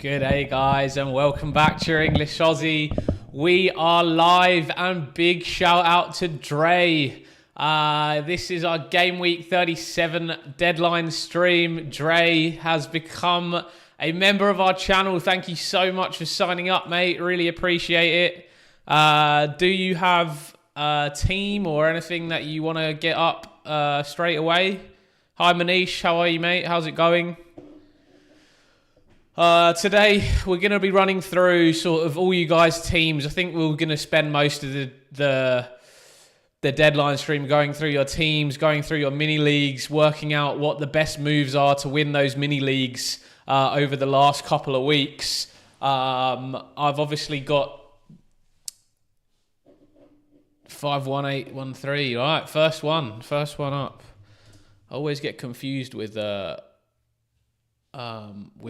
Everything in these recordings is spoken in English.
Good day, guys, and welcome back to your English Aussie. We are live, and big shout out to Dre. This is our Game Week 37 Deadline stream. Dre has become a member of our channel. Thank you so much for signing up, mate. Really appreciate it. Do you have a team or anything that you want to get up straight away? Hi, Manish. How are you, mate? How's it going? Today, we're going to be running through sort of all you guys' teams. I think we're going to spend most of the deadline stream going through your teams, going through your mini leagues, working out what the best moves are to win those mini leagues over the last couple of weeks. I've obviously got 51813. All right, first one up. I always get confused with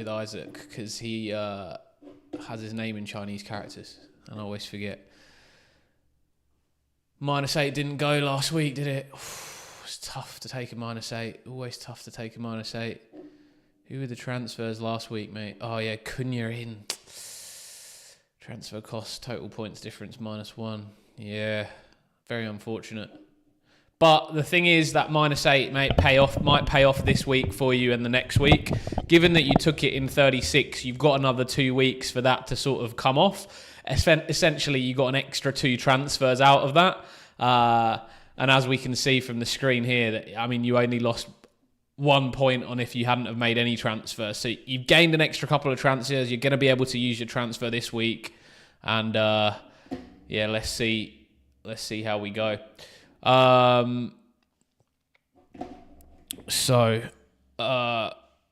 Isaac because he has his name in Chinese characters, and I always forget. -8 didn't go last week, did it? It's tough to take a -8. Always tough to take a -8. Who were the transfers last week, mate? Oh yeah, Cunha in. Transfer cost, total points difference -1. Yeah, very unfortunate. But the thing is that -8 might pay off this week for you and the next week. Given that you took it in 36, you've got another 2 weeks for that to sort of come off. Essentially, you got an extra 2 transfers out of that. And as we can see from the screen here, you only lost 1 point on if you hadn't have made any transfers. So you've gained an extra couple of transfers. You're going to be able to use your transfer this week. And yeah, let's see how we go.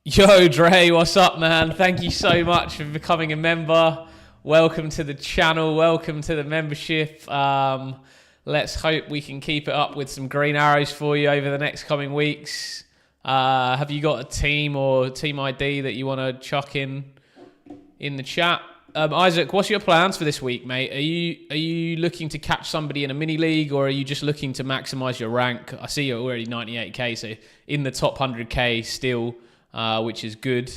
Yo, Dre, what's up, man? Thank you so much for becoming a member. Welcome to the channel. Welcome to the membership. Let's hope we can keep it up with some green arrows for you over the next coming weeks. Have you got a team or team ID that you want to chuck in the chat? Isaac, what's your plans for this week, mate? Are you looking to catch somebody in a mini league, or are you just looking to maximize your rank? I see you're already 98k, so in the top 100k still, which is good.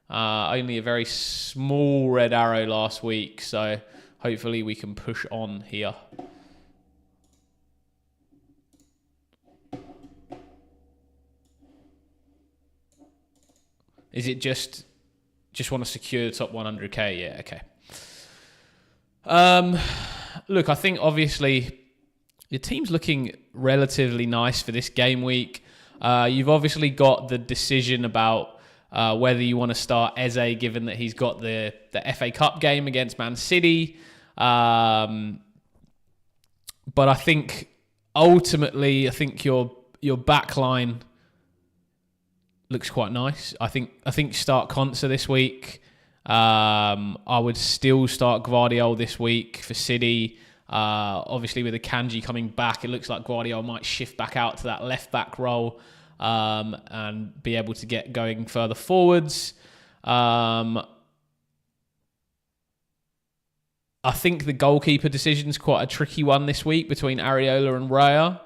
Only a very small red arrow last week, so hopefully we can push on here. Is it just want to secure the top 100k? Yeah, okay. Look, I think obviously your team's looking relatively nice for this game week. You've obviously got the decision about whether you want to start Eze, given that he's got the FA Cup game against Man City. But I think ultimately, your back line looks quite nice. I think start Konsa this week. I would still start Guardiola this week for City. Obviously, with the Kanji coming back, it looks like Guardiola might shift back out to that left back role and be able to get going further forwards. I think the goalkeeper decision is quite a tricky one this week between Areola and Raya.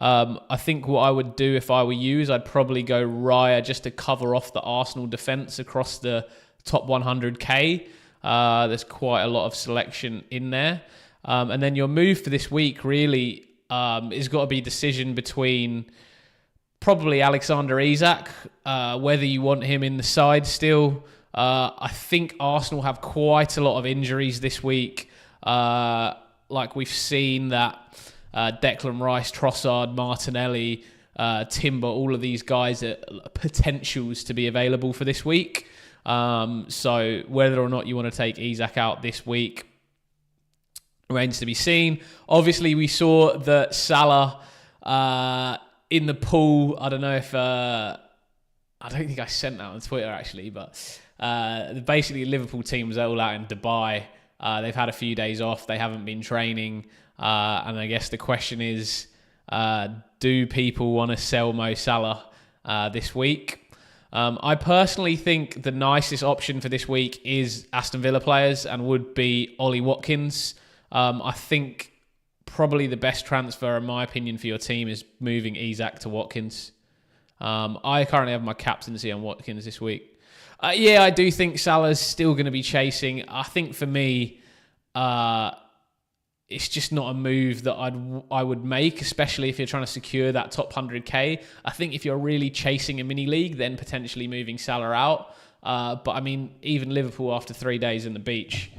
I think what I would do if I were you is I'd probably go Raya just to cover off the Arsenal defence across the top 100k. There's quite a lot of selection in there. And then your move for this week really has got to be a decision between probably Alexander Isak, whether you want him in the side still. I think Arsenal have quite a lot of injuries this week. Like we've seen that Declan Rice, Trossard, Martinelli, Timber, all of these guys are potentials to be available for this week. So whether or not you want to take Isak out this week remains to be seen. Obviously, we saw that Salah in the pool. I don't know if I don't think I sent that on Twitter actually, but basically the Liverpool team was all out in Dubai. They've had a few days off. They haven't been training. And I guess the question is, do people want to sell Mo Salah this week? I personally think the nicest option for this week is Aston Villa players and would be Ollie Watkins. I think probably the best transfer, in my opinion, for your team is moving Isak to Watkins. I currently have my captaincy on Watkins this week. Yeah, I do think Salah's still going to be chasing. I think for me, it's just not a move that I would make, especially if you're trying to secure that top 100k. I think if you're really chasing a mini league, then potentially moving Salah out. But I mean, even Liverpool after 3 days in the beach,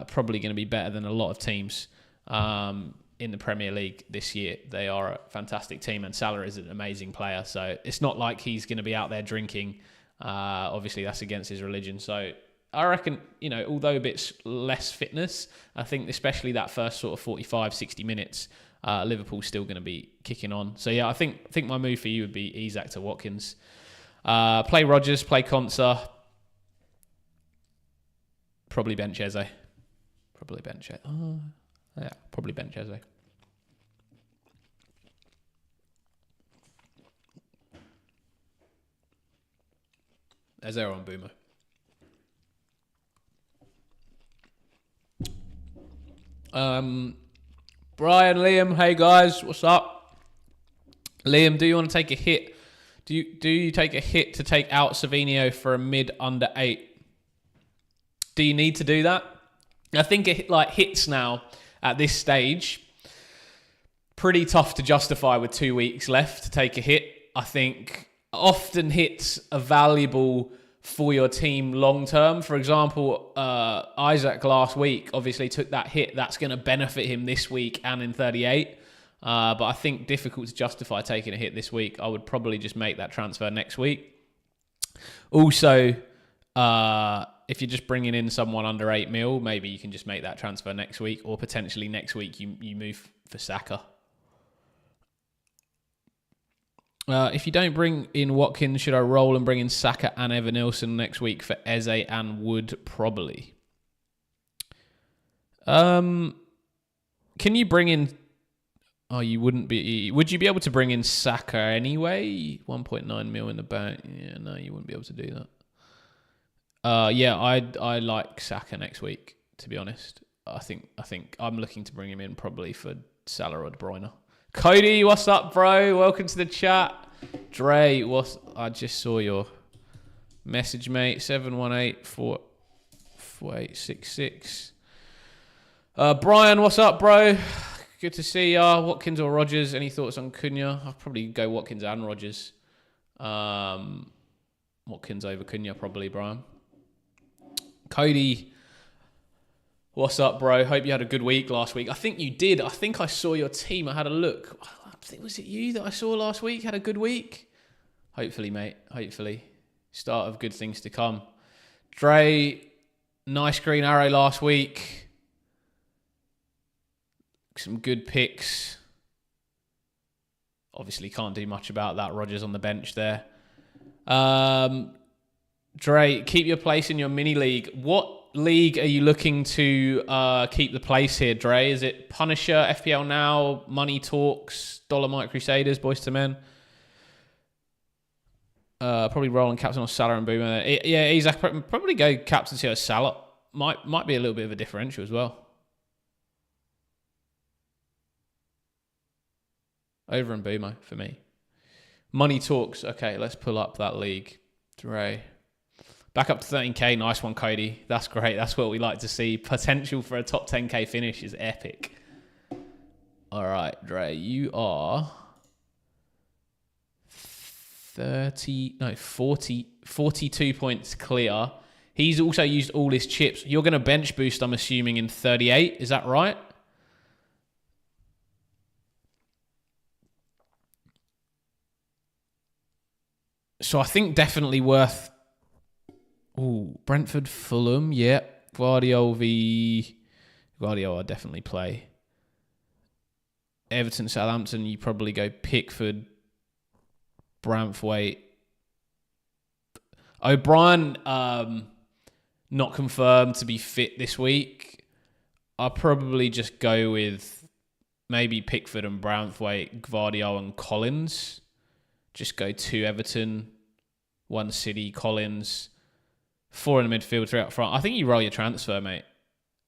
probably going to be better than a lot of teams in the Premier League this year. They are a fantastic team, and Salah is an amazing player. So it's not like he's going to be out there drinking. Obviously, that's against his religion. So I reckon, although a bit less fitness, I think especially that first sort of 45, 60 minutes, Liverpool's still going to be kicking on. So yeah, I think my move for you would be Isak to Watkins. Play Rodgers, play Konsa. Probably bench Eze. Probably bench Eze. Yeah, probably bench Eze. Eze on Boomer. Brian, Liam, hey guys, what's up? Liam, do you want to take a hit? Do you take a hit to take out Savinho for a mid under 8? Do you need to do that? I think it hits now at this stage. Pretty tough to justify with 2 weeks left to take a hit. I think often hits are valuable for your team long term. For example, Isak last week obviously took that hit. That's going to benefit him this week and in 38. But I think difficult to justify taking a hit this week. I would probably just make that transfer next week. Also, if you're just bringing in someone under 8 mil, maybe you can just make that transfer next week, or potentially next week you move for Saka. If you don't bring in Watkins, should I roll and bring in Saka and Evan Nilsson next week for Eze and Wood? Probably. Can you bring in... Oh, you wouldn't be... Would you be able to bring in Saka anyway? 1.9 mil in the bank. Yeah, no, you wouldn't be able to do that. Yeah, I like Saka next week, to be honest. I think I'm looking to bring him in probably for Salah or De Bruyne. Cody, what's up, bro? Welcome to the chat. Dre, I just saw your message, mate. 718-4866. Brian, what's up, bro? Good to see ya. Watkins or Rodgers? Any thoughts on Cunha? I'll probably go Watkins and Rodgers. Watkins over Cunha, probably, Brian. Cody, what's up, bro? Hope you had a good week last week. I think you did. I think I saw your team. I had a look. I think, was it you that I saw last week? Had a good week? Hopefully, mate. Hopefully. Start of good things to come. Dre, nice green arrow last week. Some good picks. Obviously, can't do much about that. Rodgers on the bench there. Dre, keep your place in your mini league. What league are you looking to keep the place here, Dre? Is it Punisher, FPL Now, Money Talks, Dolomite Crusaders, Boys to Men? Probably rolling captain on Salah and Boomer. Yeah, Isaac, probably go captaincy or Salah. Might be a little bit of a differential as well. Over and Boomer for me. Money Talks. Okay, let's pull up that league. Dre. Back up to 13k. Nice one, Cody. That's great. That's what we like to see. Potential for a top 10k finish is epic. All right, Dre. You are 42 points clear. He's also used all his chips. You're going to bench boost, I'm assuming, in 38. Is that right? So I think definitely worth... Ooh, Brentford, Fulham, yeah. Guardiola, I'd definitely play. Everton, Southampton, you probably go Pickford, Branthwaite. O'Brien, not confirmed to be fit this week. I'll probably just go with maybe Pickford and Branthwaite, Guardiola and Collins. Just go 2 Everton, 1 City, Collins, 4 in the midfield, 3 up front. I think you roll your transfer, mate.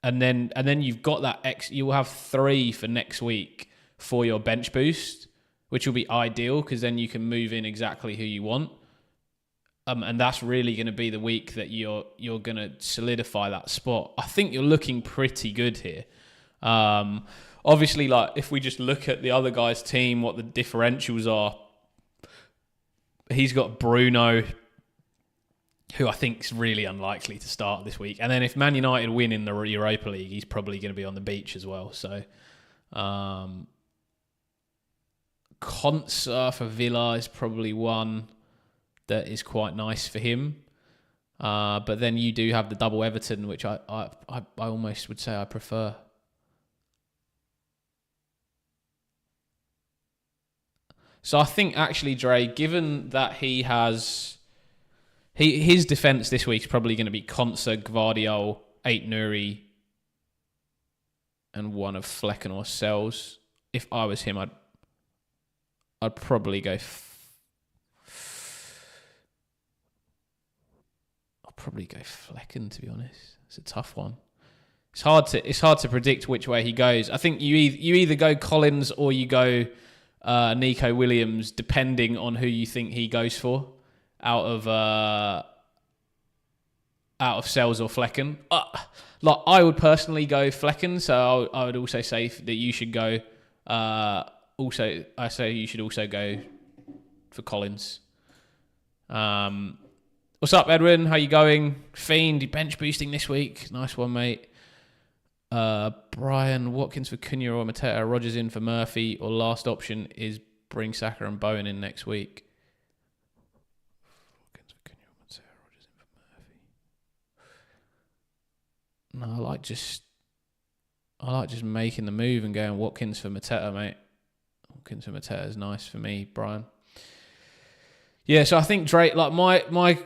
And then you've got that you'll have 3 for next week for your bench boost. which will be ideal because then you can move in exactly who you want. And that's really going to be the week that you're going to solidify that spot. I think you're looking pretty good here. Obviously, like if we just look at the other guy's team, what the differentials are, he's got Bruno, who I think is really unlikely to start this week. And then if Man United win in the Europa League, he's probably going to be on the beach as well. So, Konsa for Villa is probably one that is quite nice for him. But then you do have the double Everton, which I almost would say I prefer. So I think actually, Dre, given that he has... his defence this week is probably going to be Konsa, Gvardiol, 8 Nuri, and 1 of Flecken or Sells. If I was him, I'd probably go... I'll probably go Flecken, to be honest. It's a tough one. It's hard to predict which way he goes. I think you either go Collins or you go Nico Williams, depending on who you think he goes for out of Sells or Flecken. Like I would personally go Flecken, so I would also say that you should go. I say you should also go for Collins. What's up, Edwin? How you going? Fiend, bench boosting this week. Nice one, mate. Brian, Watkins for Cunha or Mateta, Rodgers in for Murphy, or last option is bring Saka and Bowen in next week. Watkins for Cunha or Mateta, Rodgers in for Murphy. No, I like just making the move and going Watkins for Mateta, mate. Watkins for Mateta is nice for me, Brian. Yeah, so I think Drake, like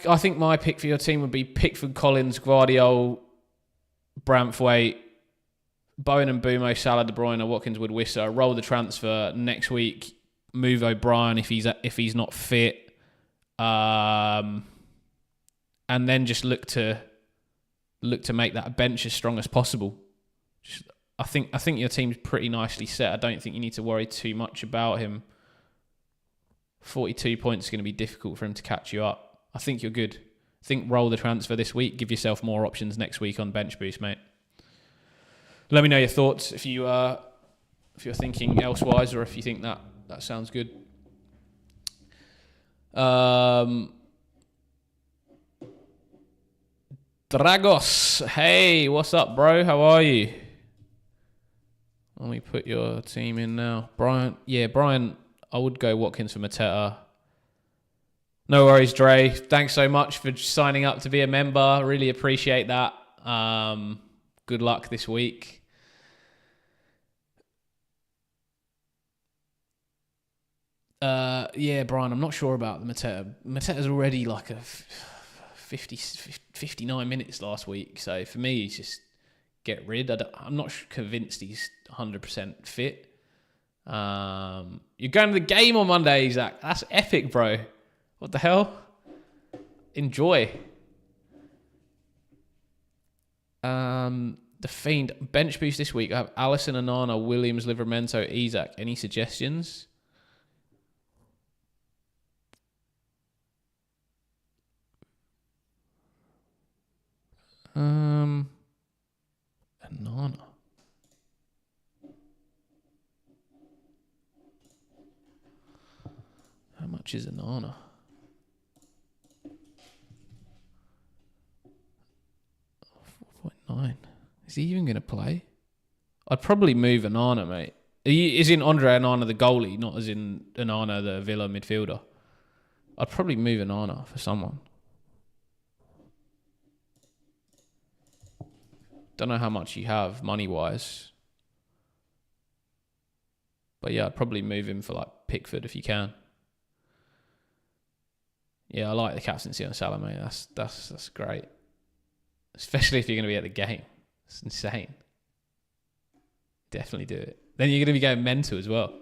I think my pick for your team would be Pickford, Collins, Gvardiol, Branthwaite, Bowen and Bumo, Salah, De Bruyne, Watkins, Wood, Wissa. Roll the transfer next week. Move O'Brien if he's not fit, and then just look to make that bench as strong as possible. I think your team's pretty nicely set. I don't think you need to worry too much about him. 42 points is going to be difficult for him to catch you up. I think you're good. I think roll the transfer this week. Give yourself more options next week on bench boost, mate. Let me know your thoughts if you're thinking elsewise or if you think that sounds good. Dragos, hey, what's up, bro? How are you? Let me put your team in now. Brian, I would go Watkins for Mateta. No worries, Dre. Thanks so much for signing up to be a member. Really appreciate that. Good luck this week. Brian, I'm not sure about the Mateta. Mateta's already like a 59 minutes last week. So for me, he's just get rid. I'm not convinced he's 100% fit. You're going to the game on Monday, Zach. That's epic, bro. What the hell? Enjoy. The Fiend bench boost this week. I have Alisson, Onana, Williams, Livramento, Isak. Any suggestions? Onana. How much is Onana? 4.9. Is he even going to play? I'd probably move Onana, mate. Is in Andre Onana the goalie, not as in Onana the Villa midfielder. I'd probably move Onana for someone. Don't know how much you have money-wise. But yeah, I'd probably move him for like Pickford if you can. Yeah, I like the captaincy on Salah, mate. That's great. Especially if you're going to be at the game. It's insane. Definitely do it. Then you're going to be going mental as well.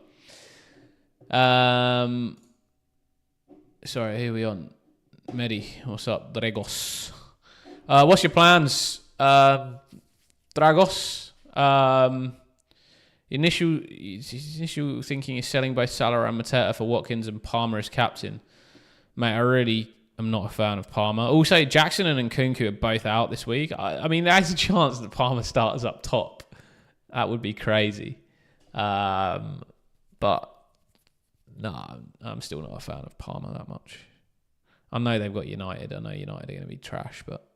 Sorry, here we on. Medi, what's up? Dragos. What's your plans? Dragos. His initial thinking is selling both Salah and Mateta for Watkins and Palmer as captain. Mate, I really am not a fan of Palmer. Also, Jackson and Nkunku are both out this week. I mean, there's a chance that Palmer starts up top. That would be crazy. But no, I'm still not a fan of Palmer that much. I know they've got United. I know United are going to be trash, but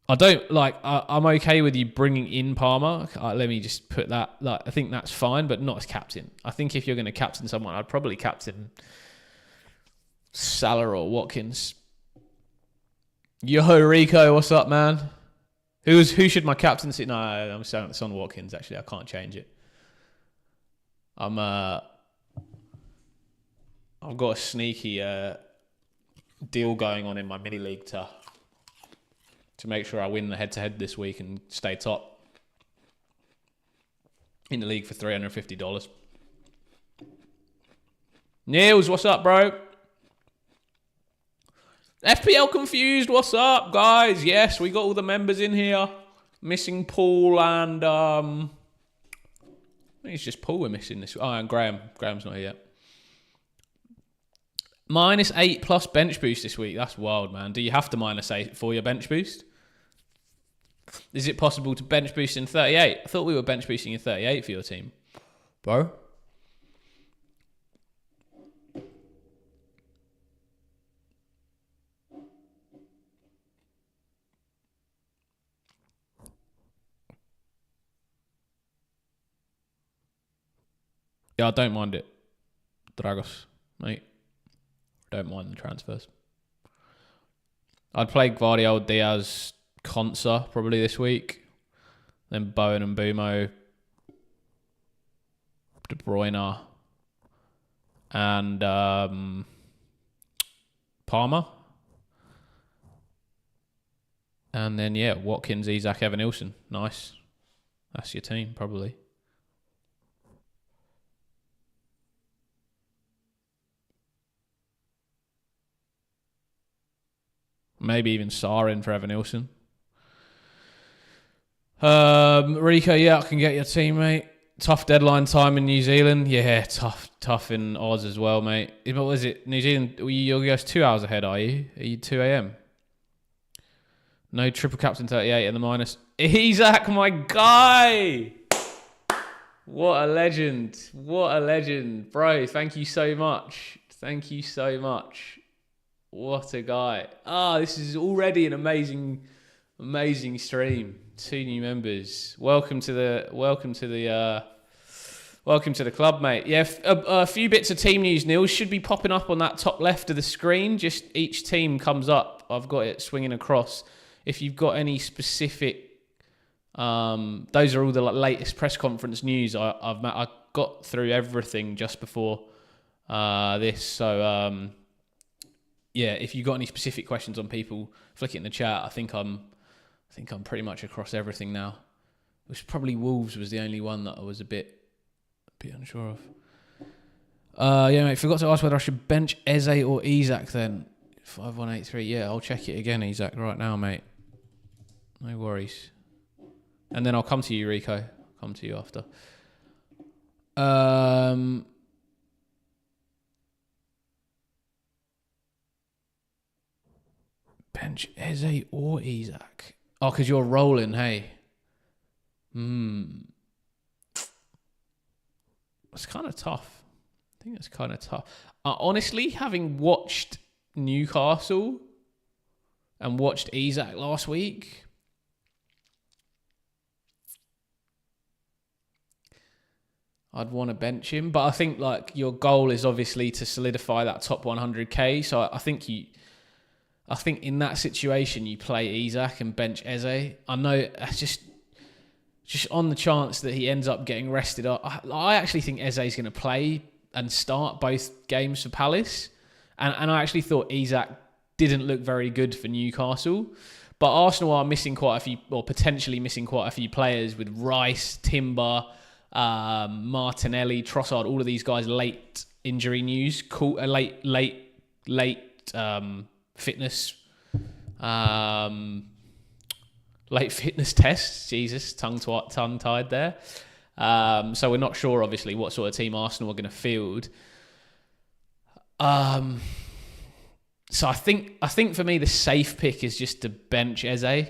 I don't like. I'm okay with you bringing in Palmer. Let me just put that. Like, I think that's fine, but not as captain. I think if you're going to captain someone, I'd probably captain Salah or Watkins. Yo, Rico, what's up, man? Who should my captaincy? No, I'm saying it's on Watkins. Actually, I can't change it. I've got a sneaky deal going on in my mini league to make sure I win the head-to-head this week and stay top in the league for $350. Niels, what's up, bro? FPL Confused, what's up, guys? Yes, we got all the members in here. Missing Paul and... I think it's just Paul we're missing this. Oh, and Graham. Graham's not here yet. -8 plus bench boost this week. That's wild, man. Do you have to -8 for your bench boost? Is it possible to bench boost in 38? I thought we were bench boosting in 38 for your team. Bro? Yeah, I don't mind it. Dragos, mate. Don't mind the transfers. I'd play Gvardiol, Diaz, Konsa probably this week. Then Bowen and Bumo, De Bruyne, and Palmer. And then, yeah, Watkins, Isak, Evan Nilsson. Nice. That's your team, probably. Maybe even Sarin for Evan Nilsson. Rico, yeah, I can get your team, mate. Tough deadline time in New Zealand. Yeah, tough in Oz as well, mate. What was it? New Zealand, you're guys 2 hours ahead, are you? Are you 2 a.m.? No triple captain 38 in the minus. Isak, my guy! What a legend. What a legend. Bro, thank you so much. Thank you so much. What a guy. This is already an amazing stream. 2 new members. Welcome to the club, mate. Yeah, a few bits of team news, Neil, should be popping up on that top left of the screen. Just each team comes up. I've got it swinging across. If you've got any specific, those are all the latest press conference news. I got through everything just before this. So yeah, if you've got any specific questions on people, flick it in the chat. I think I'm pretty much across everything now. It was probably Wolves was the only one that I was a bit unsure of. Yeah, mate, forgot to ask whether I should bench Eze or Isak then. 5183. Yeah, I'll check it again, Isak, right now, mate. No worries. And then I'll come to you, Rico. I'll come to you after. Bench Eze or Isak? Oh, because you're rolling, hey. It's kind of tough. I think it's kind of tough. Honestly, having watched Newcastle and watched Isak last week, I'd want to bench him. But I think like your goal is obviously to solidify that top 100k. So I think in that situation you play Isak and bench Eze. I know it's just on the chance that he ends up getting rested. I actually think Eze is going to play and start both games for Palace. And I actually thought Isak didn't look very good for Newcastle. But Arsenal are missing quite a few, or potentially missing quite a few players with Rice, Timber, Martinelli, Trossard, all of these guys late injury news, late fitness, late fitness tests. Jesus, tongue-tied there. So we're not sure, obviously, what sort of team Arsenal are going to field. So I think for me the safe pick is just to bench Eze.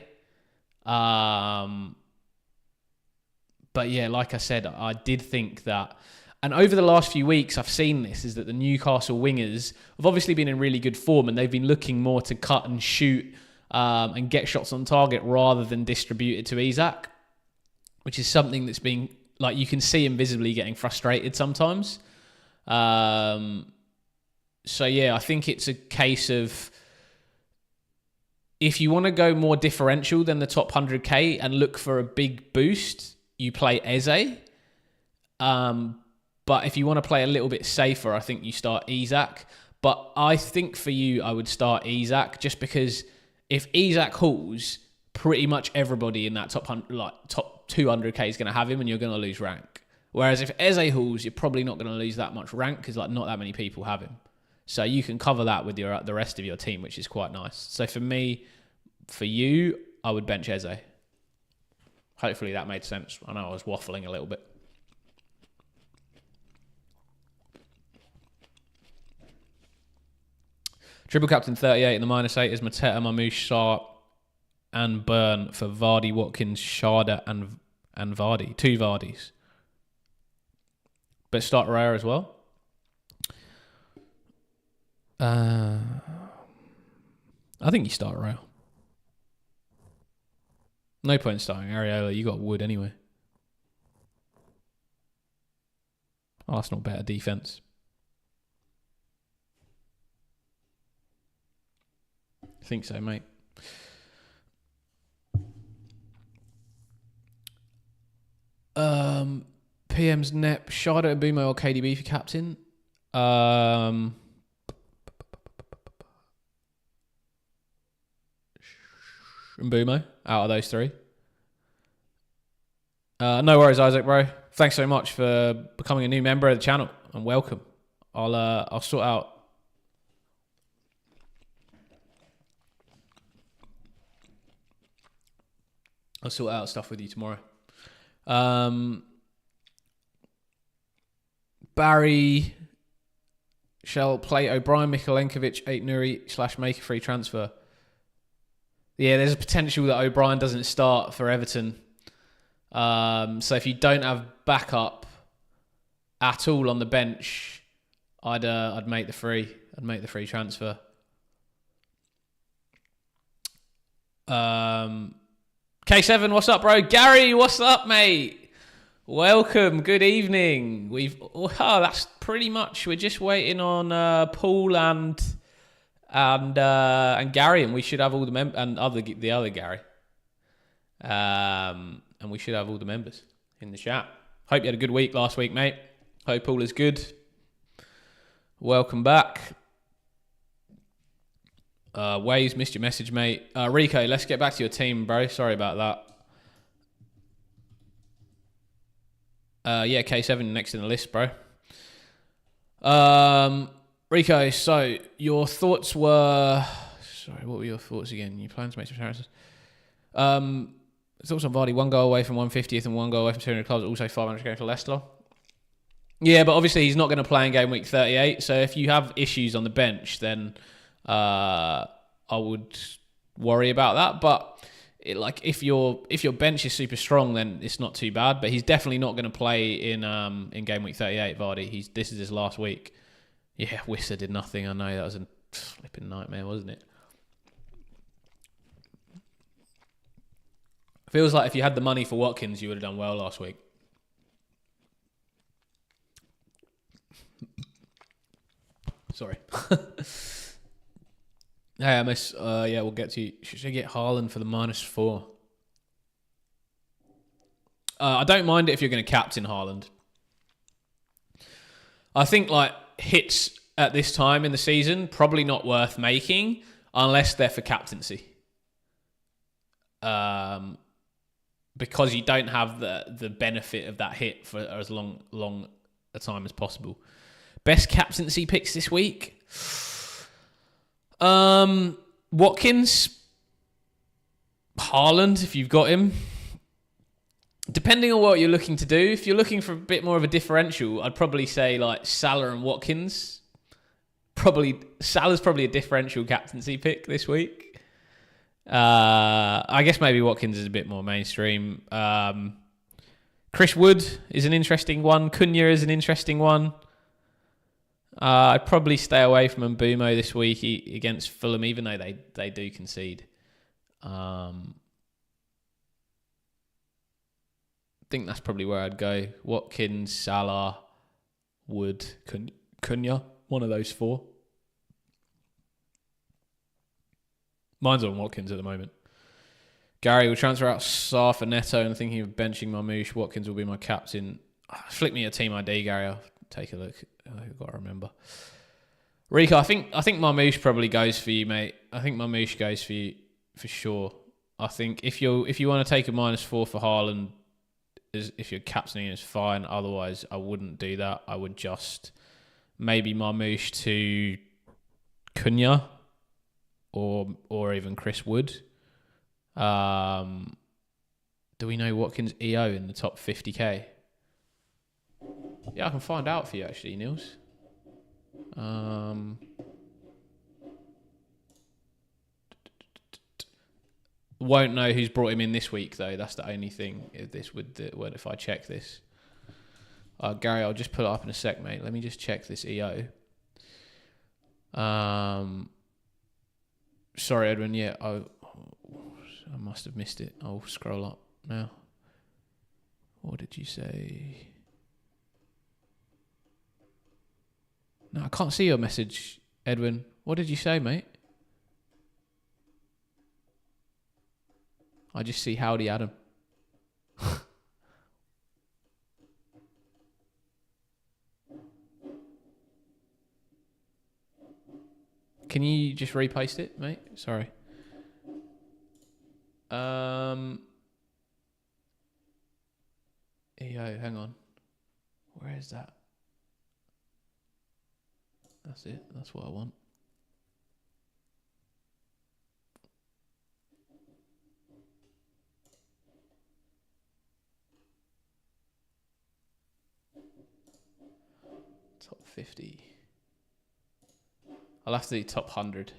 But yeah, like I said, I did think that, and over the last few weeks I've seen this, is that the Newcastle wingers have obviously been in really good form, and they've been looking more to cut and shoot and get shots on target rather than distribute it to Isak, which is something that's been, like, you can see him visibly getting frustrated sometimes. So yeah, I think it's a case of, if you want to go more differential than the top 100k and look for a big boost, you play Eze. But if you want to play a little bit safer, I think you start Isak. But I think for you, I would start Isak, just because if Isak hauls, pretty much everybody in that top 200k is going to have him, and you're going to lose rank. Whereas if Eze hauls, you're probably not going to lose that much rank, because not that many people have him. So you can cover that with the rest of your team, which is quite nice. So for me, for you, I would bench Eze. Hopefully that made sense. I know I was waffling a little bit. Triple captain 38 in the -8 is Mateta, Mamouche, Sarr and Burn for Vardy, Watkins, Sharda and Vardy. 2 Vardys. But start Raya as well. I think you start Raya. No point in starting Areola. You got Wood anyway. Arsenal better defense. I think so, mate. PM's Nep, Sharda, Mbumo or KDB for captain. Mbumo out of those 3. No worries, Isaac, bro. Thanks so much for becoming a new member of the channel, and welcome. I'll sort out. I'll sort out stuff with you tomorrow. Barry shall play O'Brien, Mikalenkovic, 8 Nuri / make a free transfer. Yeah, there's a potential that O'Brien doesn't start for Everton. So if you don't have backup at all on the bench, I'd make the free. I'd make the free transfer. K7, what's up, bro? Gary, what's up, mate? Welcome. Good evening. That's pretty much. We're just waiting on Paul and Gary, and we should have all the and the other Gary. And we should have all the members in the chat. Hope you had a good week last week, mate. Hope all is good. Welcome back. Waves, missed your message, mate. Rico, let's get back to your team, bro. Sorry about that. Yeah, K7 next in the list, bro. Rico, so your thoughts were... Sorry, what were your thoughts again? You plan to make some appearances? Thoughts on Vardy, 1 goal away from 150th and 1 goal away from 200 clubs, also 500 games for Leicester. Yeah, but obviously he's not going to play in game week 38, so if you have issues on the bench, then I would worry about that. But if your bench is super strong, then it's not too bad. But he's definitely not going to play in game week 38, Vardy. This is his last week. Yeah, Wissa did nothing. I know that was a flipping nightmare, wasn't it? Feels like if you had the money for Watkins, you would have done well last week. Sorry. Hey, I miss. Yeah, we'll get to you. Should I get Haaland for the -4? I don't mind it if you're going to captain Haaland. I think hits at this time in the season probably not worth making unless they're for captaincy. Because you don't have the benefit of that hit for as long a time as possible. Best captaincy picks this week. Watkins. Haaland, if you've got him. Depending on what you're looking to do, if you're looking for a bit more of a differential, I'd probably say like Salah and Watkins. Salah's probably a differential captaincy pick this week. I guess maybe Watkins is a bit more mainstream. Chris Wood is an interesting one. Cunha is an interesting one. I'd probably stay away from Mbumo this week against Fulham, even though they do concede. I think that's probably where I'd go. Watkins, Salah, Wood, Cunha. One of those four. Mine's on Watkins at the moment. Gary will transfer out Sarr for Neto and thinking of benching Marmoush. Watkins will be my captain. Flick me a team ID, Gary. I'll take a look. I've got to remember. Rico, I think Marmoush probably goes for you, mate. I think Marmoush goes for you for sure. I think if you want to take a -4 for Haaland, if you're captaining, it's fine. Otherwise, I wouldn't do that. I would just maybe Marmoush to Cunha or even Chris Wood. Do we know Watkins EO in the top 50k? Yeah, I can find out for you actually, Niels. Won't know who's brought him in this week though. That's the only thing. If I check this, Gary, I'll just pull it up in a sec, mate. Let me just check this EO. Sorry, Edwin. Yeah, I must have missed it. I'll scroll up now. What did you say? No, I can't see your message, Edwin. What did you say, mate? I just see Howdy Adam. Can you just repost it, mate? Sorry. EO, hang on. Where is that? That's it. That's what I want. Top 50. I'll have to do top 100.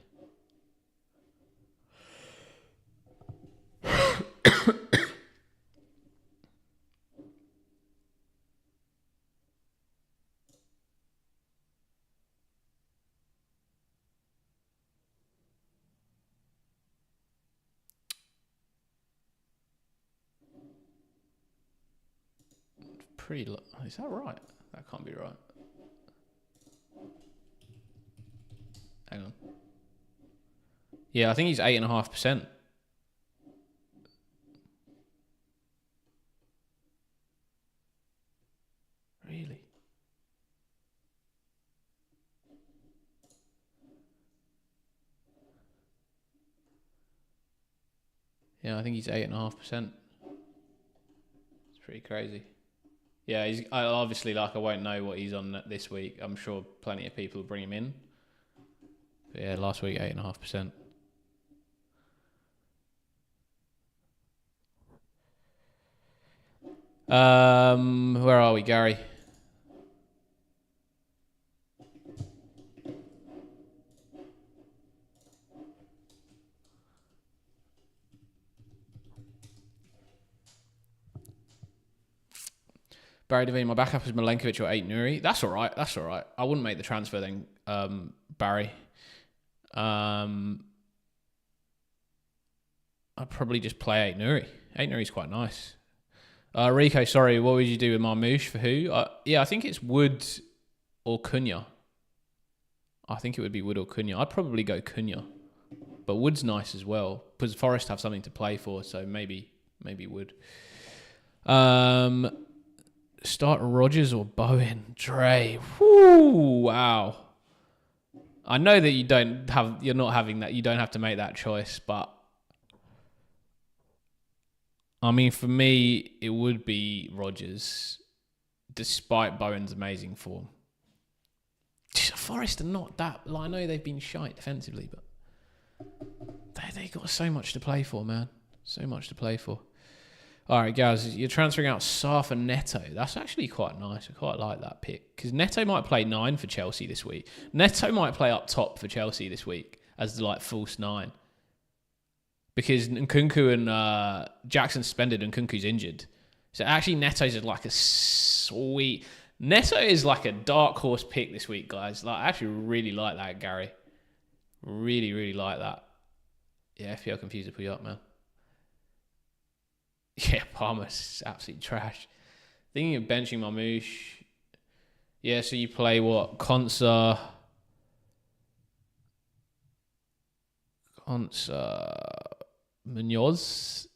Pretty low. Is that right? That can't be right. Hang on. Yeah, I think he's 8.5%. Really? Yeah, I think he's 8.5%. It's pretty crazy. Yeah, he's obviously I won't know what he's on this week. I'm sure plenty of people will bring him in. But yeah, last week 8.5%. Where are we, Gary? Barry Devine, my backup is Milenkovic or 8 Nuri. That's all right. That's all right. I wouldn't make the transfer then, Barry. I'd probably just play 8 Nuri. 8 Nuri's quite nice. Rico, sorry, what would you do with Marmoush for who? Yeah, I think it's Wood or Cunha. I think it would be Wood or Cunha. I'd probably go Cunha. But Wood's nice as well. Because Forest have something to play for, so maybe Wood. Start Rodgers or Bowen? Dre. Whoo, wow. I know that you don't have to make that choice, but I mean, for me, it would be Rodgers, despite Bowen's amazing form. Forest are not that. I know they've been shite defensively, but they got so much to play for, man. So much to play for. All right, guys, you're transferring out Sarr for Neto. That's actually quite nice. I quite like that pick because Neto might play 9 for Chelsea this week. Neto might play up top for Chelsea this week as the false 9 because Nkunku and Jackson suspended and Nkunku's injured. So actually, Neto's is like a sweet. Neto is like a dark horse pick this week, guys. I actually really like that, Gary. Really, really like that. Yeah, FPL Confuser put you up, man. Yeah, Palmer's absolute trash. Thinking of benching Marmouche. Yeah, so you play what? Konsa, Munoz.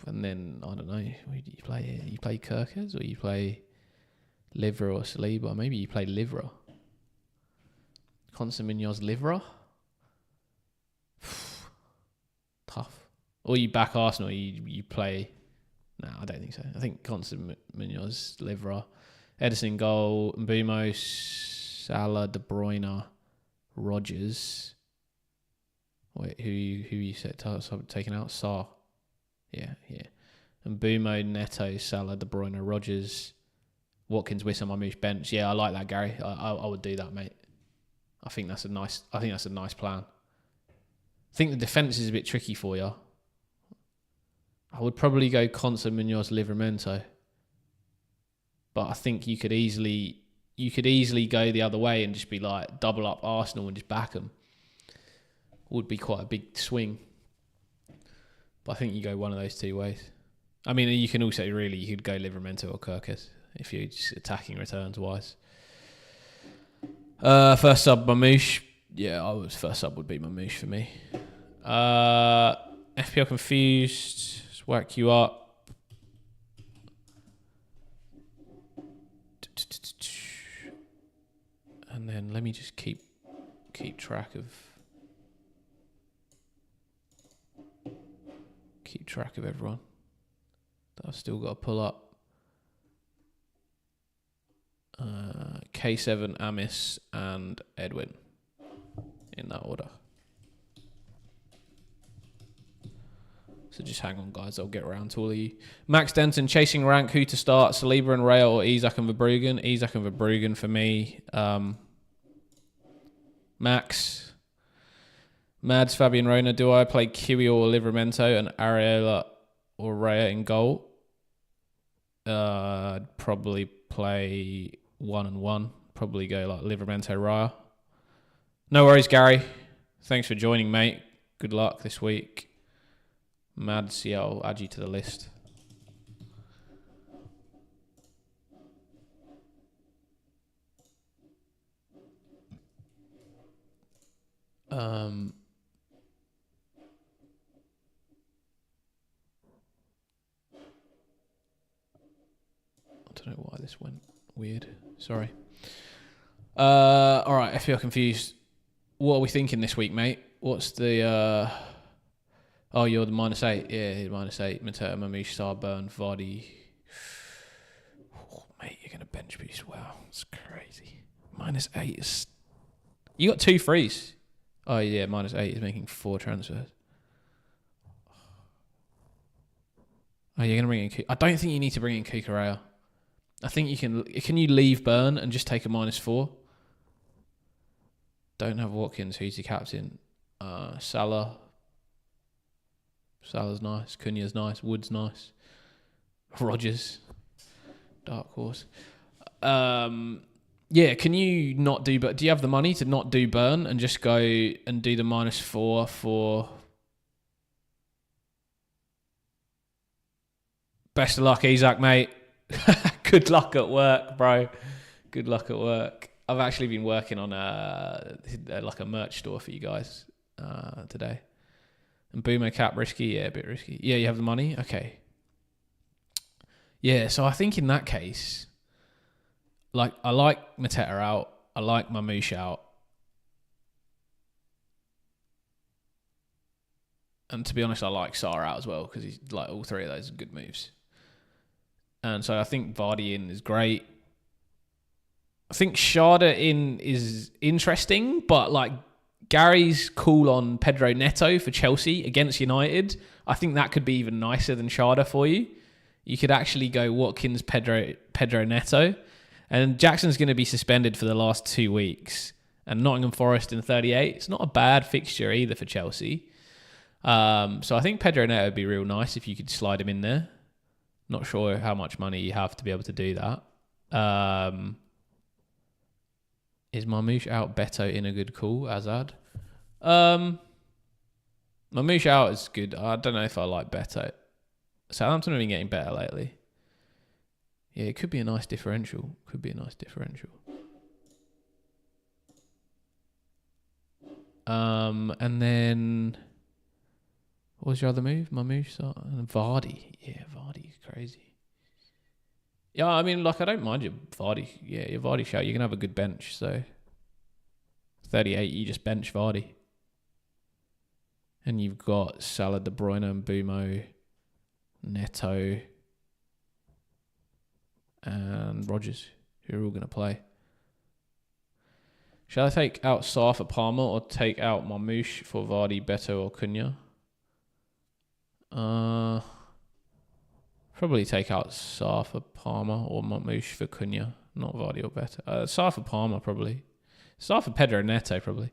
And then, I don't know, who do you play here? You play Kirkers or you play Livra or Saliba? Maybe you play Livra. Konsa, Munoz, Livra? Tough. Or you back Arsenal, you play... No, I don't think so. I think Konsa, Munoz, Livra. Edison goal, Mbumo, Salah, De Bruyne, Rodgers. Wait, who you said taking out? Sarr. Yeah. And Mbumo, Neto, Salah, De Bruyne, Rodgers, Watkins, Wissam, Marmouche, bench. Yeah, I like that, Gary. I would do that, mate. I think that's a nice plan. I think the defence is a bit tricky for you. I would probably go Konsa, Munoz, Livramento. But I think you could easily go the other way and just be like double up Arsenal and just back them. Would be quite a big swing. But I think you go one of those two ways. I mean, you can also you could go Livramento or Kirkes if you're just attacking returns wise. First sub, Marmouche. Yeah, first sub would be Marmouche for me. FPL Confused. Let's whack you up. And then let me just keep track of everyone that I've still got to pull up. K7, Amis, and Edwin in that order. So just hang on, guys. I'll get around to all of you. Max Denton, chasing rank, who to start? Saliba and Raya or Isak and Verbruggen? Isak and Verbruggen for me. Max. Mads, Fabian Rona. Do I play Kiwi or Livramento and Areola or Raya in goal? I'd probably play 1 and 1. Probably go like Livramento, Raya. No worries, Gary. Thanks for joining, mate. Good luck this week. Mads, yeah, I'll add you to the list. I don't know why this went weird. Sorry. All right, FPL Confused. What are we thinking this week, mate? What's the... Oh, you're the -8. Yeah, -8. Mateta, Marmouche, Sarr, Burn, Vardy. Oh, mate, you're going to bench boost. Wow, it's crazy. -8 is... You got 2 frees. Oh, yeah, -8 is making 4 transfers. Oh, you're going to bring in... I don't think you need to bring in Kukurea. I think you can... Can you leave Burn and just take a -4? Don't have Watkins. Who's your captain? Salah. Salah's nice. Cunha's nice. Wood's nice. Rodgers. Dark horse. Yeah, can you not do... But do you have the money to not do Burn and just go and do the -4 for... Best of luck, Isak, mate. Good luck at work, bro. Good luck at work. I've actually been working on a merch store for you guys today. And Boomer cap risky, yeah, a bit risky. Yeah, you have the money? Okay. Yeah, so I think in that case, I like Mateta out. I like Marmouche out. And to be honest, I like Sarr out as well because he's all 3 of those are good moves. And so I think Vardy in is great. I think Sharda in is interesting, but Gary's call on Pedro Neto for Chelsea against United, I think that could be even nicer than Sharda for you. You could actually go Watkins, Pedro Neto. And Jackson's going to be suspended for the last 2 weeks. And Nottingham Forest in 38. It's not a bad fixture either for Chelsea. So I think Pedro Neto would be real nice if you could slide him in there. Not sure how much money you have to be able to do that. Is Marmoush out? Beto in a good call, Azad. Marmoush out is good. I don't know if I like Beto. Southampton have been getting better lately. Yeah, it could be a nice differential. And then what was your other move? Marmoush and Vardy. Yeah, Vardy's crazy. Yeah, I mean, like, I don't mind your Vardy. Yeah, your Vardy shout. You can have a good bench. So 38, you just bench Vardy. And you've got Salah, De Bruyne, and Mbumo, Neto, and Rodgers, who are all going to play. Shall I take out Sarr for Palmer or take out Marmoush for Vardy, Beto, or Cunha? Probably take out Sarr for Palmer or Marmoush for Cunha, not Vardy or Beto. Sarr for Palmer, probably. Sarr for Pedro Neto, probably.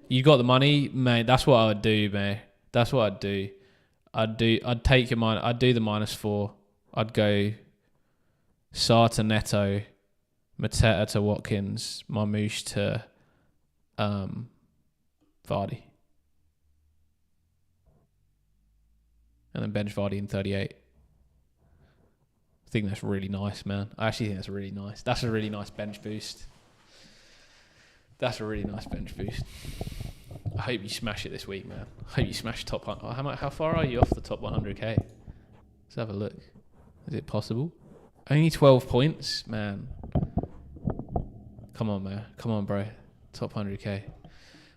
You got the money, mate. That's what I would do, mate. That's what I'd do. I'd take your minus. I'd do the -4. I'd go Sarr to Neto, Mateta to Watkins, Marmoush to Vardy, and then bench Vardy in 38. I think that's really nice, man. I actually think that's really nice. That's a really nice bench boost. I hope you smash it this week, man. I hope you smash top. How far are you off the top 100k? Let's have a look. Is it possible? Only 12 points, man. Come on, man. Come on, bro. Top 100k.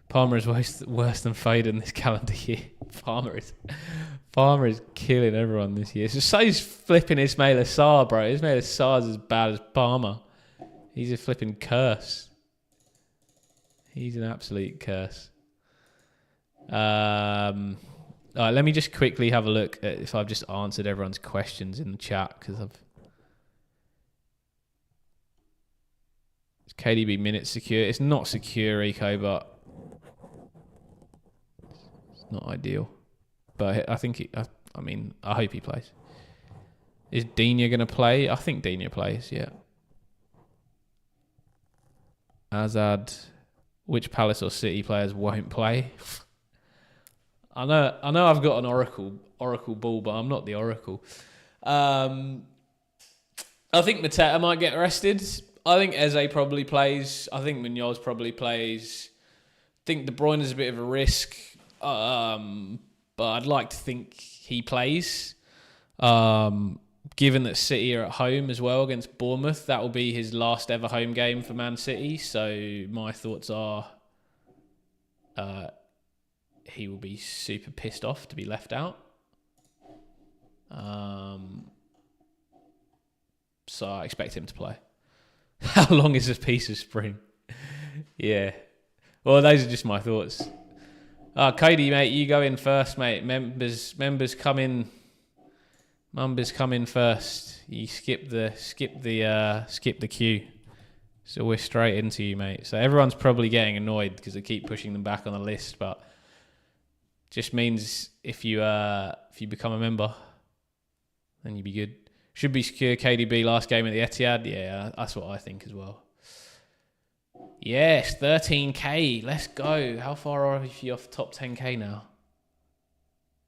Palmer is worse than Foden this calendar year. Palmer is killing everyone this year. So he's flipping Ismail Assar, bro. Ismail Assar's as bad as Palmer. He's a flipping curse. He's an absolute curse. All right, let me just quickly have a look at if I've just answered everyone's questions in the chat, because Is KDB minutes secure? It's not secure, Rico, but it's not ideal. But I think I hope he plays. Is Digne going to play? I think Digne plays, yeah. Azad, which Palace or City players won't play? I know I've got an oracle ball, but I'm not the oracle. I think Mateta might get arrested. I think Eze probably plays. I think Munoz probably plays. I think De Bruyne is a bit of a risk. But I'd like to think he plays. Given that City are at home as well against Bournemouth, that will be his last ever home game for Man City. So my thoughts are he will be super pissed off to be left out. So I expect him to play. How long is this piece of string? Yeah. Well, those are just my thoughts. Cody, mate, you go in first, mate. Members come in. Members come in first. You skip the queue. So we're straight into you, mate. So everyone's probably getting annoyed because I keep pushing them back on the list, but just means if you become a member, then you'll be good. Should be secure. KDB last game at the Etihad. Yeah, that's what I think as well. Yes, 13k. Let's go. How far are you off top 10k now?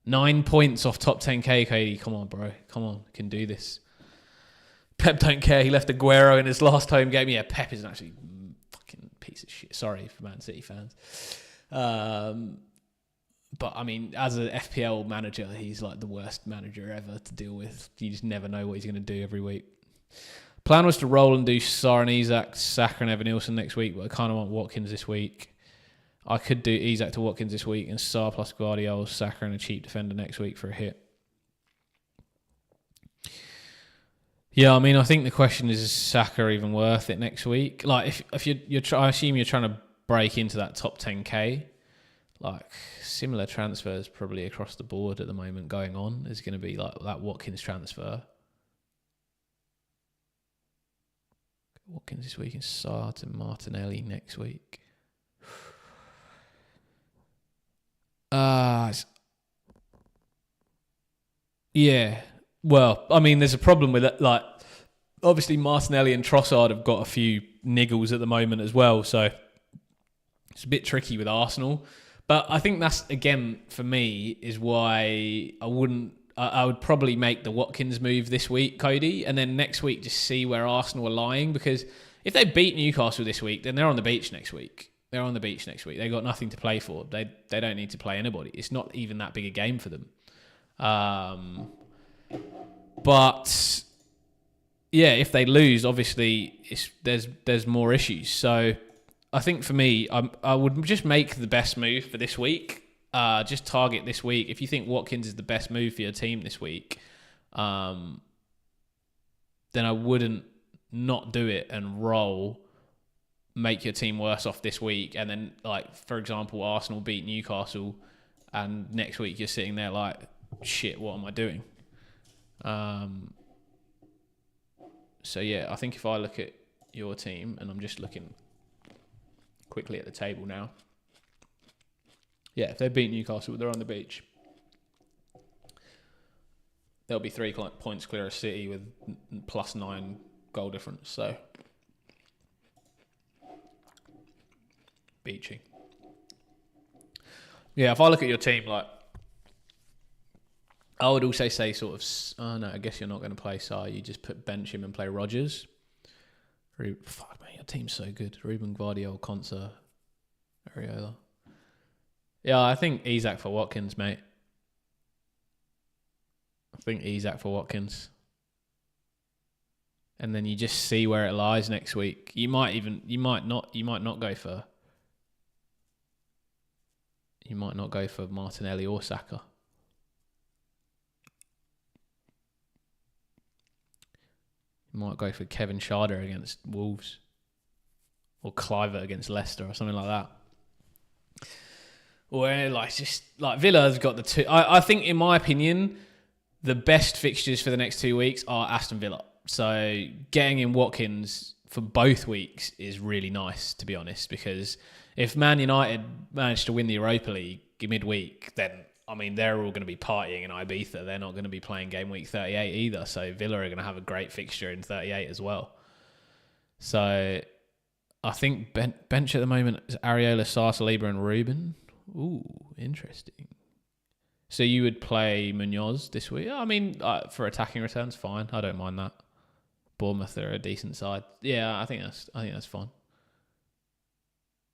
9 points off top 10k, KD. Come on, bro. Come on. Can do this. Pep don't care. He left Aguero in his last home game. Yeah, Pep is an actually fucking piece of shit. Sorry for Man City fans. But, I mean, as an FPL manager, he's like the worst manager ever to deal with. You just never know what he's going to do every week. Plan was to roll and do Sarr and Isak, Saka and Evan Nilsson next week, but I kind of want Watkins this week. I could do Isak to Watkins this week and Sarr plus Guardiola, Saka and a cheap defender next week for a hit. Yeah, I mean, I think the question is Saka even worth it next week? Like, if you're I assume you're trying to break into that top 10k. like similar transfers probably across the board at the moment going on. Is going to be like that Watkins transfer. Watkins this week and Sarr to Martinelli next week. Yeah. Well, I mean, there's a problem with it. Like, obviously, Martinelli and Trossard have got a few niggles at the moment as well, so it's a bit tricky with Arsenal. But I think that's, again, for me, is why I would probably make the Watkins move this week, Cody, and then next week just see where Arsenal are lying, because if they beat Newcastle this week, then they're on the beach next week. They're on the beach next week. They've got nothing to play for. They don't need to play anybody. It's not even that big a game for them. But yeah, if they lose, obviously there's more issues. So I think for me, I would just make the best move for this week. Just target this week. If you think Watkins is the best move for your team this week, then I wouldn't not do it and roll. Make your team worse off this week, and then, like, for example, Arsenal beat Newcastle, and next week you're sitting there like, shit, what am I doing? So yeah, I think if I look at your team, and I'm just looking quickly at the table now. Yeah, if they beat Newcastle, they're on the beach. They'll be 3 points clear of City with +9 goal difference. So beaching. Yeah, if I look at your team, like, I would also say sort of, oh no, I guess you're not going to play Sarr. You just bench him and play Rodgers. Fuck, man, your team's so good. Ruben, Guardiola, Konsa, Areola. Yeah, I think Isak for Watkins, mate. I think Isak for Watkins. And then you just see where it lies next week. You might not go for Martinelli or Saka. You might go for Kevin Schade against Wolves, or Clivert against Leicester, or something like that. Or Villa's got the two. I think, in my opinion, the best fixtures for the next 2 weeks are Aston Villa. So getting in Watkins for both weeks is really nice, to be honest, because if Man United manage to win the Europa League midweek, then, I mean, they're all going to be partying in Ibiza. They're not going to be playing game week 38 either. So Villa are going to have a great fixture in 38 as well. So I think bench at the moment is Areola, Sarr, Saliba and Ruben. Ooh, interesting. So you would play Munoz this week? I mean, for attacking returns, fine. I don't mind that. Bournemouth are a decent side. Yeah, I think that's fine.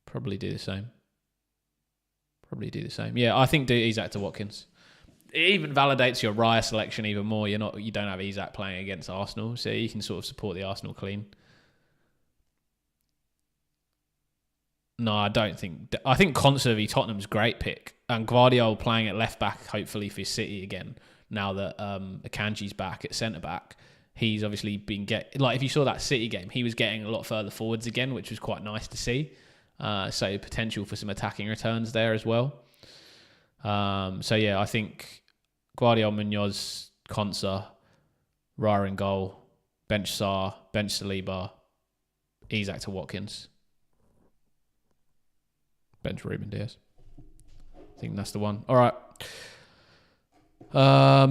Probably do the same. Yeah, I think do Isak to Watkins. It even validates your Raya selection even more. You don't have Isak playing against Arsenal, so you can sort of support the Arsenal clean. No, I don't think. I think Konsa v Tottenham's a great pick, and Guardiola playing at left back, hopefully for City again. Now that Akanji's back at centre back, he's obviously been if you saw that City game, he was getting a lot further forwards again, which was quite nice to see. So potential for some attacking returns there as well. So yeah, I think Guardiola, Munoz, Konsa, Raya in goal, bench Sarr, bench Saliba, Isak to Watkins, bench Ruben Diaz. I think that's the one. All right. I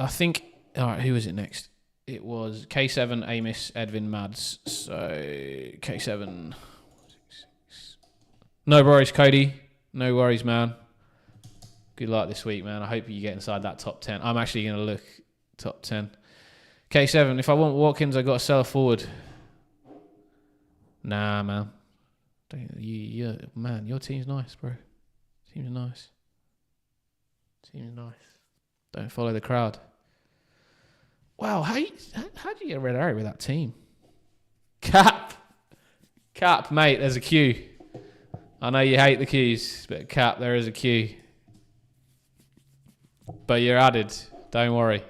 think. All right. Who was it next? It was K7, Amos, Edwin, Mads. So K7. No worries, Cody. No worries, man. Good luck this week, man. I hope you get inside that top 10. I'm actually going to look top 10. K7, if I want Watkins, I got to sell a forward. Nah, man. Man, your team's nice, bro. Team's nice. Don't follow the crowd. Wow, how do you get a red arrow with that team? Cap, mate, there's a queue. I know you hate the queues, but Cap, there is a queue. But you're added, don't worry.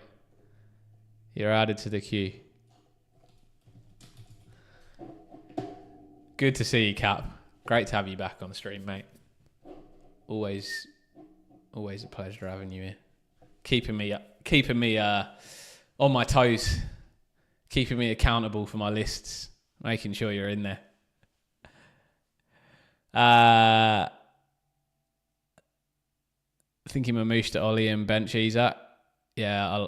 You're added to the queue. Good to see you, Cap. Great to have you back on the stream, mate. always a pleasure having you here. Keeping me on my toes, keeping me accountable for my lists, making sure you're in there. Thinking Mamouche to Ollie and bench Isak. Yeah,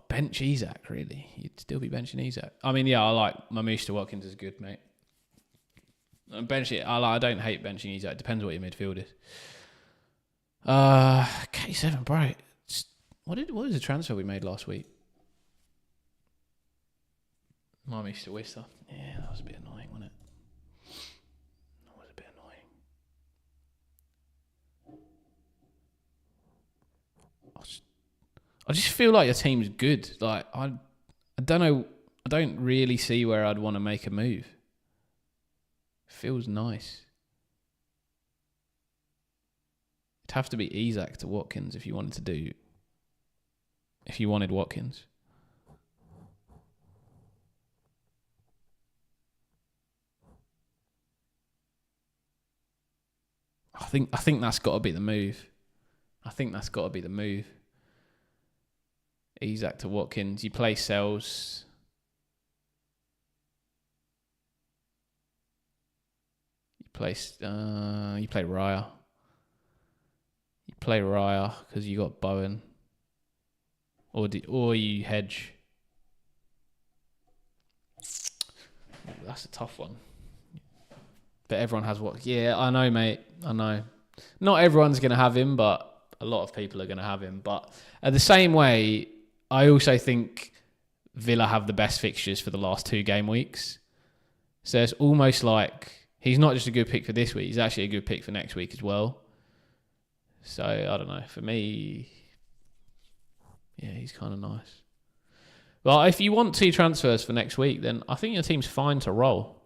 bench Isak, really? You'd still be benching Isak? I mean, yeah, I like Mamouche to Watkins is good, mate. Bench it. I don't hate benching Isak. It depends what your midfield is. K7, bro. What was the transfer we made last week? Mamouche to Worcester. Yeah, that was a bit annoying, wasn't it? That was a bit annoying. I just feel like your team's good. Like I don't know. I don't really see where I'd want to make a move. Feels nice. It'd have to be Isak to Watkins if you wanted Watkins. I think that's got to be the move. Isak to Watkins. You play Sells. You play Raya. You play Raya because you got Bowen. Or you hedge. That's a tough one. But everyone has what? Yeah, I know, mate. I know. Not everyone's going to have him, but a lot of people are going to have him. But at the same way, I also think Villa have the best fixtures for the last 2 game weeks. So it's almost like he's not just a good pick for this week. He's actually a good pick for next week as well. So, I don't know. For me, yeah, he's kind of nice. Well, if you want 2 transfers for next week, then I think your team's fine to roll.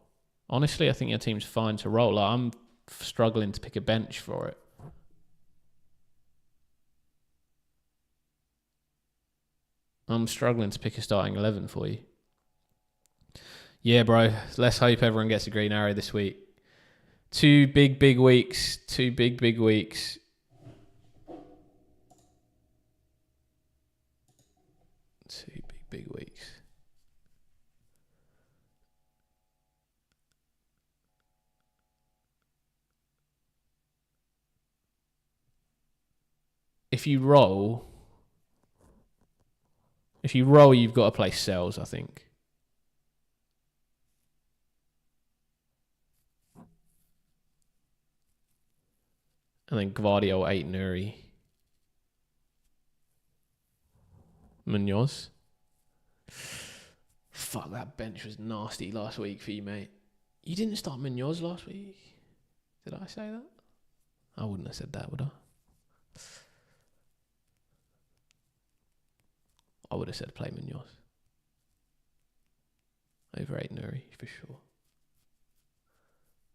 Honestly, I think your team's fine to roll. Like, I'm struggling to pick a bench for it. I'm struggling to pick a starting 11 for you. Yeah, bro. Let's hope everyone gets a green arrow this week. 2 big weeks. 2 big weeks. Big weeks. If you roll, you've got to play Sells, I think. And then Gvardiol 8 Nuri. Munoz. Fuck, that bench was nasty last week for you, mate. You didn't start Munoz last week. Did I say that? I wouldn't have said that, would I? I would have said play Munoz. Over 8 Nuri, for sure.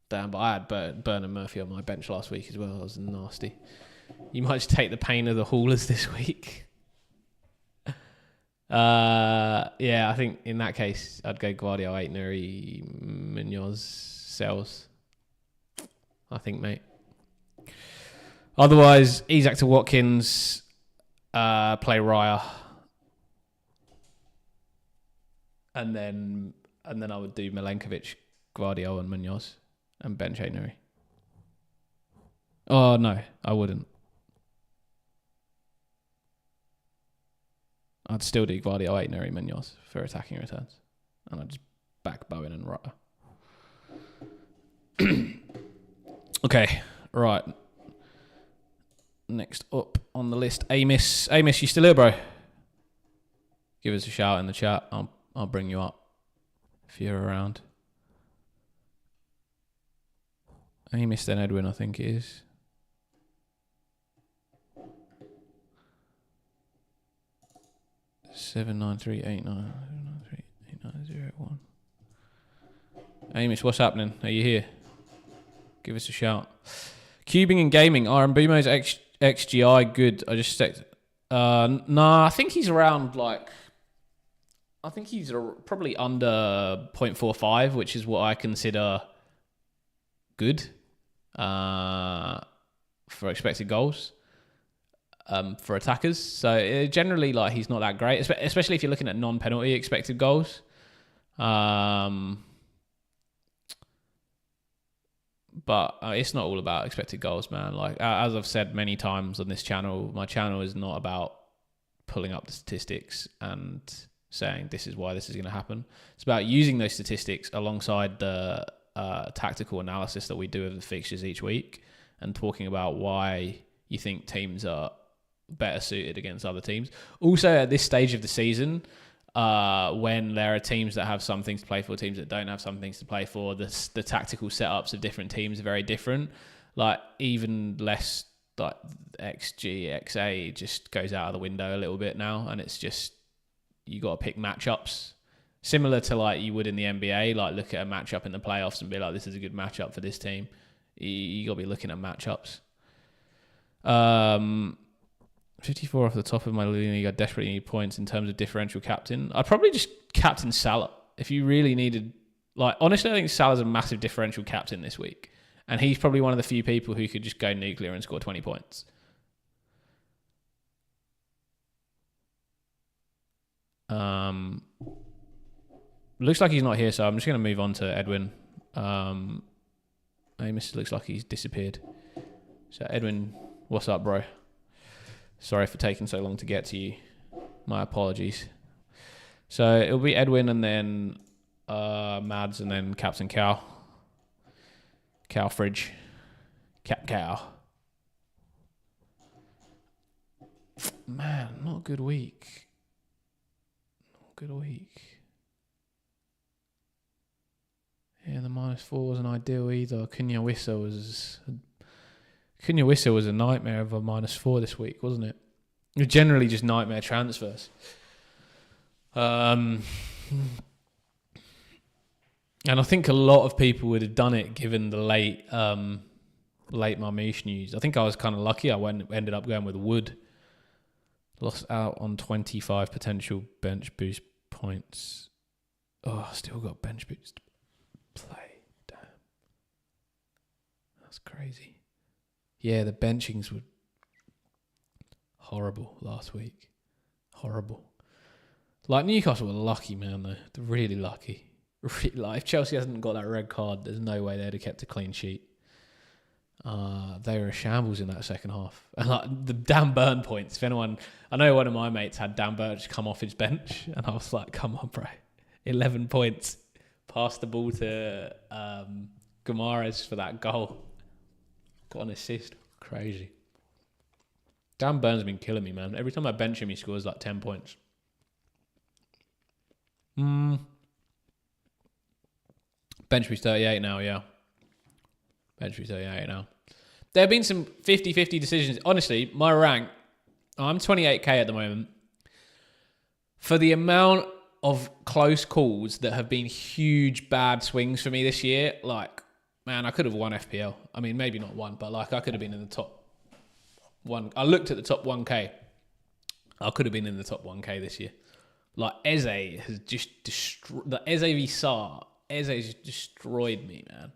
Damn, but I had Bernard Murphy on my bench last week as well. That was nasty. You might just take the pain of the haulers this week. Yeah, I think in that case, I'd go Gvardiol 8 Nuri, Munoz, Sells. I think, mate. Otherwise, Isak to Watkins, play Raya. And then I would do Milenkovic, Gvardiol and Munoz and bench 8 Nuri. Oh, no, I wouldn't. I'd still do Gvardiol 8 Nuri Munoz for attacking returns. And I'd just back Bowen and Raya. Okay, right. Next up on the list, Amos. Amos, you still here, bro? Give us a shout in the chat. I'll bring you up if you're around. Amos, then Edwin, I think it is. Seven nine three eight nine 89001. Amos, what's happening? Are you here? Give us a shout. Cubing and gaming. Are Mbumo's XGI good? I just checked. Nah, I think he's around like. I think he's probably under 0.45, which is what I consider good. For for expected goals for attackers. So generally, like, he's not that great, especially if you're looking at non-penalty expected goals. But it's not all about expected goals, man. Like, as I've said many times on this channel, my channel is not about pulling up the statistics and saying this is why this is going to happen. It's about using those statistics alongside the tactical analysis that we do of the fixtures each week and talking about why you think teams are better suited against other teams. Also, at this stage of the season, when there are teams that have some things to play for, teams that don't have some things to play for, the tactical setups of different teams are very different. Like, even less, like, XG, XA just goes out of the window a little bit now, and it's just, you got to pick matchups. Similar to, like, you would in the NBA, like, look at a matchup in the playoffs and be like, this is a good matchup for this team. You got to be looking at matchups. 54 off the top of my league. I desperately need points in terms of differential captain. I'd probably just captain Salah if you really needed. Like, honestly, I think Salah's a massive differential captain this week, and he's probably one of the few people who could just go nuclear and score 20 points. Looks like he's not here, so I'm just going to move on to Edwin. Amos looks like he's disappeared. So Edwin, what's up, bro? Sorry for taking so long to get to you. My apologies. So it'll be Edwin and then Mads and then Captain Cow. Cow Fridge. Cap Cow. Man, not a good week. Not a good week. Yeah, the -4 wasn't ideal either. Cunha Wissa was a nightmare of a -4 this week, wasn't it? You're generally just nightmare transfers. And I think a lot of people would have done it given the late Marmouche news. I think I was kind of lucky. I ended up going with Wood. Lost out on 25 potential bench boost points. Oh, still got bench boost play. Damn. That's crazy. Yeah, the benchings were horrible last week. Horrible. Like, Newcastle were lucky, man, though. They're really lucky. Really, like, if Chelsea hasn't got that red card, there's no way they'd have kept a clean sheet. They were a shambles in that second half. And, like, the Dan Burn points, if anyone... I know one of my mates had Dan Burn just come off his bench, and I was like, come on, bro. 11 points. Passed the ball to Guimaraes for that goal. Got an assist. Crazy. Dan Burn's been killing me, man. Every time I bench him, he scores like 10 points. Bench boost 38 now, yeah. Bench boost 38 now. There have been some 50-50 decisions. Honestly, my rank, I'm 28k at the moment. For the amount of close calls that have been huge bad swings for me this year, like, man, I could have won FPL. I mean, maybe not won, but, like, I could have been in the top one. I looked at the top 1k. I could have been in the top 1k this year. Like, Eze has just destroyed... The Eze v Sarr. Eze has destroyed me, man.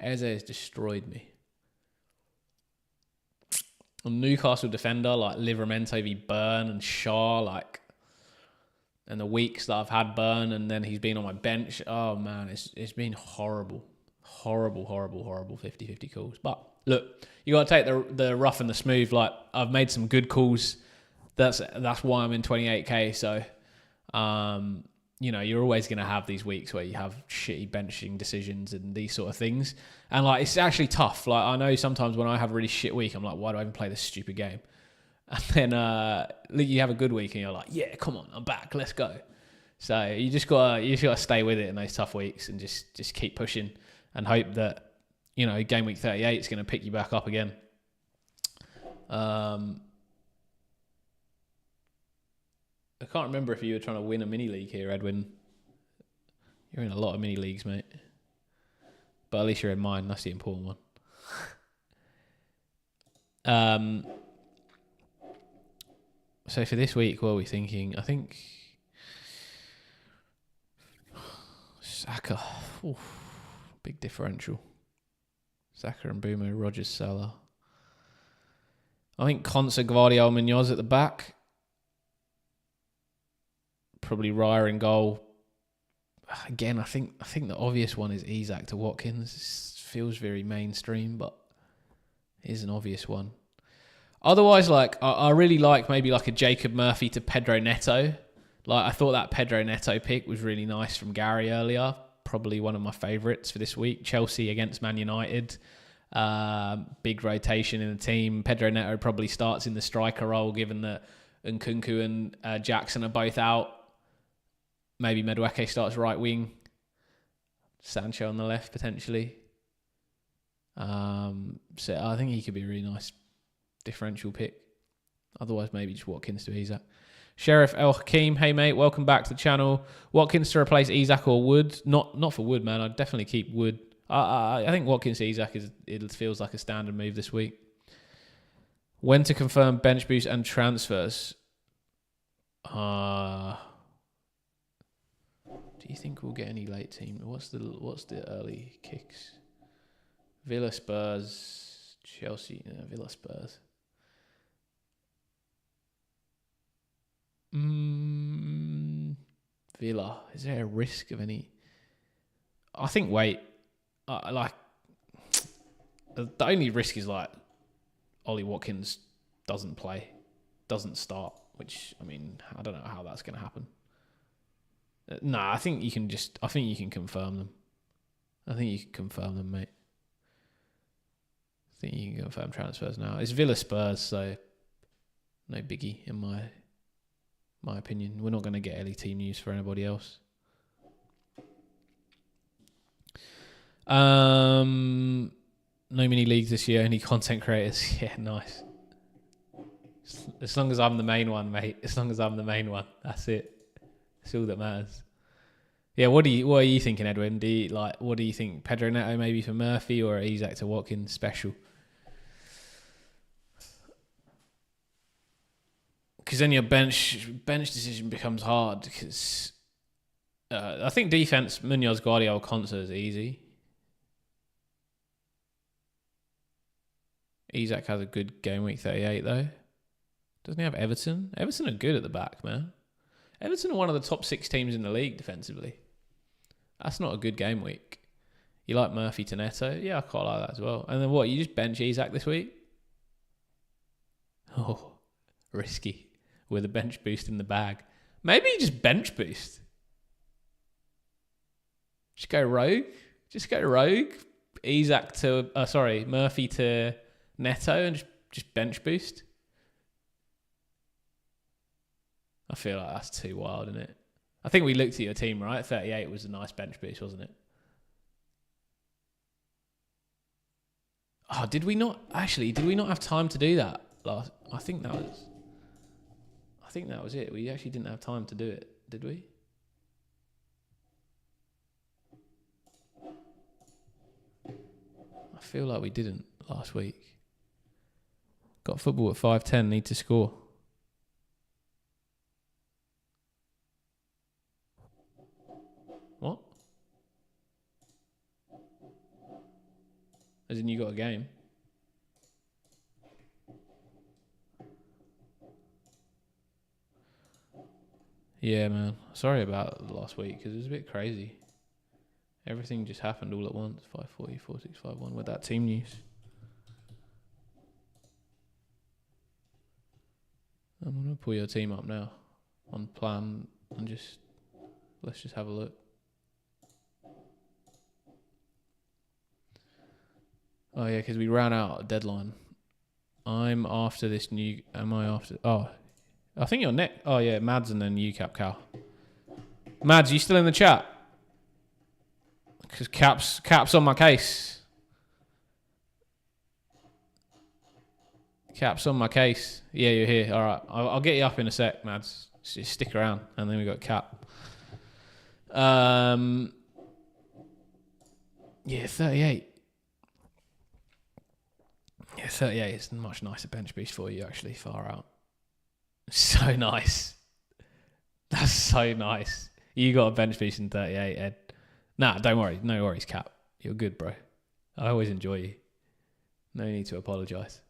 Eze has destroyed me. A Newcastle defender, like Livramento v Burn and Shaw, like... And the weeks that I've had Burn and then he's been on my bench. Oh, man, it's been horrible. Horrible 50-50 calls. But, look, you got to take the rough and the smooth. Like, I've made some good calls. That's why I'm in 28k, so... you know, you're always going to have these weeks where you have shitty benching decisions and these sort of things. And, like, it's actually tough. Like, I know sometimes when I have a really shit week, I'm like, why do I even play this stupid game? And then you have a good week and you're like, yeah, come on, I'm back, let's go. So you just gotta stay with it in those tough weeks and just keep pushing and hope that, you know, game week 38 is going to pick you back up again. I can't remember if you were trying to win a mini league here, Edwin. You're in a lot of mini leagues, mate. But at least you're in mine. That's the important one. So for this week, what are we thinking? I think Saka. Oof, big differential. Saka and Bumo, Rogers, Salah. I think Consa, Guardiola, Munoz at the back. Probably Raya in goal. Again, I think the obvious one is Isak to Watkins. This feels very mainstream, but it is an obvious one. Otherwise, like I really like maybe like a Jacob Murphy to Pedro Neto. Like I thought that Pedro Neto pick was really nice from Gary earlier. Probably one of my favourites for this week. Chelsea against Man United. Big rotation in the team. Pedro Neto probably starts in the striker role, given that Nkunku and Jackson are both out. Maybe Madueke starts right wing. Sancho on the left, potentially. So I think he could be a really nice differential pick. Otherwise, maybe just Watkins to Isak. Sheriff El Hakim, hey mate, welcome back to the channel. Watkins to replace Isak or Wood? Not for Wood, man. I'd definitely keep Wood. I think Watkins to Isak it feels like a standard move this week. When to confirm bench boost and transfers? Do you think we'll get any late team? What's the early kicks? Villa, Spurs, Chelsea, Villa, Spurs. Villa. Is there a risk of any? I think wait. The only risk is like Ollie Watkins doesn't play, doesn't start. Which I mean, I don't know how that's going to happen. I think you can confirm them. I think you can confirm them, mate. I think you can confirm transfers now. It's Villa Spurs, so no biggie in my opinion. We're not going to get any team news for anybody else. No mini leagues this year, only content creators. Yeah, nice. As long as I'm the main one, mate. As long as I'm the main one, that's it. That's all that matters. Yeah, what are you thinking, Edwin? What do you think? Pedro Neto maybe for Murphy or Isak to Watkins special? Because then your bench decision becomes hard. Because I think defense Munoz, Guardiola, Konsa is easy. Isak has a good game week 38 though. Doesn't he have Everton? Everton are good at the back, man. Everton are one of the top 6 teams in the league defensively. That's not a good game week. You like Murphy to Neto? Yeah, I quite like that as well. And then what? You just bench Isak this week? Oh, risky. With a bench boost in the bag. Maybe you just bench boost. Just go rogue. Isak to... Murphy to Neto and just bench boost. I feel like that's too wild, isn't it? I think we looked at your team, right? 38 was a nice bench boost, wasn't it? Oh, did we not have time to do that last? I think that was it. We actually didn't have time to do it, did we? I feel like we didn't last week. Got football at 5:10, need to score. What? As in you got a game? Yeah, man. Sorry about last week because it was a bit crazy. Everything just happened all at once. 540, 4651 with that team news. I'm going to pull your team up now on plan and let's just have a look. Oh, yeah, because we ran out of deadline. I'm after this new... Am I after... Oh, I think you're next. Oh, yeah, Mads and then you, Cal. Mads, you still in the chat? Because Cap's on my case. Cap's on my case. Yeah, you're here. All right. I'll get you up in a sec, Mads. Just stick around. And then we got Cap. Yeah, 38. Yeah, 38 is a much nicer bench boost for you, actually. Far out. So nice. That's so nice. You got a bench boost in 38, Ed. Nah, don't worry. No worries, Cap. You're good, bro. I always enjoy you. No need to apologise.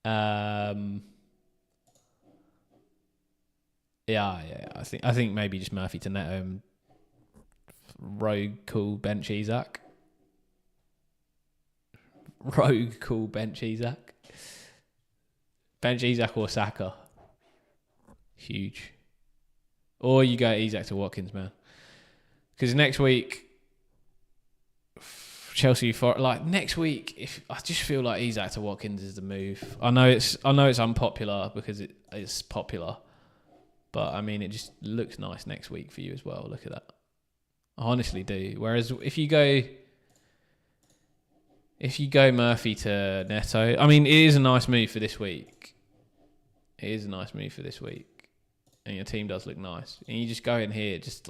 Yeah. I think maybe just Murphy to Neto and Rogue cool bench Isak. Rogue cool bench Isak. Bench Isak or Saka. Huge. Or you go Isak to Watkins, man. Because next week, Chelsea next week, I just feel like Isak to Watkins is the move. I know it's unpopular because it's popular, but I mean it just looks nice next week for you as well. Look at that. I honestly do. Whereas if you go Murphy to Neto, I mean it is a nice move for this week. It is a nice move for this week, and your team does look nice. And you just go in here, just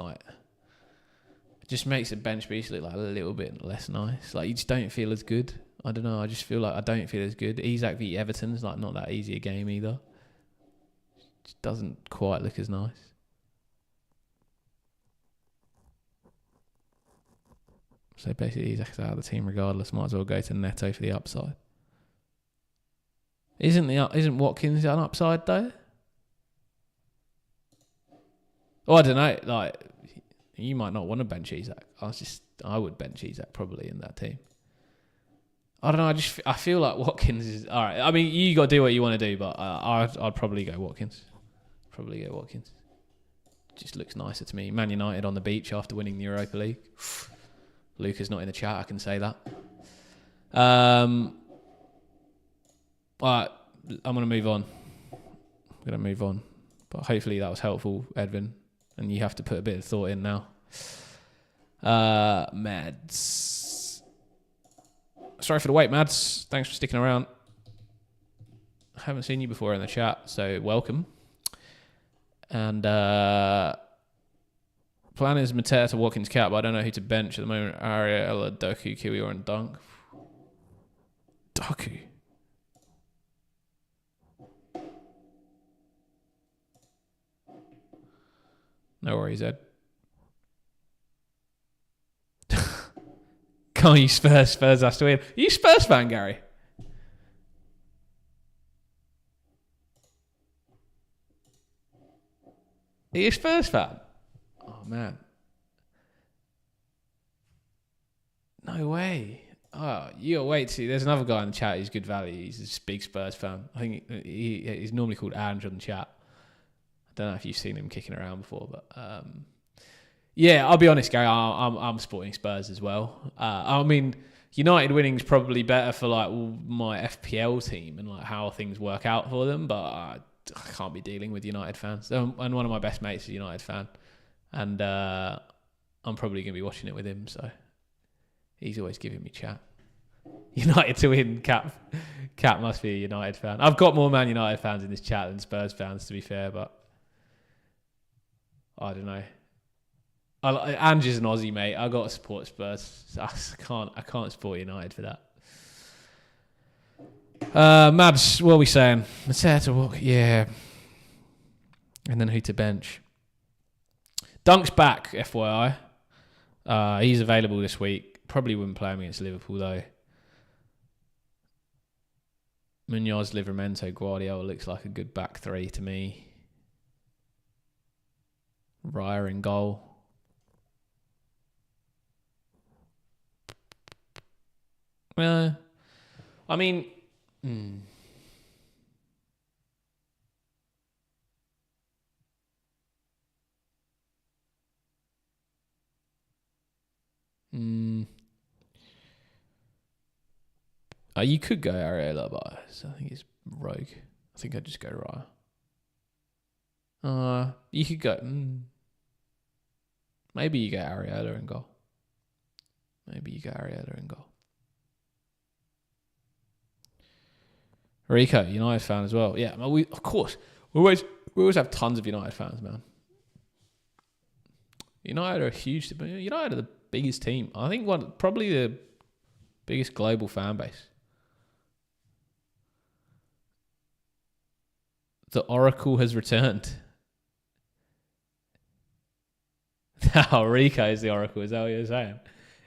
makes the bench boost look like a little bit less nice. Like you just don't feel as good. I don't know. I just feel like I don't feel as good. Isak v Everton's like not that easy a game either. Just doesn't quite look as nice. So basically, Isak's out of the team regardless. Might as well go to Neto for the upside. Isn't Watkins an upside though? Oh, I don't know. Like you might not want to bench Isak. I would bench Isak probably in that team. I don't know. I feel like Watkins is all right. I mean, you got to do what you want to do, but I'd probably go Watkins. Just looks nicer to me. Man United on the beach after winning the Europa League. Luca's not in the chat. I can say that. All right, I'm gonna move on. But hopefully that was helpful, Edwin. And you have to put a bit of thought in now. Mads. Sorry for the wait, Mads. Thanks for sticking around. I haven't seen you before in the chat, so welcome. And plan is Mateta to Watkins cap, but I don't know who to bench at the moment. Ariel, Doku, Kiwi, or Dunk. Doku. No worries, Ed. Come on, you Spurs. Spurs has to win. Are you Spurs fan, Gary? Are you a Spurs fan? Oh, man. No way. Oh, you gotta wait to see. There's another guy in the chat who's good value. He's a big Spurs fan. I think he's normally called Ange on the chat. I don't know if you've seen him kicking around before, but yeah, I'll be honest, Gary. I'm supporting Spurs as well. I mean, United winning's probably better for like my FPL team and like how things work out for them, but I can't be dealing with United fans. And one of my best mates is a United fan, and I'm probably gonna be watching it with him. So he's always giving me chat. United to win, Cap must be a United fan. I've got more Man United fans in this chat than Spurs fans, to be fair, but I don't know. Ange is an Aussie, mate. I got to support Spurs. I can't support United for that. Mads, what are we saying? Mateta walk, yeah. And then who to bench? Dunk's back, FYI. He's available this week. Probably wouldn't play him against Liverpool though. Munoz, Livramento, Guardiola looks like a good back three to me. Raya in goal. I mean, you could go Areola, but I think it's rogue. I think I'd just go Raya. You could go. Maybe you get Areola in goal. Rico, United fan as well. Yeah, of course. We always have tons of United fans, man. United are United are the biggest team. I think probably the biggest global fan base. The Oracle has returned. Now Rico is the Oracle. Is that what you're saying?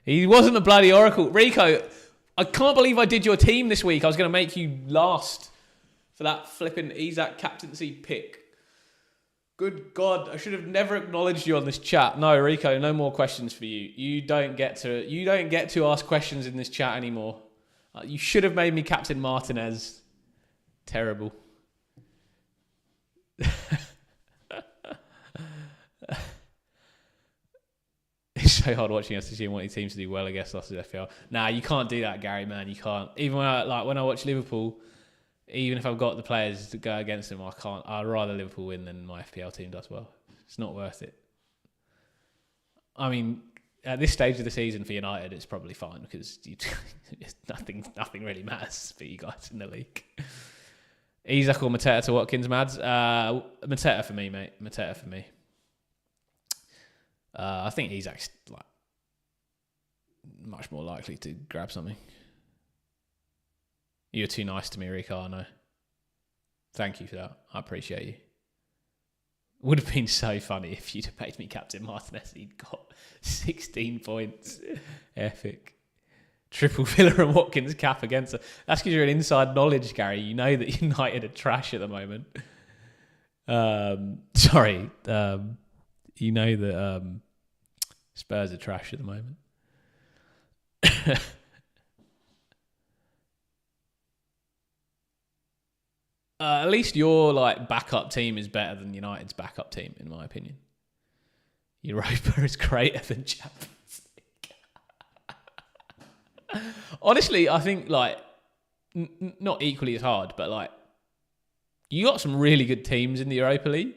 He wasn't a bloody Oracle. Rico, I can't believe I did your team this week. I was going to make you last for that flipping Isaac captaincy pick. Good God, I should have never acknowledged you on this chat. No, Rico, no more questions for you. You don't get to ask questions in this chat anymore. You should have made me Captain Martinez. Terrible. It's so hard watching STG and wanting teams to do well against us as FPL. Nah, you can't do that, Gary, man. You can't. Even when I watch Liverpool, even if I've got the players to go against them, I can't. I'd rather Liverpool win than my FPL team does well. It's not worth it. I mean, at this stage of the season for United, it's probably fine because nothing really matters for you guys in the league. Isak or Mateta to Watkins, Mads? Mateta for me, mate. Mateta for me. I think Isak's like much more likely to grab something. You're too nice to me, Rico, I know. Thank you for that. I appreciate you. Would have been so funny if you'd have made me Captain Martinez. He'd got 16 points. Epic. Triple Villa and Watkins cap against her. That's because you're an inside knowledge, Gary. You know that United are trash at the moment. Sorry. You know that Spurs are trash at the moment. At least your like backup team is better than United's backup team, in my opinion. Europa is greater than Champions League. Honestly, I think like not equally as hard, but like you got some really good teams in the Europa League.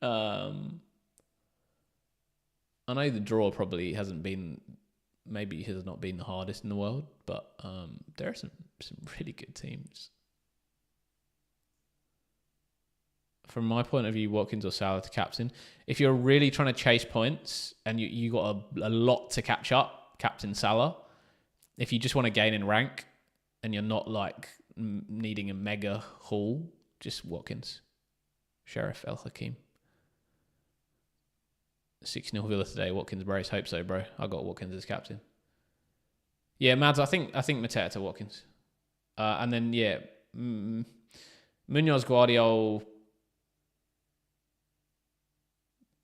I know the draw probably has not been the hardest in the world, but there are some really good teams. From my point of view, Watkins or Salah to captain. If you're really trying to chase points and you got a lot to catch up, captain Salah. If you just want to gain in rank and you're not like needing a mega haul, just Watkins. Sheriff El Hakim. 6-0 Villa today. Watkins brace. Hope so, bro. I got Watkins as captain. Yeah, Mads, I think Mateta to Watkins. And then, yeah, Munoz, Guardiola,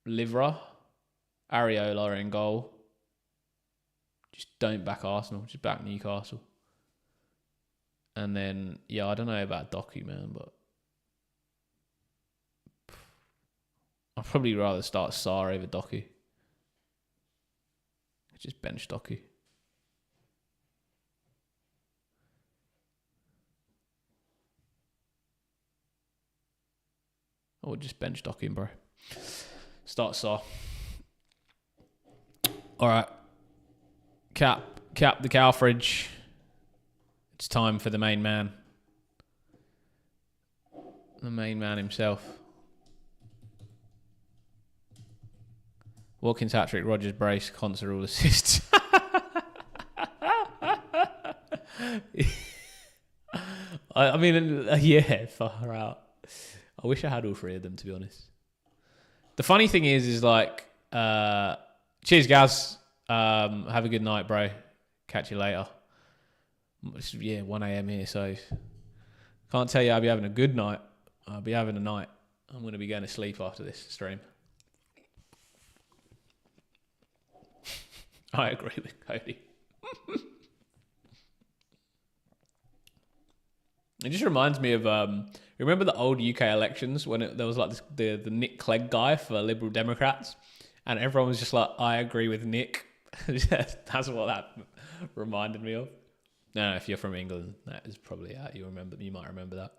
Livra, Areola in goal. Just don't back Arsenal. Just back Newcastle. And then, yeah, I don't know about Doku, man, but I'd probably rather start Sarr over Doku. Just bench Doku. Or just bench Doku, bro. Start Sarr. All right. Cap the cow fridge. It's time for the main man. The main man himself. Watkins hat-trick, Rodgers brace, Concert all assists. I mean, yeah, far out. I wish I had all three of them, to be honest. The funny thing is like, cheers, Gaz. Have a good night, bro. Catch you later. It's, 1 a.m. here, so can't tell you I'll be having a good night. I'll be having a night. I'm going to be going to sleep after this stream. I agree with Cody. It just reminds me of remember the old UK elections when there was like the Nick Clegg guy for Liberal Democrats, and everyone was just like, I agree with Nick. That's what that reminded me of. No, if you're from England, that is probably out. You might remember that.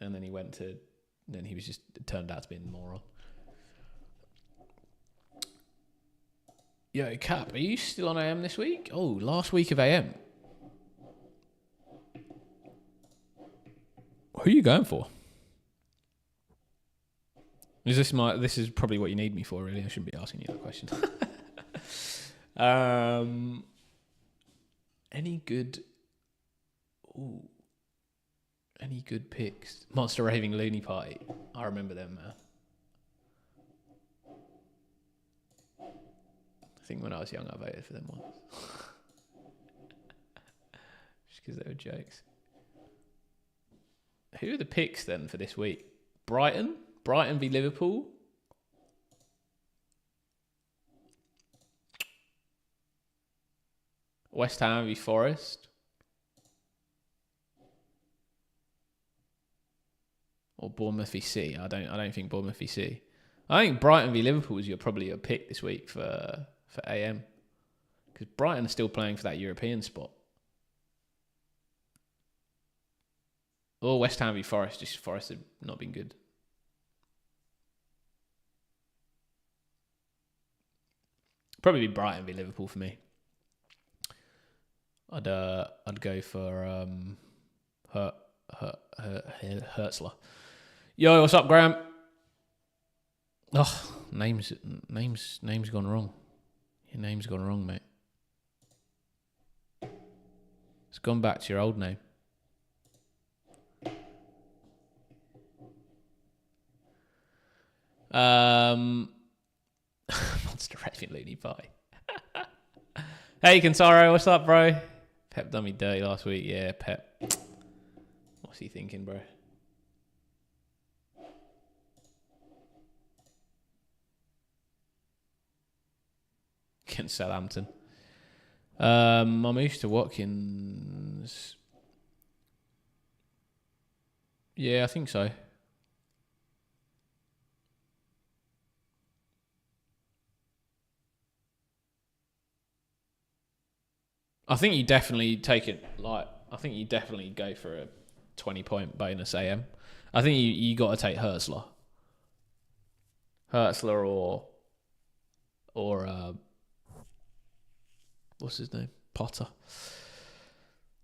And then he was just turned out to be a moron. Yo, Cap, are you still on AM this week? Oh, last week of AM. Who are you going for? This is probably what you need me for, really. I shouldn't be asking you that question. Any good picks? Monster Raving Looney Party. I remember them, man. I think when I was young, I voted for them once. Just because they were jokes. Who are the picks then for this week? Brighton v Liverpool. West Ham v Forest. Or Bournemouth v City. I don't think Bournemouth v City. I think Brighton v Liverpool is probably your pick this week for AM. Because Brighton are still playing for that European spot. Or West Ham v Forest. Just Forest have not been good. Probably be Brighton v Liverpool for me. I'd go for Hertzler. Yo, what's up, Graham? Oh, name's gone wrong. Your name's gone wrong, mate. It's gone back to your old name. Monster Raving Looney Pie. Hey, Kentaro, what's up, bro? Pep done me dirty last week. Yeah, Pep. What's he thinking, bro? Against Southampton. Mamouche to Watkins. Yeah, I think so. I think you definitely take it I think you definitely go for a 20-point bonus AM. I think you got to take Hertzler. Hertzler or what's his name? Potter.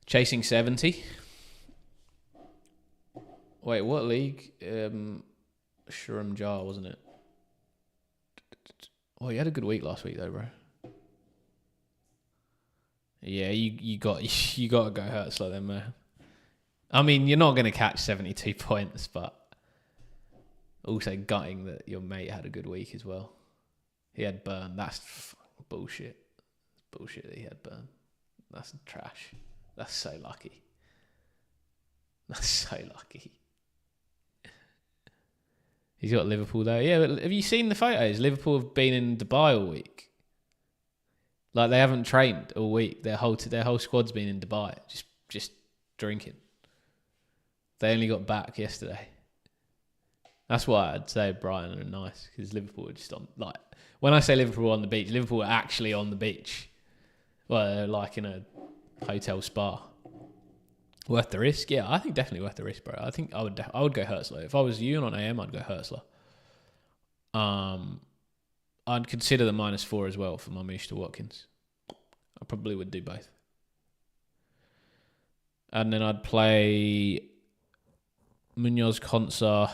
Chasing 70. Wait, what league? Shurham Jar, wasn't it? Well, you had a good week last week though, bro. Yeah, you got to go Hertzler then, man. I mean, you're not going to catch 72 points, but also gutting that your mate had a good week as well. He had Burn. That's bullshit. It's bullshit that he had Burn. That's trash. That's so lucky. That's so lucky. He's got Liverpool though. Yeah, but have you seen the photos? Liverpool have been in Dubai all week. Like, they haven't trained all week. Their whole squad's been in Dubai, just drinking. They only got back yesterday. That's why I'd say Brighton are nice, because Liverpool are just on, like, when I say Liverpool on the beach, Liverpool are actually on the beach. Well, they're like in a hotel spa. Worth the risk? Yeah, I think definitely worth the risk, bro. I think I would go Hertzler. If I was you and on AM, I'd go Hertzler. I'd consider the -4 as well for Mamouche to Watkins. I probably would do both. And then I'd play Munoz, Konsa,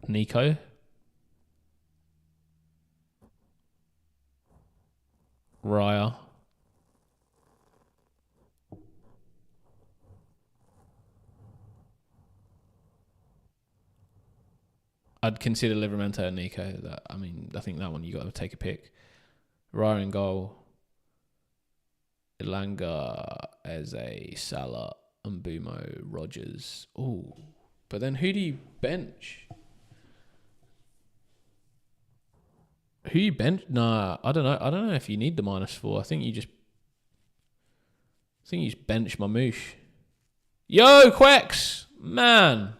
Nico. Raya. I'd consider Livramento and Nico. I think that one you got to take a pick. Raya in goal. Ilanga, Eze, Salah, Mbumo, Rogers. Ooh. But then who do you bench? Who you bench? Nah, I don't know. I don't know if you need the -4. I think you just bench Mamouche. Yo, Quex! Man!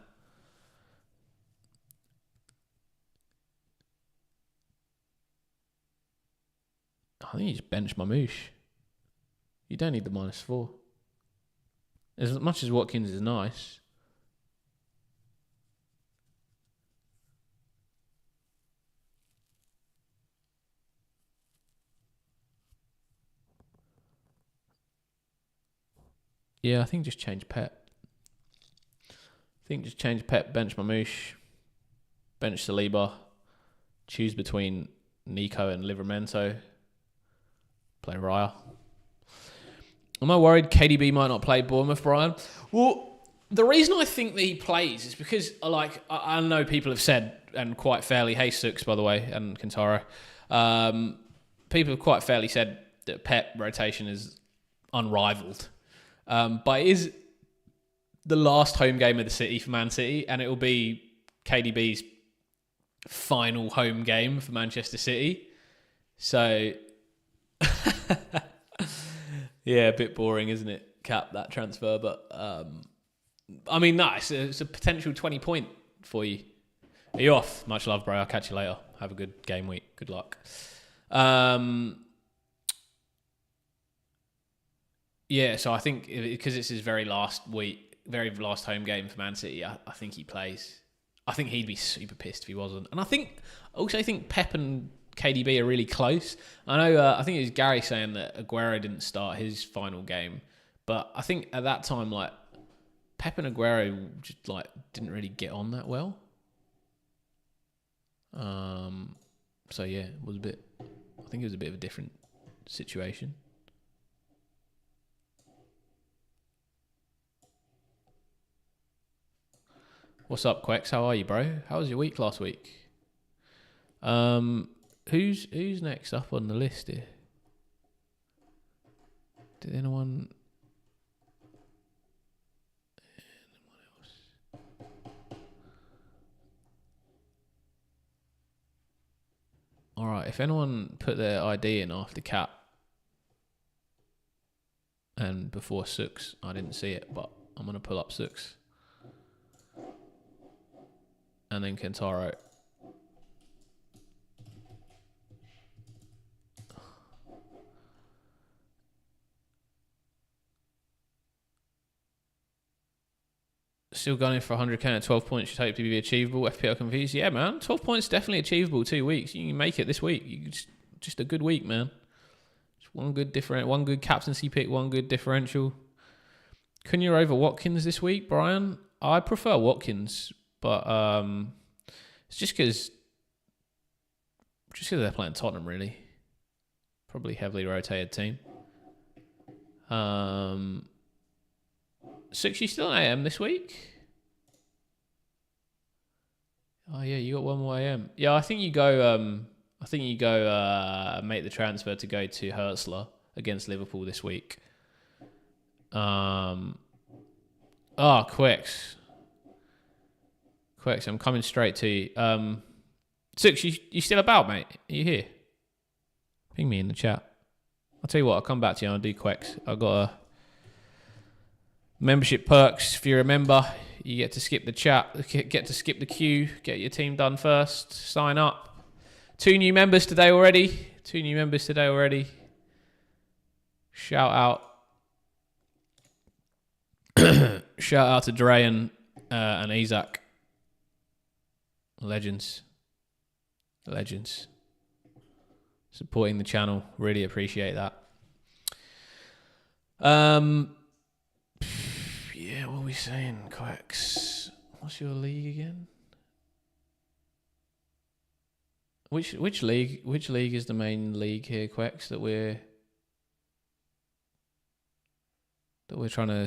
I think you just bench Mamouche. You don't need the -4. As much as Watkins is nice. Yeah, I think just change Pep. Bench Mamouche. Bench Saliba. Choose between Nico and Livramento. Play Raya. Am I worried KDB might not play Bournemouth, Brian? Well, the reason I think that he plays is because, I know people have said, and quite fairly, hey Sooks, by the way, and Kentaro, people have quite fairly said that Pep rotation is unrivaled. But it the last home game of the City for Man City, and it will be KDB's final home game for Manchester City. So, yeah, a bit boring, isn't it? Cap that transfer, but I mean, nice. It's a potential 20 point for you. Are you off? Much love, bro. I'll catch you later. Have a good game week. Good luck. Yeah, so I think because it's his very last home game for Man City, I think he plays. I think he'd be super pissed if he wasn't. And I also think Pep and KDB are really close. I know, I think it was Gary saying that Aguero didn't start his final game. But I think at that time, like, Pep and Aguero just, like, didn't really get on that well. So, yeah, it was I think it was a bit of a different situation. What's up, Quex? How are you, bro? How was your week last week? Who's next up on the list here? Did anyone else? All right. If anyone put their ID in after Cap and before Sux, I didn't see it, but I'm gonna pull up Sux and then Kentaro. Still going for 100k at 12 points should hopefully be achievable. FPL confused. Yeah, man. 12 points definitely achievable 2 weeks. You can make it this week. Just a good week, man. Just one good captaincy pick, one good differential. Cunha over Watkins this week, Brian. I prefer Watkins, but it's just because they're playing Tottenham, really. Probably heavily rotated team. 6, you still on AM this week? Oh yeah, you got one more AM. Yeah, I think you go. Make the transfer to go to Hurtsler against Liverpool this week. Quex, I'm coming straight to you. 6, you still about, mate? Are you here? Ping me in the chat. I'll tell you what. I'll come back to you. I'll do Quex. I've got a membership perks. If you remember, you get to skip the chat, get to skip the queue, get your team done first, sign up. 2 new members today already. Shout out. Shout out to Dre and Isaac. Legends. Supporting the channel. Really appreciate that. Yeah, what are we saying, Quacks? What's your league again? Which league is the main league here, Quacks, that we're trying to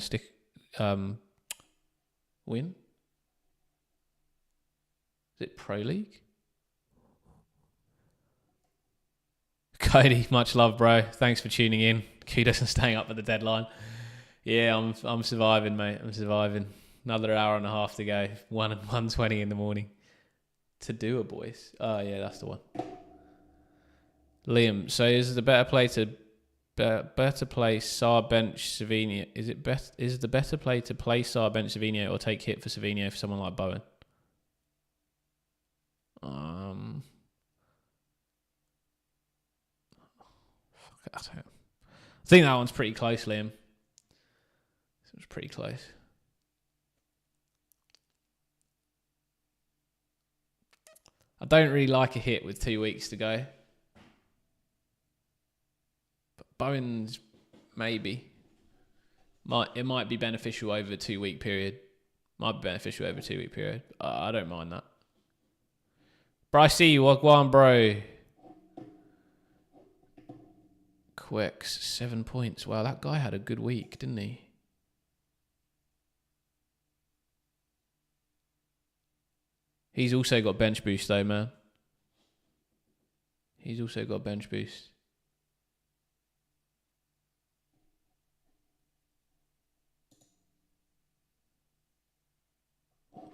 win? Is it Pro League? Cody, much love, bro. Thanks for tuning in. Kudos and staying up at the deadline. Yeah, I'm surviving, mate. I'm surviving. Another hour and a half to go. 1:20 in the morning. To do it, boys. Oh yeah, that's the one. Liam, so is the better play Saar bench Savinho? Is the better play to play Saar bench Savinho or take hit for Savinho for someone like Bowen? I think that one's pretty close, Liam. It was pretty close. I don't really like a hit with 2 weeks to go. But Bowen's maybe. It might be beneficial over a 2 week period. I don't mind that. Brycey, Wagwan, bro. Quex, 7 points. Wow, that guy had a good week, didn't he? He's also got bench boost though, man. He's also got bench boost.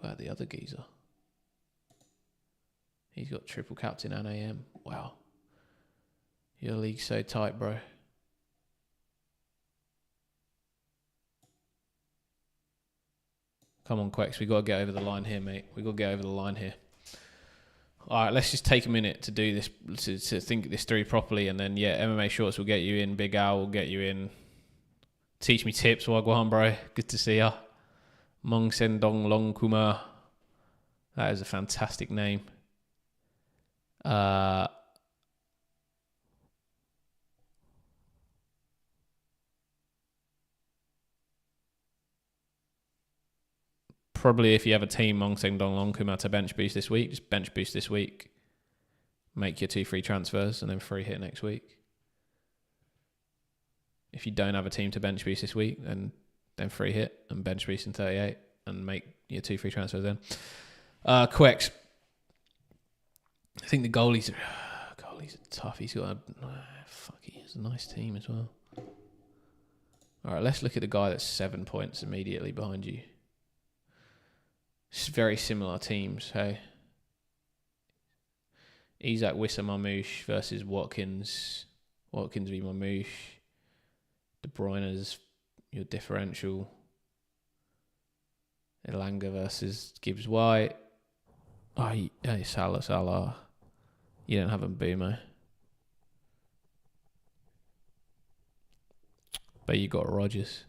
What about the other geezer? He's got triple captain and AM. Wow. Your league's so tight, bro. Come on, Quex. We got to get over the line here, mate. We got to get over the line here. All right, let's just take a minute to do this, to think this through properly, and then, yeah, MMA Shorts will get you in. Big Al will get you in. Teach me tips, Wagwan, bro. Good to see ya. Mong Sendong Long Kuma. That is a fantastic name. Probably if you have a team, Mong Seng Dong Long Kuma to bench boost this week, just bench boost this week. Make your 2 free transfers and then free hit next week. If you don't have a team to bench boost this week, then free hit and bench boost in 38 and make your 2 free transfers then. Quex. I think the goalies are tough. He has a nice team as well. All right, let's look at the guy that's 7 points immediately behind you. It's very similar teams, hey. Isaac Wissa Marmouche versus Watkins. Watkins v Marmouche. De Bruyne's your differential. Elanga versus Gibbs White. Salah. You don't have a Boomer. But you got Rodgers,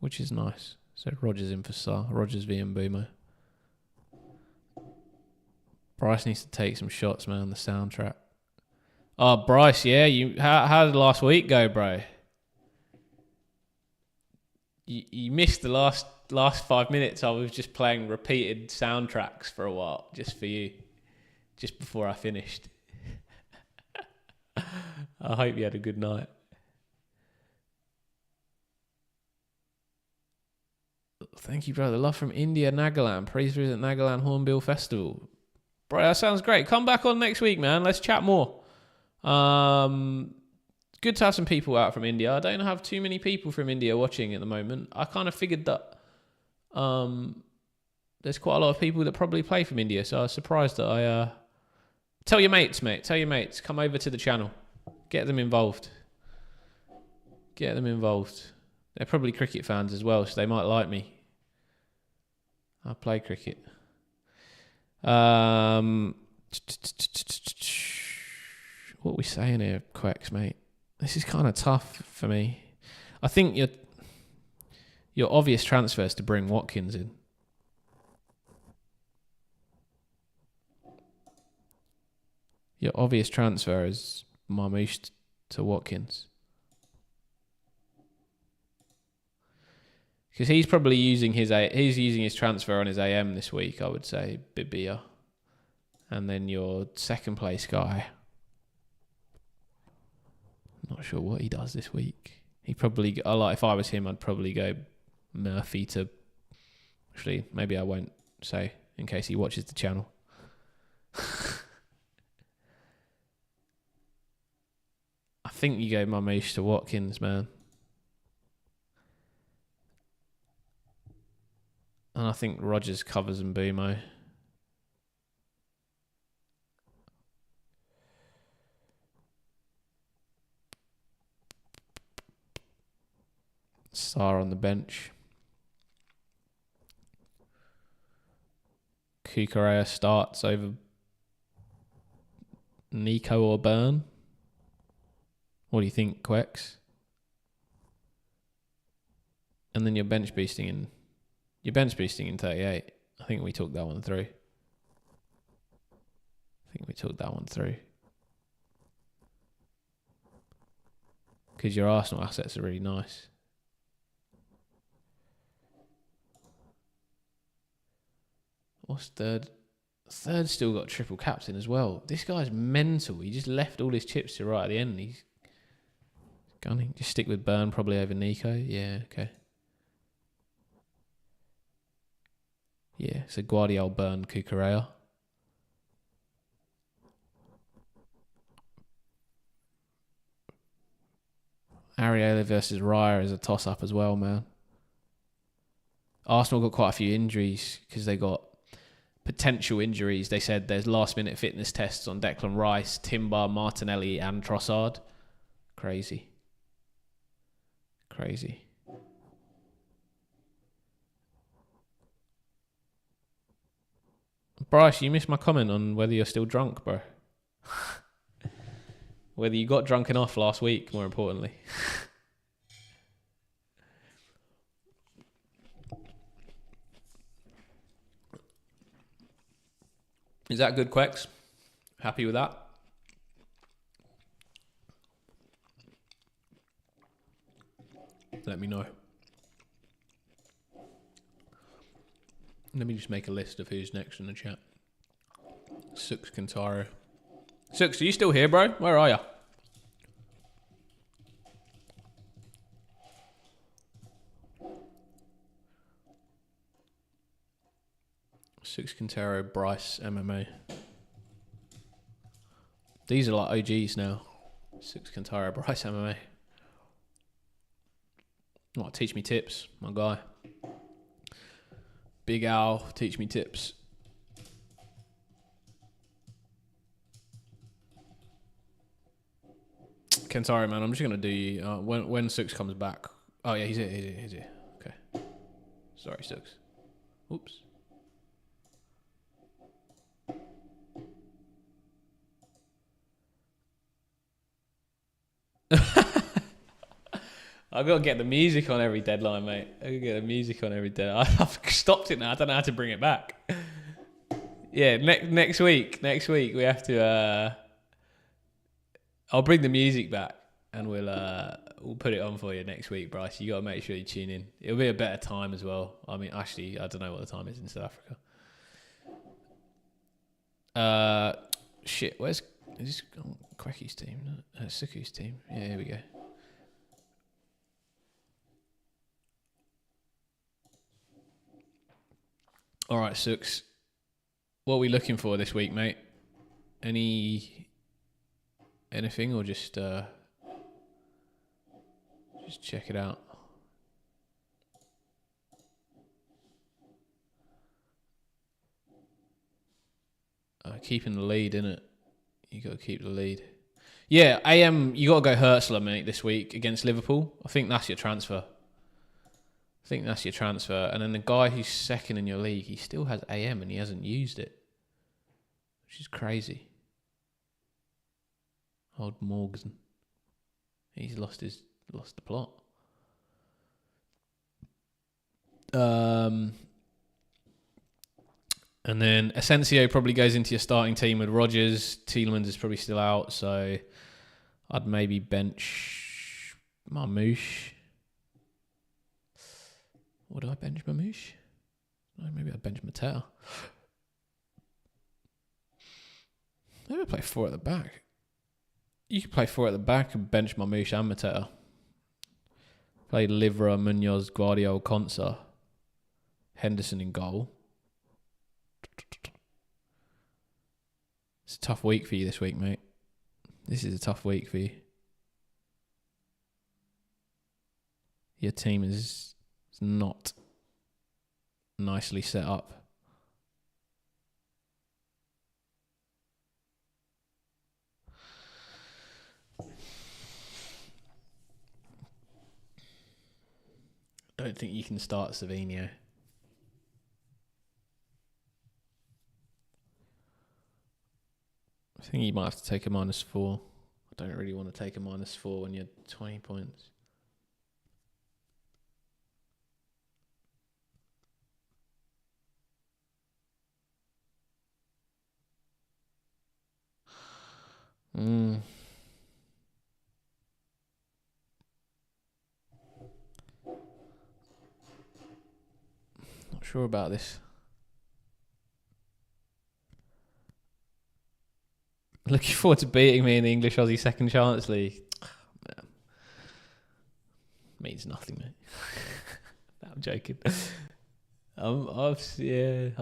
which is nice. So Rodgers in for Sar. Rodgers v Mbeumo. Bryce needs to take some shots, man, on the soundtrack. Oh, Bryce, yeah. How did last week go, bro? You missed the last 5 minutes. I was just playing repeated soundtracks for a while, just for you, just before I finished. I hope you had a good night. Thank you, brother. Love from India, Nagaland. Please visit Nagaland Hornbill Festival. Bro, that sounds great. Come back on next week, man. Let's chat more. Good to have some people out from India. I don't have too many people from India watching at the moment. I kind of figured that there's quite a lot of people that probably play from India, so I was surprised that I... Tell your mates, mate. Tell your mates. Come over to the channel. Get them involved. Get them involved. They're probably cricket fans as well, so they might like me. I play cricket. What are we saying here, Quex, mate? This is kind of tough for me. I think your obvious transfer is to bring Watkins in. Your obvious transfer is Marmouche to Watkins. Because he's probably using his transfer on his AM this week, I would say, Bibia. And then your second place guy, I'm not sure what he does this week. He probably, if I was him, I'd probably go Murphy to, actually, maybe I won't say in case he watches the channel. I think you go Marmouche to Watkins, man. And I think Rodgers covers Mbeumo. Sarr on the bench. Kukurea starts over Nico or Burn. What do you think, Quex? And then you're bench boosting in 38. I think we took that one through. Because your Arsenal assets are really nice. What's third? Third's still got triple captain as well. This guy's mental. He just left all his chips to right at the end. He's gunning. Just stick with Burn probably over Nico. Yeah, okay. Yeah, so Guardiola, Burn, Kukurea. Areola versus Raya is a toss-up as well, man. Arsenal got quite a few injuries because they got potential injuries. They said there's last-minute fitness tests on Declan Rice, Timber, Martinelli, and Trossard. Crazy. Bryce, you missed my comment on whether you're still drunk, bro. Whether you got drunk enough last week, more importantly. Is that good, Quex? Happy with that? Let me know. Let me just make a list of who's next in the chat. Sux Kantaro. Sux, are you still here, bro? Where are you? Sux Kantaro, Bryce, MMA. These are like OGs now. Sux Kantaro, Bryce, MMA. Oh, teach me tips, my guy. Big Al, teach me tips. Kentaro, man, I'm just gonna do you when Sux comes back. Oh yeah, he's here. Okay. Sorry, Sux. Oops. I've got to get the music on every deadline, mate. I've got to get the music on every deadline. I've stopped it now. I don't know how to bring it back. Yeah, next week we have to. I'll bring the music back and we'll put it on for you next week, Bryce. You got to make sure you tune in. It'll be a better time as well. I mean, actually, I don't know what the time is in South Africa. Shit. Is this Quecky's team? No, Suku's team. Yeah, here we go. All right, Sux. What are we looking for this week, mate? Anything, or just check it out? Keeping the lead, innit? You got to keep the lead. Yeah, AM. You got to go Hurtsler, mate, this week against Liverpool. I think that's your transfer. And then the guy who's second in your league, he still has AM and he hasn't used it, which is crazy. Old Morgan. He's lost the plot. And then Asensio probably goes into your starting team with Rodgers. Tielemans is probably still out, so I'd maybe bench Marmouche. Or do I bench Mamouche? No, maybe I bench Mateta. Maybe I play 4 at the back. You could play 4 at the back and bench Mamouche and Mateta. Play Livra, Munoz, Guardiola, Consa. Henderson in goal. It's a tough week for you this week, mate. This is a tough week for you. Your team is not nicely set up. I don't think you can start Savinho. I think you might have to take a -4. I don't really want to take a -4 when you're 20 points. Not sure about this. Looking forward to beating me in the English Aussie Second Chance League. Man. Means nothing, mate. No, I'm joking. I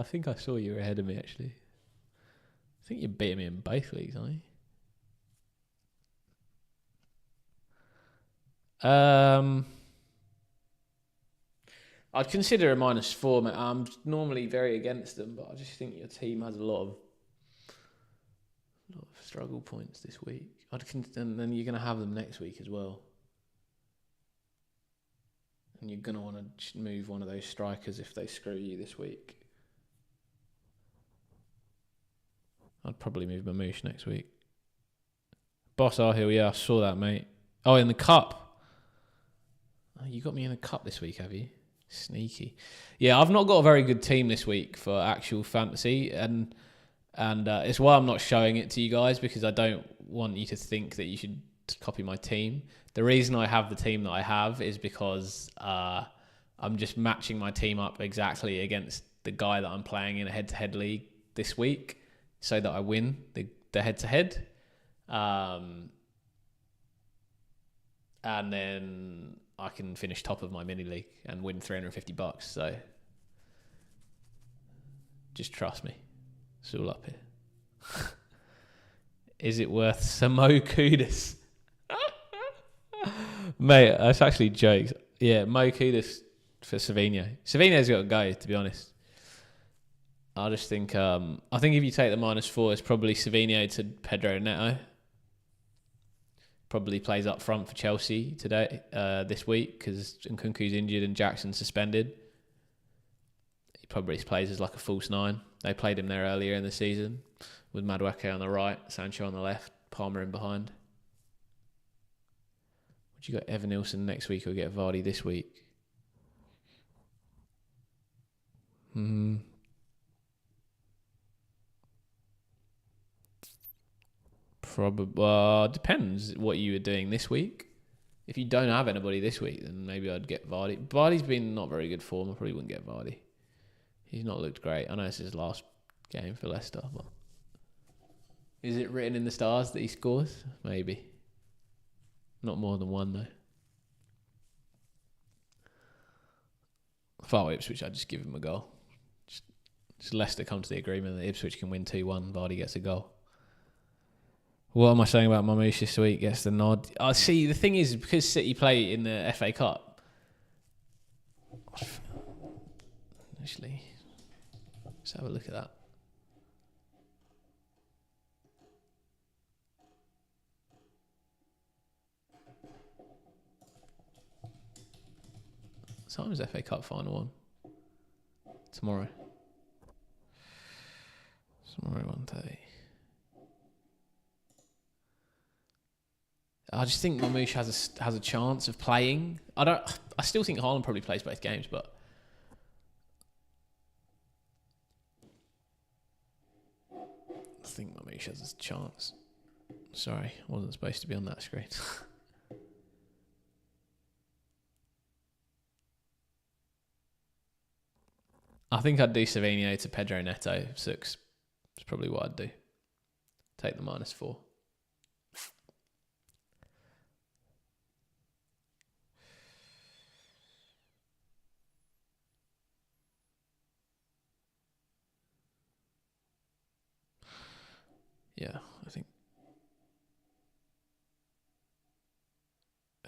think I saw you were ahead of me, actually. I think you're beating me in both leagues, aren't you? I'd consider a -4. I'm normally very against them, but I just think your team has a lot of struggle points this week. And then you're going to have them next week as well. And you're going to want to move one of those strikers if they screw you this week. I'd probably move Mamouche next week. Boss Arhill, yeah, I saw that, mate. Oh, in the cup. Oh, you got me in a cup this week, have you? Sneaky. Yeah, I've not got a very good team this week for actual fantasy, and it's why I'm not showing it to you guys, because I don't want you to think that you should copy my team. The reason I have the team that I have is because I'm just matching my team up exactly against the guy that I'm playing in a head-to-head league this week, so that I win the head-to-head. And then I can finish top of my mini league and win $350. So just trust me. It's all up here. Is it worth some Mo Kudus? Mate, that's actually jokes. Yeah, Mo Kudus for Savinho. Savinho's got to go, to be honest. I just think I think if you take the -4, it's probably Savinho to Pedro Neto. Probably plays up front for Chelsea today, this week, because Nkunku's injured and Jackson's suspended. He probably plays as like a false 9. They played him there earlier in the season with Madueke on the right, Sancho on the left, Palmer in behind. Would you got Evan Nilsson next week or get Vardy this week? Probably depends what you were doing this week. If you don't have anybody this week, then maybe I'd get Vardy. Vardy's been not very good form. I probably wouldn't get Vardy. He's not looked great. I know it's his last game for Leicester, but is it written in the stars that he scores? Maybe. Not more than one though. If I were Ipswich, I'd just give him a goal. Just Leicester come to the agreement that Ipswich can win 2-1. Vardy gets a goal. What am I saying about Mamouche this week? Gets the nod. I see. The thing is, because City play in the FA Cup. Actually, let's have a look at that. What time is FA Cup final on? Tomorrow. Tomorrow 1:30. I just think Mamouche has a chance of playing. I still think Haaland probably plays both games, but I think Mamouche has a chance. Sorry, wasn't supposed to be on that screen. I think I'd do Savinho to Pedro Neto 6. That's probably what I'd do. Take the -4. Yeah, I think.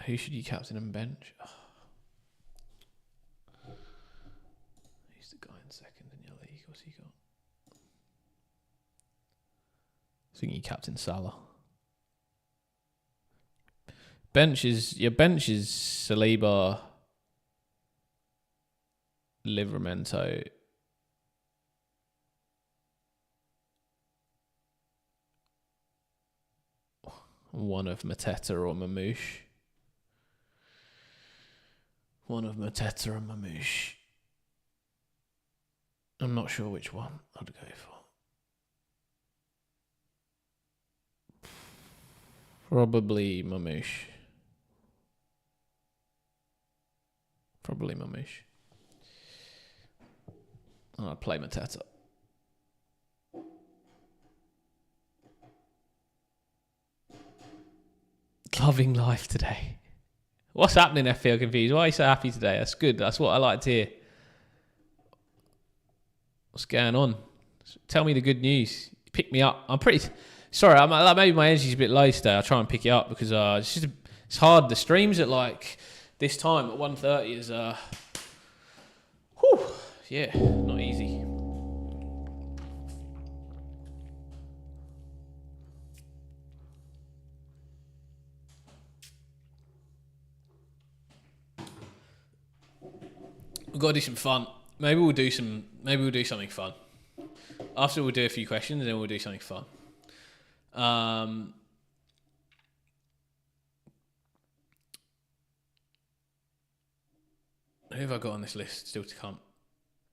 Who should you captain and bench? Oh. Who's the guy in second in your league? What's he got? I think you captain Salah. Your bench is Saliba, Livramento, one of Mateta or Mamouche. One of Mateta and Mamouche. I'm not sure which one I'd go for. Probably Mamouche. I'd play Mateta. Loving life today. What's happening, FPL Confused? Why are you so happy today? That's good. That's what I like to hear. What's going on? Tell me the good news. Pick me up. I'm pretty... Sorry, maybe my energy's a bit low today. I'll try and pick it up because it's hard. The streams at like this time at 1:30 is... yeah, not easy. We've got to do some fun. Maybe we'll do something fun. After we'll do a few questions, and then we'll do something fun. Who have I got on this list still to come?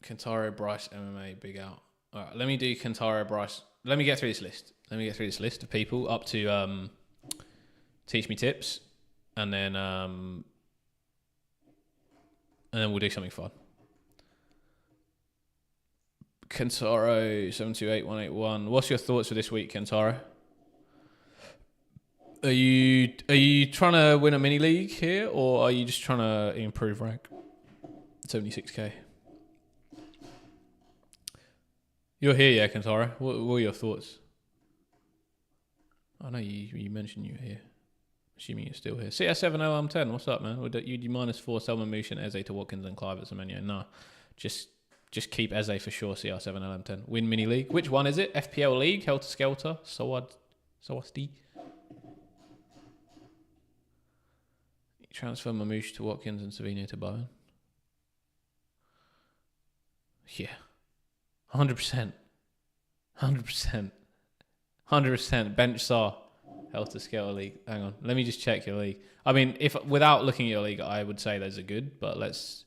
Kentaro, Bryce, MMA, Big Out. All right, let me do Kentaro, Bryce. Let me get through this list. Let me get through this list of people up to teach me tips, and then we'll do something fun. Kentaro 728181. What's your thoughts for this week, Kentaro? Are you trying to win a mini league here, or are you just trying to improve rank? 76k. You're here, yeah, Kentaro. What are your thoughts? I know you mentioned you were here. Assuming you're still here. CS7 LM10. What's up, man? Would you -4 Selman Moosh and Eze to Watkins and Clive at Semenyo? No, just keep Eze for sure. CR7 LM10. Win mini league. Which one is it? FPL League. Helter Skelter. Sawasti. Transfer Mamouche to Watkins and Savino to Bowen. Yeah. 100%. 100%. Bench Sar. Helter Skelter League. Hang on. Let me just check your league. I mean, if without looking at your league, I would say those are good, but let's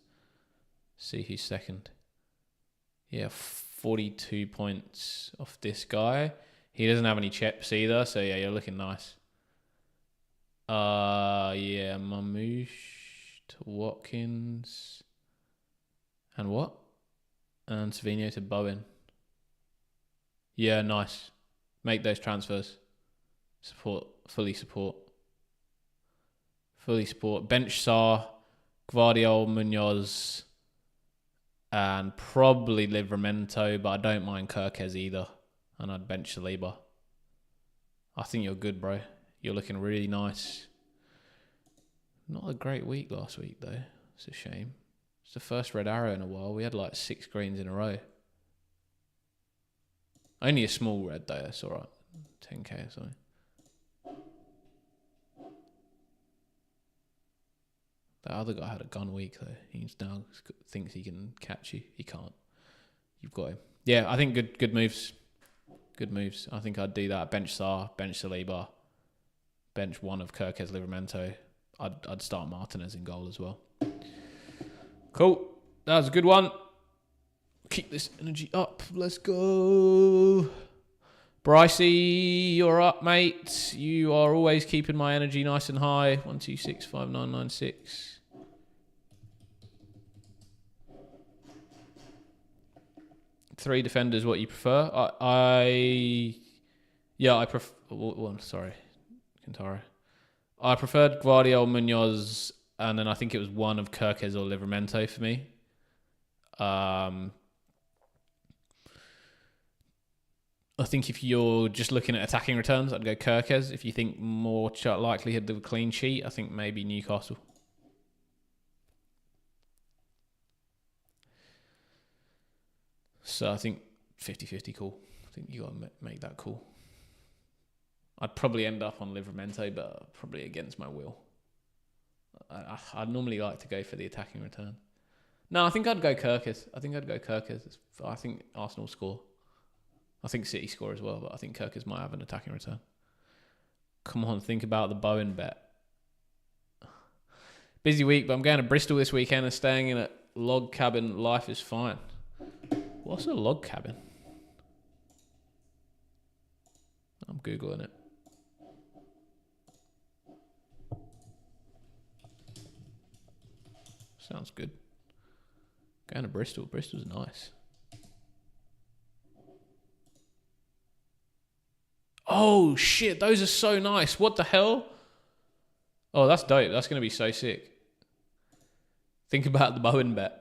see who's second. Yeah, 42 points off this guy. He doesn't have any chips either, so yeah, you're looking nice. Yeah, Mamouche to Watkins. And what? And Savino to Bowen. Yeah, nice. Make those transfers. Fully support. Bench Sar, Gvardiol, Munoz, and probably Livramento, but I don't mind Kirkez either. And I'd bench Saliba. I think you're good, bro. You're looking really nice. Not a great week last week, though. It's a shame. It's the first red arrow in a while. We had like 6 greens in a row. Only a small red, though. That's all right. 10k or something. That other guy had a gun week, though. He now thinks he can catch you. He can't. You've got him. Yeah, I think good moves. Good moves. I think I'd do that. Bench Sar, bench Saliba, bench one of Kirkez Livramento. I'd start Martinez in goal as well. Cool. That was a good one. Keep this energy up. Let's go. Brycey, you're up, mate. You are always keeping my energy nice and high. 1265996. 3 defenders, what you prefer? I prefer. Well, sorry, Kentaro. I preferred Gvardiol, Munoz, and then I think it was one of Kirkez or Livramento for me. I think if you're just looking at attacking returns, I'd go Kirkez. If you think more likelihood of a clean sheet, I think maybe Newcastle. So I think 50-50 call. I think you got to make that call. I'd probably end up on Livramento, but probably against my will. I'd normally like to go for the attacking return. No, I think I'd go Kirkez. I think Arsenal score. I think City score as well, but I think Kirkez might have an attacking return. Come on, think about the Bowen bet. Busy week, but I'm going to Bristol this weekend and staying in a log cabin. Life is fine. What's a log cabin? I'm Googling it. Sounds good. Going to Bristol. Bristol's nice. Oh, shit. Those are so nice. What the hell? Oh, that's dope. That's going to be so sick. Think about the Bowen bet.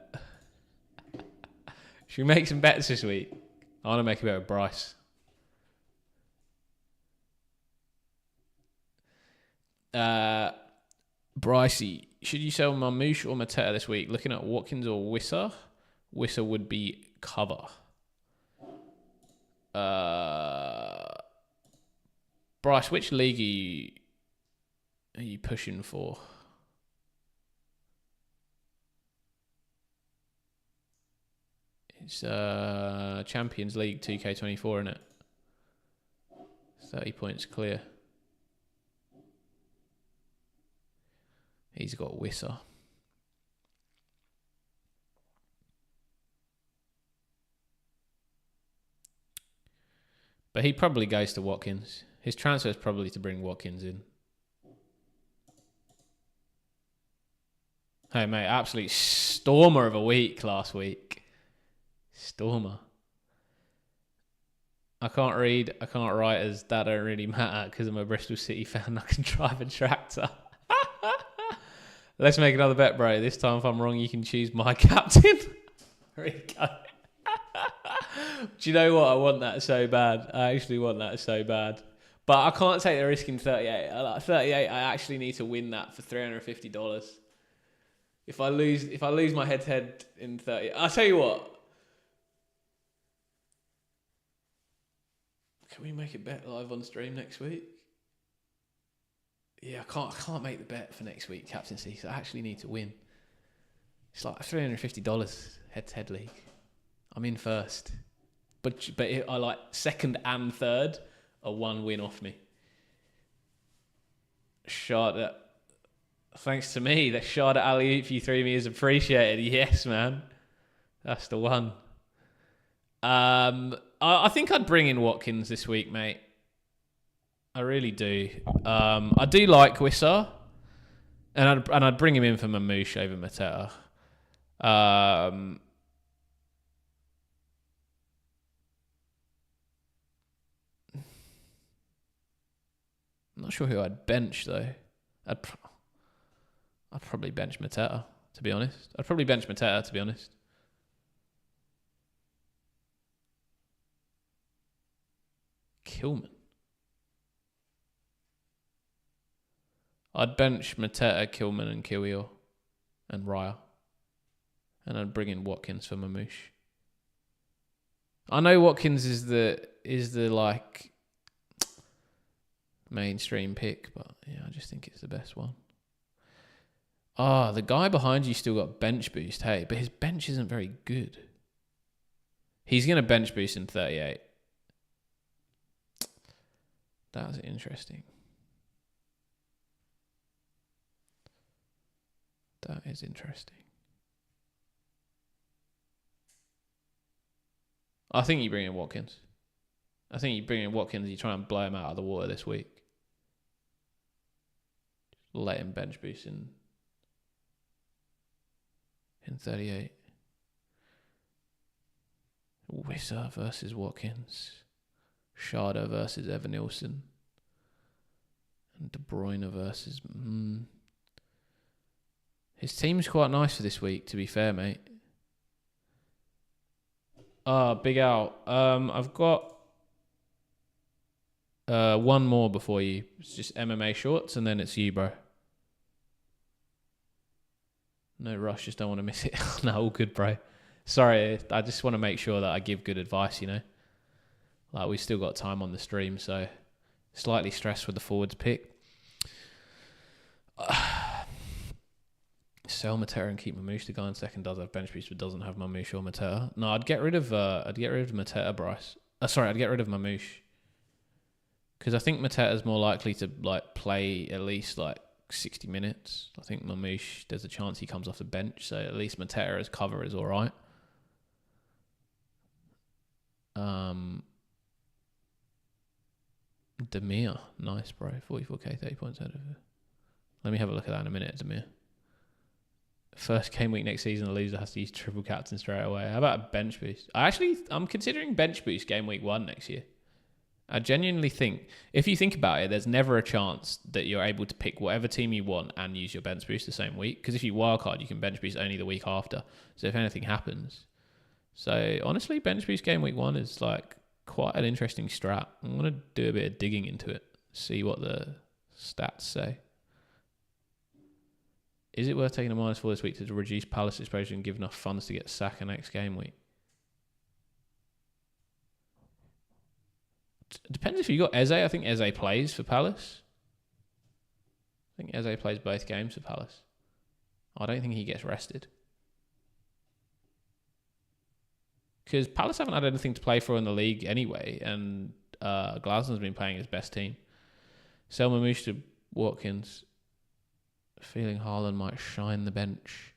Should we make some bets this week? I want to make a bet with Bryce. Brycey, should you sell Mamouche or Mateta this week? Looking at Watkins or Wisser? Wissa would be cover. Bryce, which league are you pushing for? It's Champions League 2K24, isn't it? 30 points clear. He's got Wissa. But he probably goes to Watkins. His transfer is probably to bring Watkins in. Hey, mate, absolute stormer of a week last week. Stormer. I can't read, I can't write, as that don't really matter because I'm a Bristol City fan. I can drive a tractor. Let's make another bet, bro. This time, if I'm wrong, you can choose my captain. There you go. Do you know what? I want that so bad. I actually want that so bad. But I can't take the risk in 38. Like 38, I actually need to win that for $350. If I lose my head-to-head in 30, I'll tell you what. Can we make a bet live on stream next week? Yeah, I can't make the bet for next week, captaincy, so I actually need to win. It's like $350 head-to-head league. I'm in first. But I like second and third are one win off me. Shot at, thanks to me, the shot at alley-oop you threw me is appreciated. Yes, man. That's the one. I think I'd bring in Watkins this week, mate. I really do. I do like Wissa, and I'd bring him in for Mamouche over Mateta. I'm not sure who I'd bench though. I'd probably bench Mateta, to be honest. Kilman. I'd bench Mateta, Kilman, and Kiwior, and Raya, and I'd bring in Watkins for Mamouche. I know Watkins is the like mainstream pick, but yeah, I just think it's the best one. The guy behind you still got bench boost, hey, but his bench isn't very good. He's going to bench boost in 38. That's interesting. That is interesting. I think you bring in Watkins. You try and blow him out of the water this week. Let him bench boost in 38. Wissa versus Watkins. Sharda versus Evanilson. And De Bruyne versus... His team's quite nice for this week, to be fair, mate. Big Al. I've got one more before you. It's just MMA shorts, and then it's you, bro. No rush, just don't want to miss it. No, all good, bro. Sorry, I just want to make sure that I give good advice, you know. Like, we've still got time on the stream, so slightly stressed with the forwards pick. Sell Mateta and keep Mamouche. The guy in second does have bench boost, but doesn't have Mamouche or Mateta. No, I'd get rid of Mateta, Bryce. I'd get rid of Mamouche, because I think Mateta's more likely to like play at least like 60 minutes. I think Mamouche, there's a chance he comes off the bench, so at least Mateta as cover is all right. Demir, nice, bro. 44k, 30 points out of it. Let me have a look at that in a minute, Demir. First game week next season, the loser has to use triple captain straight away. How about a bench boost? I'm considering bench boost game week 1 next year. I genuinely think, if you think about it, there's never a chance that you're able to pick whatever team you want and use your bench boost the same week. Because if you wildcard, you can bench boost only the week after. So if anything happens. So honestly, bench boost game week 1 is like quite an interesting strat. I'm going to do a bit of digging into it, see what the stats say. Is it worth taking a -4 this week to reduce Palace exposure and give enough funds to get Saka next game week? It depends if you got Eze. I think Eze plays for Palace. I think Eze plays both games for Palace. I don't think he gets rested. Because Palace haven't had anything to play for in the league anyway, and Glasnow's been playing his best team. Selma Mamouche to Watkins. Feeling Haaland might shine the bench.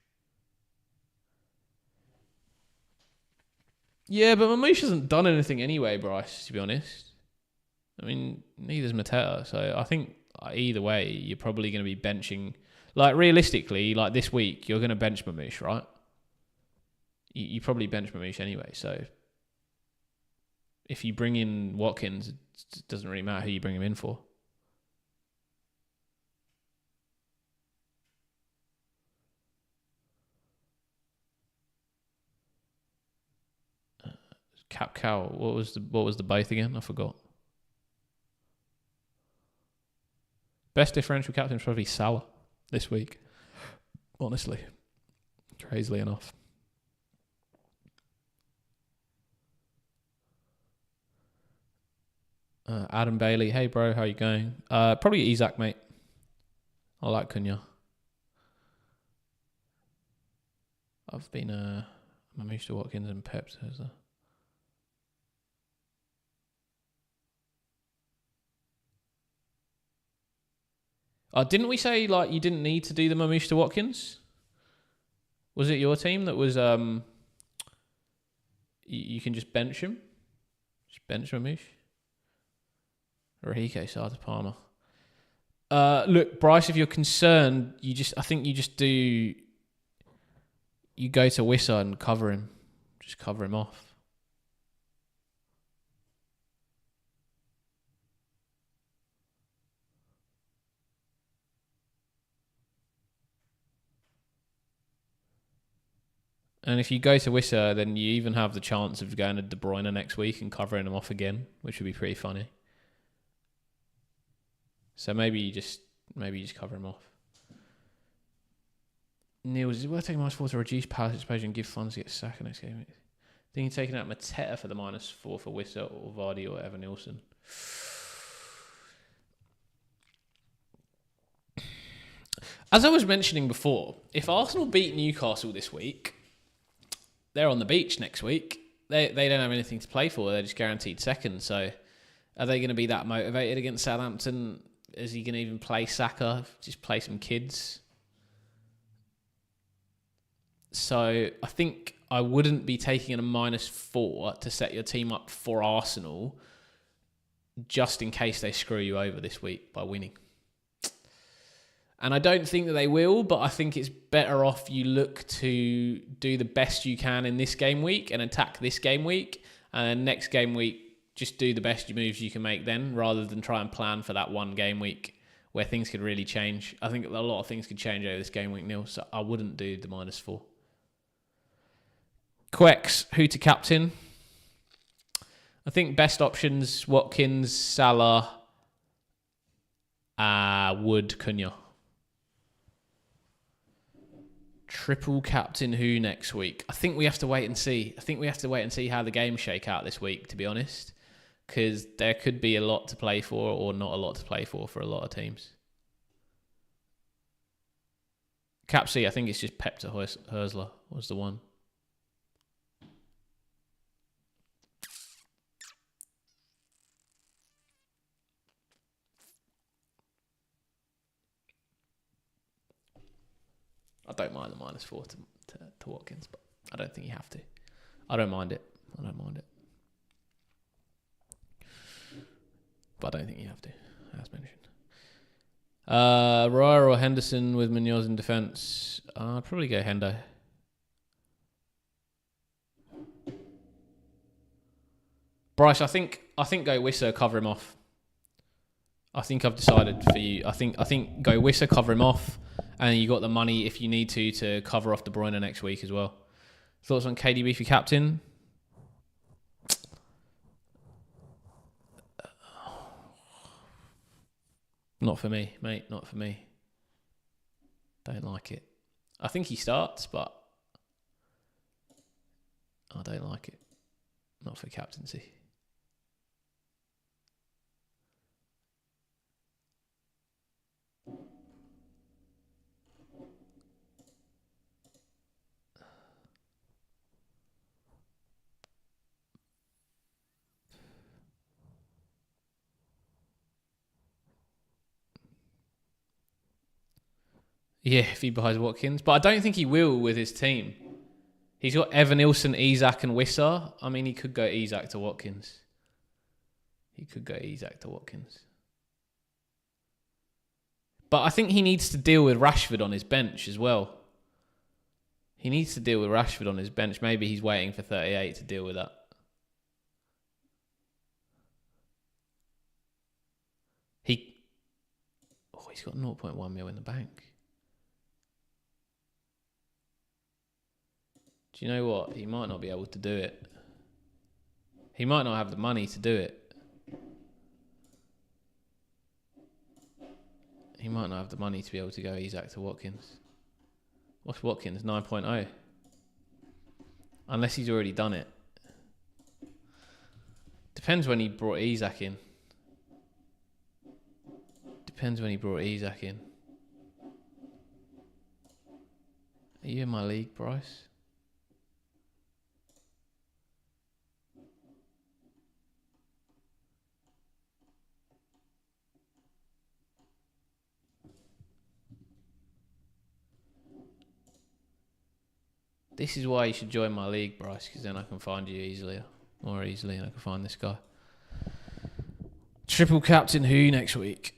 Yeah, but Mamouche hasn't done anything anyway, Bryce, to be honest. I mean, neither's Mateta. So I think either way, you're probably going to be benching. Like, realistically, like this week, you're going to bench Mamouche, right? You probably bench Mamouche anyway. So if you bring in Watkins, it doesn't really matter who you bring him in for. Cap Cow, what was the both again? I forgot. Best differential captain is probably Salah this week. Honestly. Crazily enough. Adam Bailey, hey bro, how you going? Probably Isak, mate. I like Cunha. I've been Mamouche to Watkins and Pep. Didn't we say like you didn't need to do the Mamouche to Watkins? Was it your team that was you can just bench him? Just bench Mamouche? Rahike, Sarta Palmer. Look, Bryce, if you're concerned, I think you go to Wissa and cover him. Just cover him off. And if you go to Wissa, then you even have the chance of going to De Bruyne next week and covering him off again, which would be pretty funny. So maybe you just cover him off. Neil, is it worth taking -4 to reduce Palace exposure and give funds to get Saka next game? I think you're taking out Mateta for the -4 for Wissa or Vardy or Evan Nilsson. As I was mentioning before, if Arsenal beat Newcastle this week, they're on the beach next week. They don't have anything to play for. They're just guaranteed second. So are they going to be that motivated against Southampton? Is he going to even play Saka? Just play some kids? So I think I wouldn't be taking a -4 to set your team up for Arsenal just in case they screw you over this week by winning. And I don't think that they will, but I think it's better off you look to do the best you can in this game week and attack this game week. And then next game week, just do the best moves you can make then, rather than try and plan for that one game week where things could really change. I think a lot of things could change over this game week, Neil, so I wouldn't do the -4. Quex, who to captain? I think best options, Watkins, Salah, Wood, Cunha. Triple captain who next week? I think we have to wait and see. I think we have to wait and see how the games shake out this week, to be honest. Because there could be a lot to play for or not a lot to play for a lot of teams. Cap C, I think it's just Pep to Hersler was the one. I don't mind the -4 to Watkins, but I don't think you have to. I don't mind it. But I don't think you have to, as mentioned. Raya or Henderson with Munoz in defence? I'd probably go Hendo. Bryce, I think go Wissa, cover him off. I think I've decided for you. I think go Wissa, cover him off, and you got the money if you need to cover off De Bruyne next week as well. Thoughts on KDB for captain? Not for me, mate. Not for me. Don't like it. I think he starts, but I don't like it. Not for captaincy. Yeah, if he buys Watkins. But I don't think he will with his team. He's got Evan Nilsson, Isak and Wissa. I mean, he could go Isak to Watkins. But I think he needs to deal with Rashford on his bench as well. Maybe he's waiting for 38 to deal with that. He's got 0.1 mil in the bank. Do you know what? He might not be able to do it. He might not have the money to do it. He might not have the money to be able to go Isak to Watkins. What's Watkins? 9.0. Unless he's already done it. Depends when he brought Isak in. Are you in my league, Bryce? This is why you should join my league, Bryce, because then I can find you more easily, and I can find this guy. Triple captain who next week?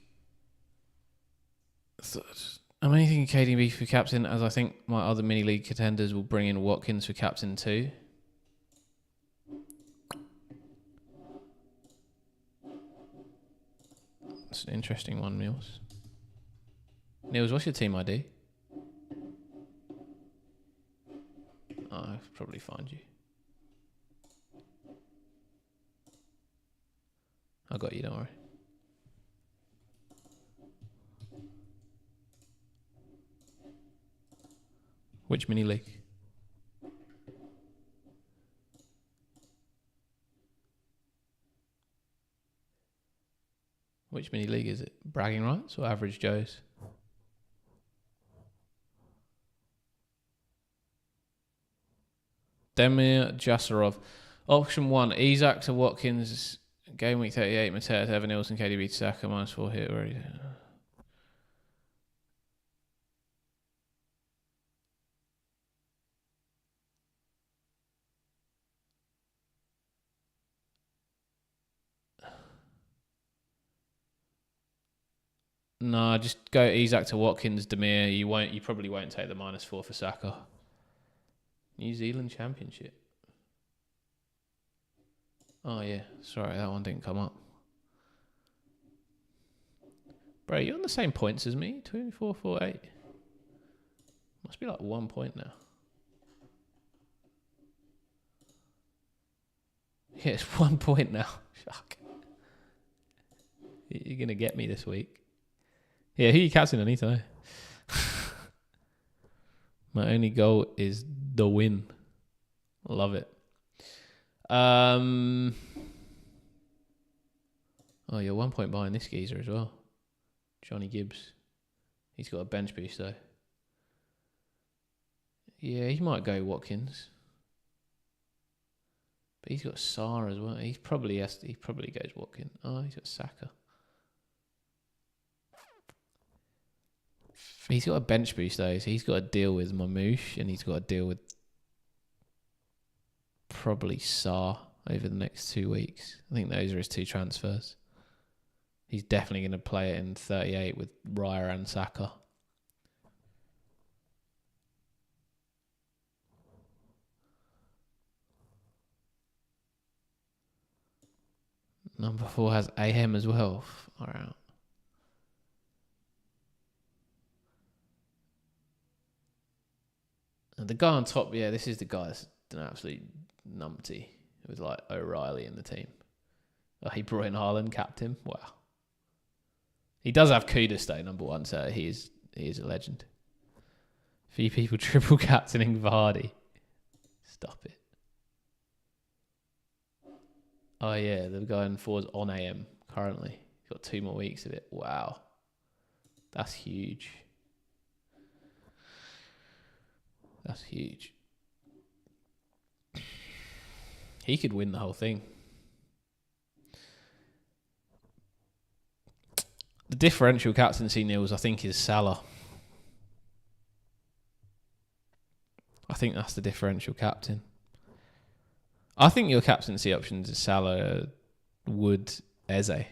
I'm only thinking KDB for captain, as I think my other mini league contenders will bring in Watkins for captain too. That's an interesting one, Niels. Niels, what's your team ID? I'll probably find you. I got you, don't worry. Which mini league? Which mini league is it? Bragging rights or average Joes? Demir Jasarov. Option 1, Isak to Watkins. Game week 38, Mateta to Evan Nilsson, KDB to Saka, -4 here already. No, just go Isak to Watkins, Demir. You probably won't take the -4 for Saka. New Zealand Championship. Oh yeah, sorry, that one didn't come up. Bro, you're on the same points as me, 24-48. Must be like 1 point now. Yeah, it's 1 point now. Fuck. You're going to get me this week. Yeah, who you captain? I need to know. My only goal is the win. Love it. Oh, you're 1 point behind this geezer as well. Johnny Gibbs. He's got a bench boost though. Yeah, he might go Watkins. But he's got Sarr as well. He probably goes Watkins. Oh, he's got Saka. He's got a bench boost though, so he's got to deal with Mamouche and he's got to deal with probably Sarr over the next 2 weeks. I think those are his 2 transfers. He's definitely going to play it in 38 with Raya and Saka. Number 4 has AM as well. All right. And the guy on top, yeah, this is the guy that's an absolute numpty with like O'Reilly in the team. Oh, he brought in Haaland, captain. Wow. He does have Kudus though, number 1, so he is a legend. Few people triple captaining Vardy. Stop it. Oh yeah, the guy in 4's on AM currently. He's got 2 more weeks of it. Wow. That's huge. That's huge. He could win the whole thing. The differential captaincy, Nils, I think, is Salah. I think that's the differential captain. I think your captaincy options is Salah, Wood, Eze.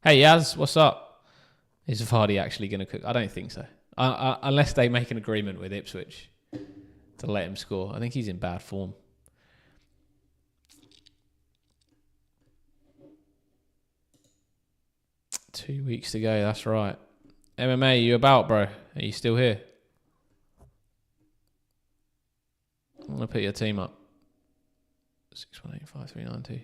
Hey Yaz, what's up? Is Vardy actually going to cook? I don't think so. Unless they make an agreement with Ipswich to let him score. I think he's in bad form. Two weeks to go, that's right. MMA, you about, bro? Are you still here? I'm going to put your team up. 6185392.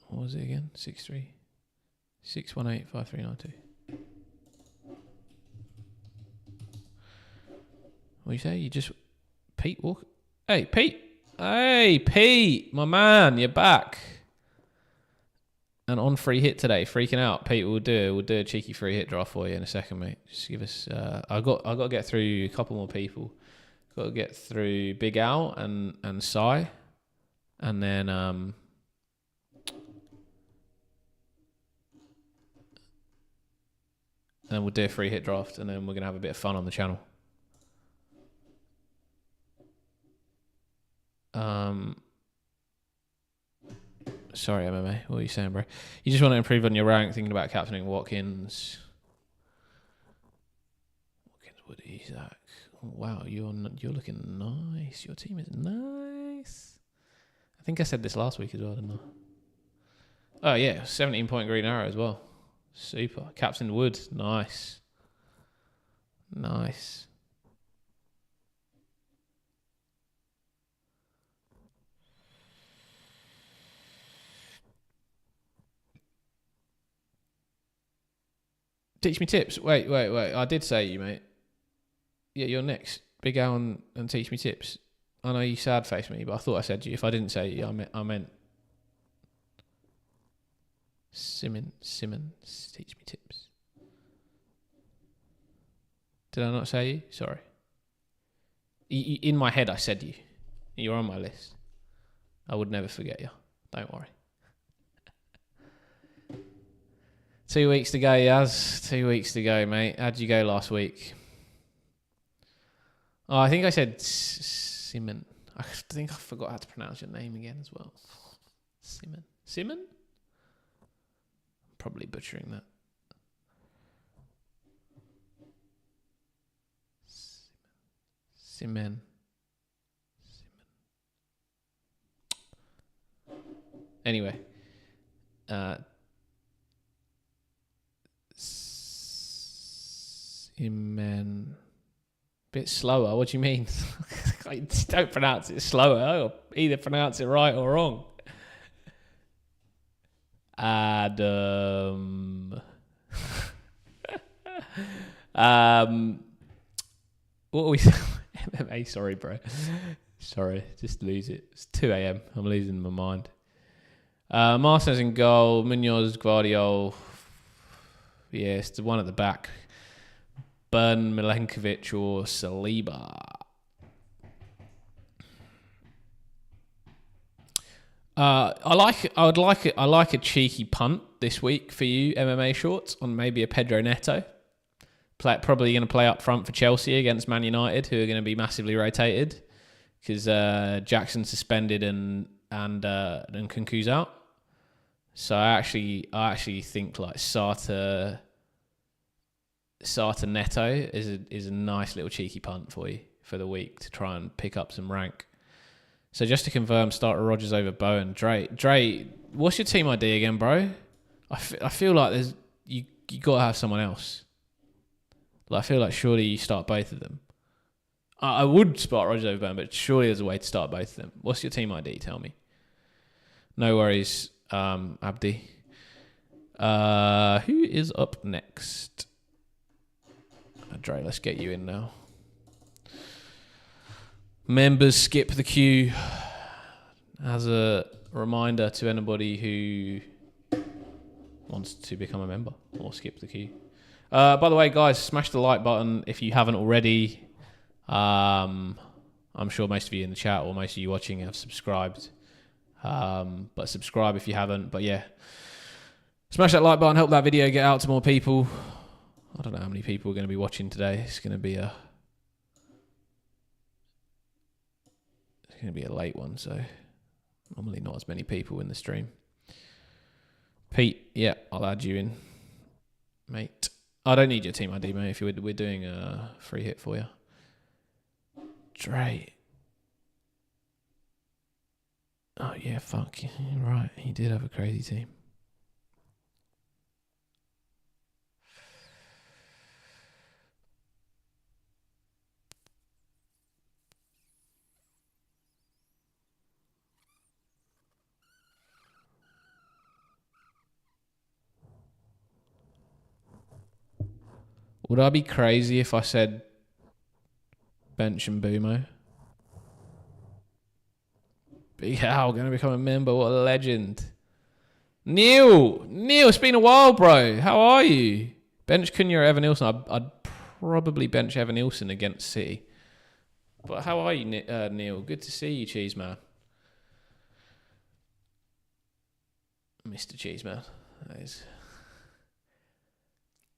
What was it again? 6185392. What do you say? You just... Pete Walker? Hey, Pete! Hey, Pete! My man, you're back. And on free hit today, freaking out. Pete, we'll do a cheeky free hit draft for you in a second, mate. Just give us... I got to get through a couple more people. Got to get through Big Al and Sai. And then... And we'll do a free hit draft, and then we're going to have a bit of fun on the channel. Sorry, MMA. What are you saying, bro? You just want to improve on your rank, thinking about captaining Watkins. Wood, Isaac. Oh, wow, you're looking nice. Your team is nice. I think I said this last week as well, didn't I? Oh, yeah. 17-point green arrow as well. Super. Captain Wood. Nice. Nice. Teach me tips. Wait. I did say you, mate. Yeah, you're next. Big Al and teach me tips. I know you sad face me, but I thought I said you. If I didn't say you, I meant Simmons, teach me tips. Did I not say you? Sorry. In my head, I said you. You're on my list. I would never forget you. Don't worry. 2 weeks to go, Yaz. 2 weeks to go, mate. How'd you go last week? Oh, I think I said Simon. I think I forgot how to pronounce your name again as well. Simon? Probably butchering that. Simon. Anyway. Simon. Bit slower. What do you mean? Don't pronounce it slower. I'll either pronounce it right or wrong. Adam. What are we? MMA. Sorry, bro. Sorry, just lose it. It's 2 a.m. I'm losing my mind. Martinez in goal. Munoz, Guardiola. Yeah, it's the one at the back. Burn, Milenkovic, or Saliba. I like a cheeky punt this week for you, MMA shorts, on maybe a Pedro Neto. Probably going to play up front for Chelsea against Man United, who are going to be massively rotated because Jackson's suspended and Kunku's out. So I actually think like Sarta Neto is a nice little cheeky punt for you for the week to try and pick up some rank. So just to confirm, starter Rodgers over Bowen. Dre, what's your team ID again, bro? I feel like you got to have someone else. Like I feel like surely you start both of them. I would spot Rodgers over Burn, but surely there's a way to start both of them. What's your team ID? Tell me. No worries, Abdi. Who is up next? Dre, let's get you in now. Members skip the queue. As a reminder to anybody who wants to become a member or skip the queue. By the way, guys, smash the like button if you haven't already. I'm sure most of you in the chat or most of you watching have subscribed. But subscribe if you haven't. But yeah, smash that like button, help that video get out to more people. I don't know how many people are going to be watching today. It's going to be a late one, so normally not as many people in the stream. Pete, yeah, I'll add you in, mate. I don't need your team ID, mate. If we're doing a free hit for you. Dre. Oh yeah, fuck. Right, he did have a crazy team. Would I be crazy if I said bench and Boomo? Big Al going to become a member. What a legend. Neil, it's been a while, bro. How are you? Bench Cunha or Evan Nilsson? I'd probably bench Evan Nilsson against City. But how are you, Neil? Good to see you, Cheeseman. Mr. Cheeseman. That is.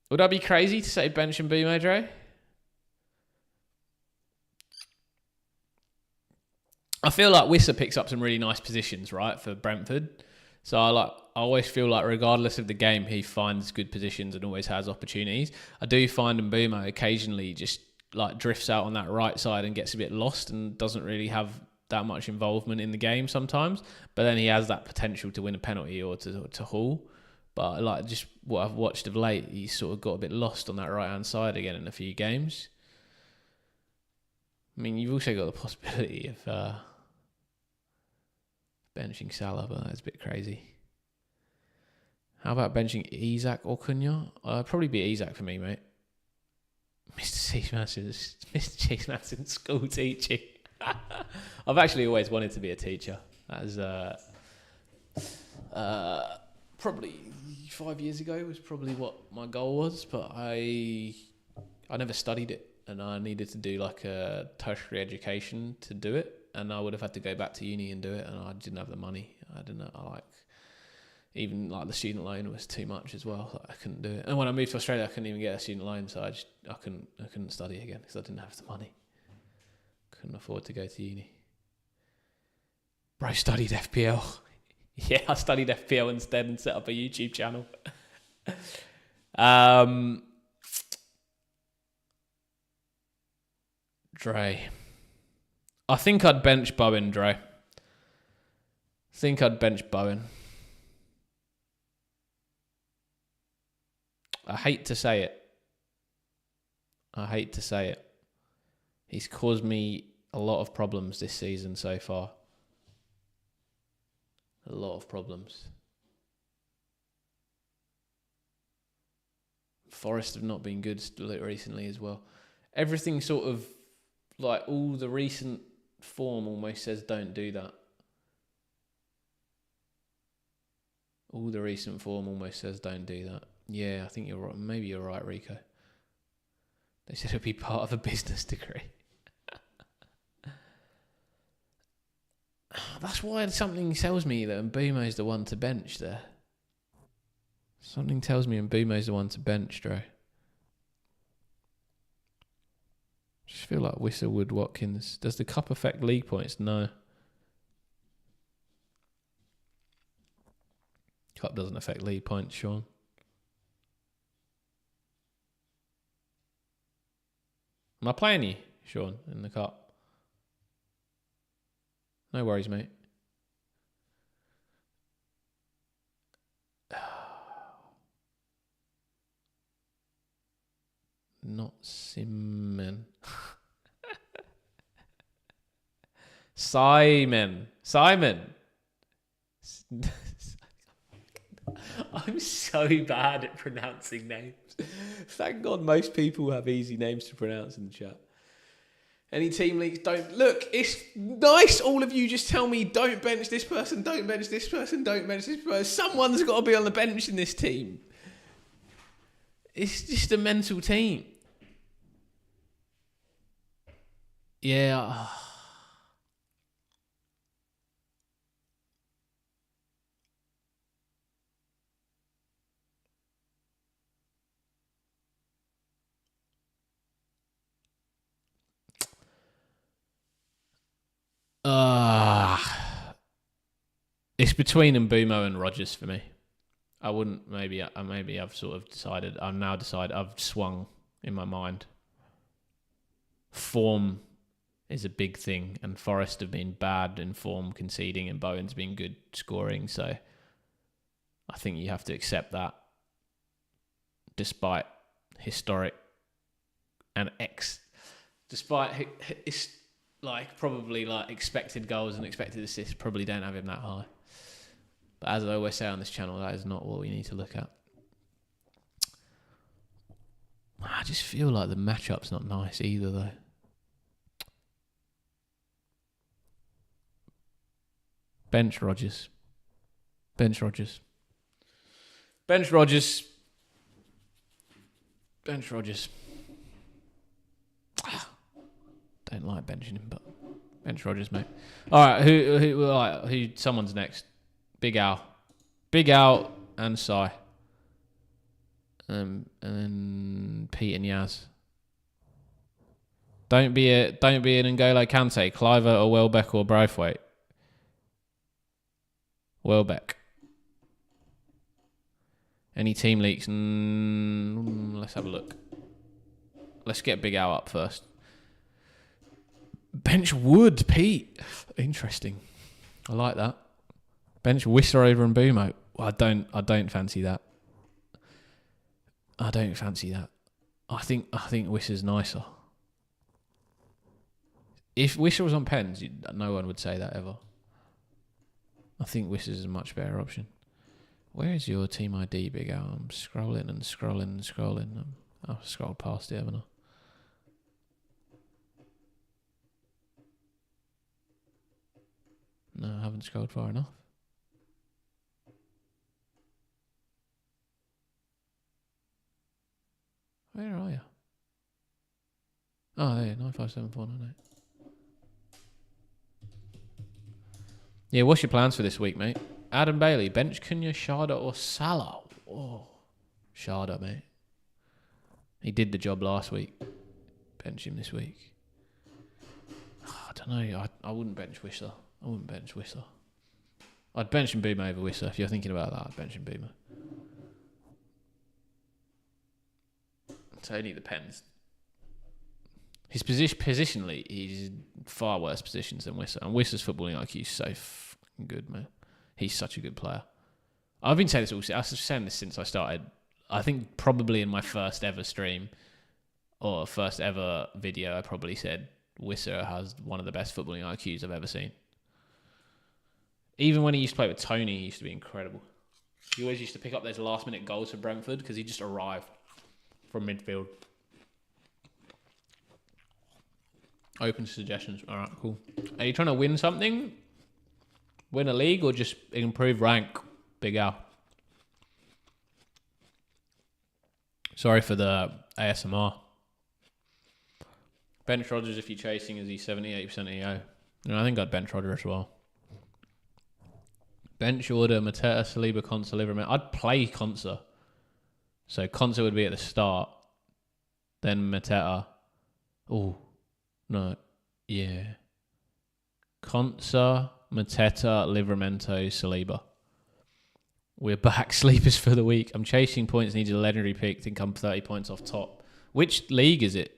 Would I be crazy to say bench and Boomo, Dre? I feel like Wissa picks up some really nice positions, right, for Brentford. So I always feel like regardless of the game, he finds good positions and always has opportunities. I do find Mbeumo occasionally just like drifts out on that right side and gets a bit lost and doesn't really have that much involvement in the game sometimes. But then he has that potential to win a penalty or to haul. But like just what I've watched of late, he's sort of got a bit lost on that right-hand side again in a few games. I mean, you've also got the possibility of benching Salah, but that's a bit crazy. How about benching Isak or Cunha? Probably be Isak for me, mate. Mr. Chase Madsen, school teaching. I've actually always wanted to be a teacher. That was probably 5 years ago was probably what my goal was, but I never studied it, and I needed to do like a tertiary education to do it, and I would have had to go back to uni and do it, and I didn't have the money. I didn't know, even the student loan was too much as well. I couldn't do it. And when I moved to Australia, I couldn't even get a student loan, so I couldn't study again because I didn't have the money. Couldn't afford to go to uni. Bro studied FPL. Yeah, I studied FPL instead and set up a YouTube channel. Dre. I think I'd bench Bowen, Dre. I hate to say it. He's caused me a lot of problems this season so far. A lot of problems. Forest have not been good recently as well. Everything sort of, all the recent form almost says don't do that. All the recent form almost says don't do that. Yeah, I think you're right. Maybe you're right, Rico. They said it'd be part of a business degree. That's why something tells me that Mbeumo's the one to bench there. Something tells me Mbeumo's the one to bench, Dre. Just feel like Whistlewood, Watkins. Does the cup affect league points? No. Cup doesn't affect league points, Sean. Am I playing you, Sean, in the cup? No worries, mate. Not Simon. Simon. I'm so bad at pronouncing names. Thank God most people have easy names to pronounce in the chat. Any team leagues don't... Look, it's nice all of you just tell me don't bench this person, don't bench this person, don't bench this person. Someone's got to be on the bench in this team. It's just a mental team. Yeah. It's between Mbumo and Rodgers for me. I wouldn't, maybe I've sort of decided, I've swung in my mind. Form is a big thing, and Forest have been bad in form, conceding, and Bowen's been good scoring, so I think you have to accept that despite historic and despite it's like probably like expected goals and expected assists, probably don't have him that high. But as I always say on this channel, that is not what we need to look at. I just feel like the matchup's not nice either, though. Bench Rodgers. Don't like benching him, but bench Rodgers, mate. All right, who? Someone's next. Big Al and Sai. And then Pete and Yaz. Don't be an N'Golo Kante, Cliver or Welbeck or Braithwaite. Welbeck. Any team leaks? Let's have a look. Let's get Big Al up first. Bench Wood, Pete. Interesting. I like that. Bench Whistler over Mbumo. Well, I don't fancy that. I think Whistler's nicer. If Whistler was on pens, no one would say that ever. I think Whistler's a much better option. Where is your team ID, Big Al? I'm scrolling. I've scrolled past it, haven't I? No, I haven't scrolled far enough. Where are you? Oh, there, 957498. Yeah, what's your plans for this week, mate? Adam Bailey, bench Cunha, Sharda or Salah? Oh, Sharda, mate. He did the job last week. Bench him this week. I don't know. I wouldn't bench Whistler. I'd bench Mbumo over Whistler. If you're thinking about that, I'd bench Mbumo. It's only the pens. His positionally, he's far worse positions than Whistler. And Whistler's footballing IQ is so fucking good, man. He's such a good player. I've been saying this I've been saying this since I started. I think probably in my first ever stream or first ever video, I probably said Whistler has one of the best footballing IQs I've ever seen. Even when he used to play with Tony, he used to be incredible. He always used to pick up those last-minute goals for Brentford because he just arrived from midfield. Open to suggestions. All right, cool. Are you trying to win something? Win a league or just improve rank? Big Al. Sorry for the ASMR. Bench Rodgers if you're chasing, is he 70-80% EO? No, I think I'd bench Rodgers as well. Bench order, Mateta, Saliba, Konsa, Livermore. I'd play Konsa. So Konsa would be at the start. Then Mateta. Oh, no. Yeah. Konsa, Mateta, Livramento, Saliba. We're back. Sleepers for the week. I'm chasing points. Needs a legendary pick. Think I'm 30 points off top. Which league is it?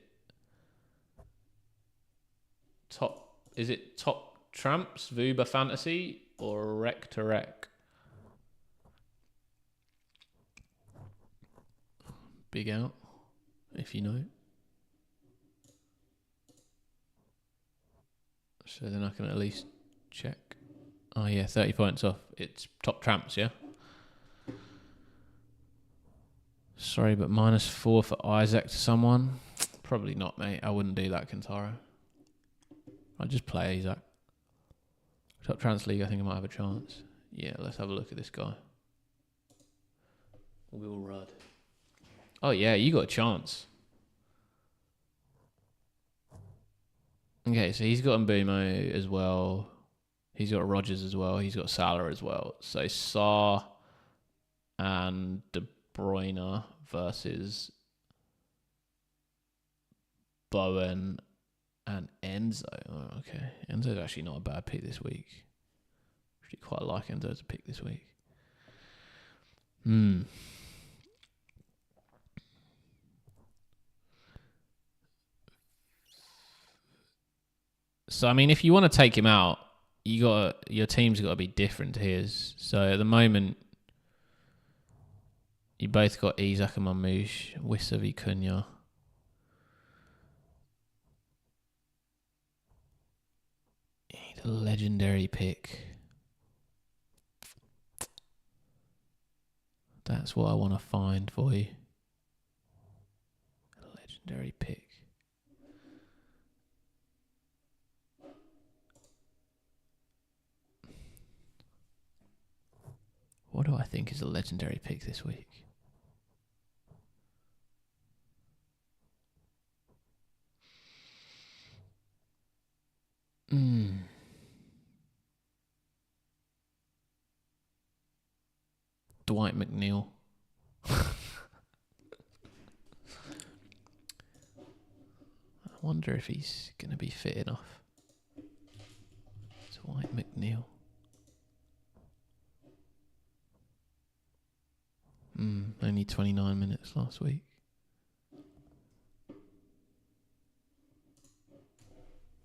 Is it Top Tramps, Vuba Fantasy, or Rec to Rec? Big Out, if you know. So then I can at least check. Oh yeah, 30 points off. It's top tramps, yeah? Sorry, but -4 for Isaac to someone. Probably not, mate. I wouldn't do that, Kentaro. I'd just play Isaac. Top Trans League, I think I might have a chance. Yeah, let's have a look at this guy. Will Rudd. Oh yeah, you got a chance. Okay, so he's got Mbumo as well. He's got Rodgers as well. He's got Salah as well. So Sarr and De Bruyne versus Bowen and Enzo. Oh, okay. Enzo's actually not a bad pick this week. Actually quite like Enzo as a pick this week. So I mean, if you want to take him out, your team's got to be different to his. So at the moment, you both got Isak and Mamouche, Wissa v Cunha. You need a legendary pick. That's what I want to find for you. A legendary pick. What do I think is a legendary pick this week? Dwight McNeil. I wonder if he's going to be fit enough. Dwight McNeil. Only 29 minutes last week.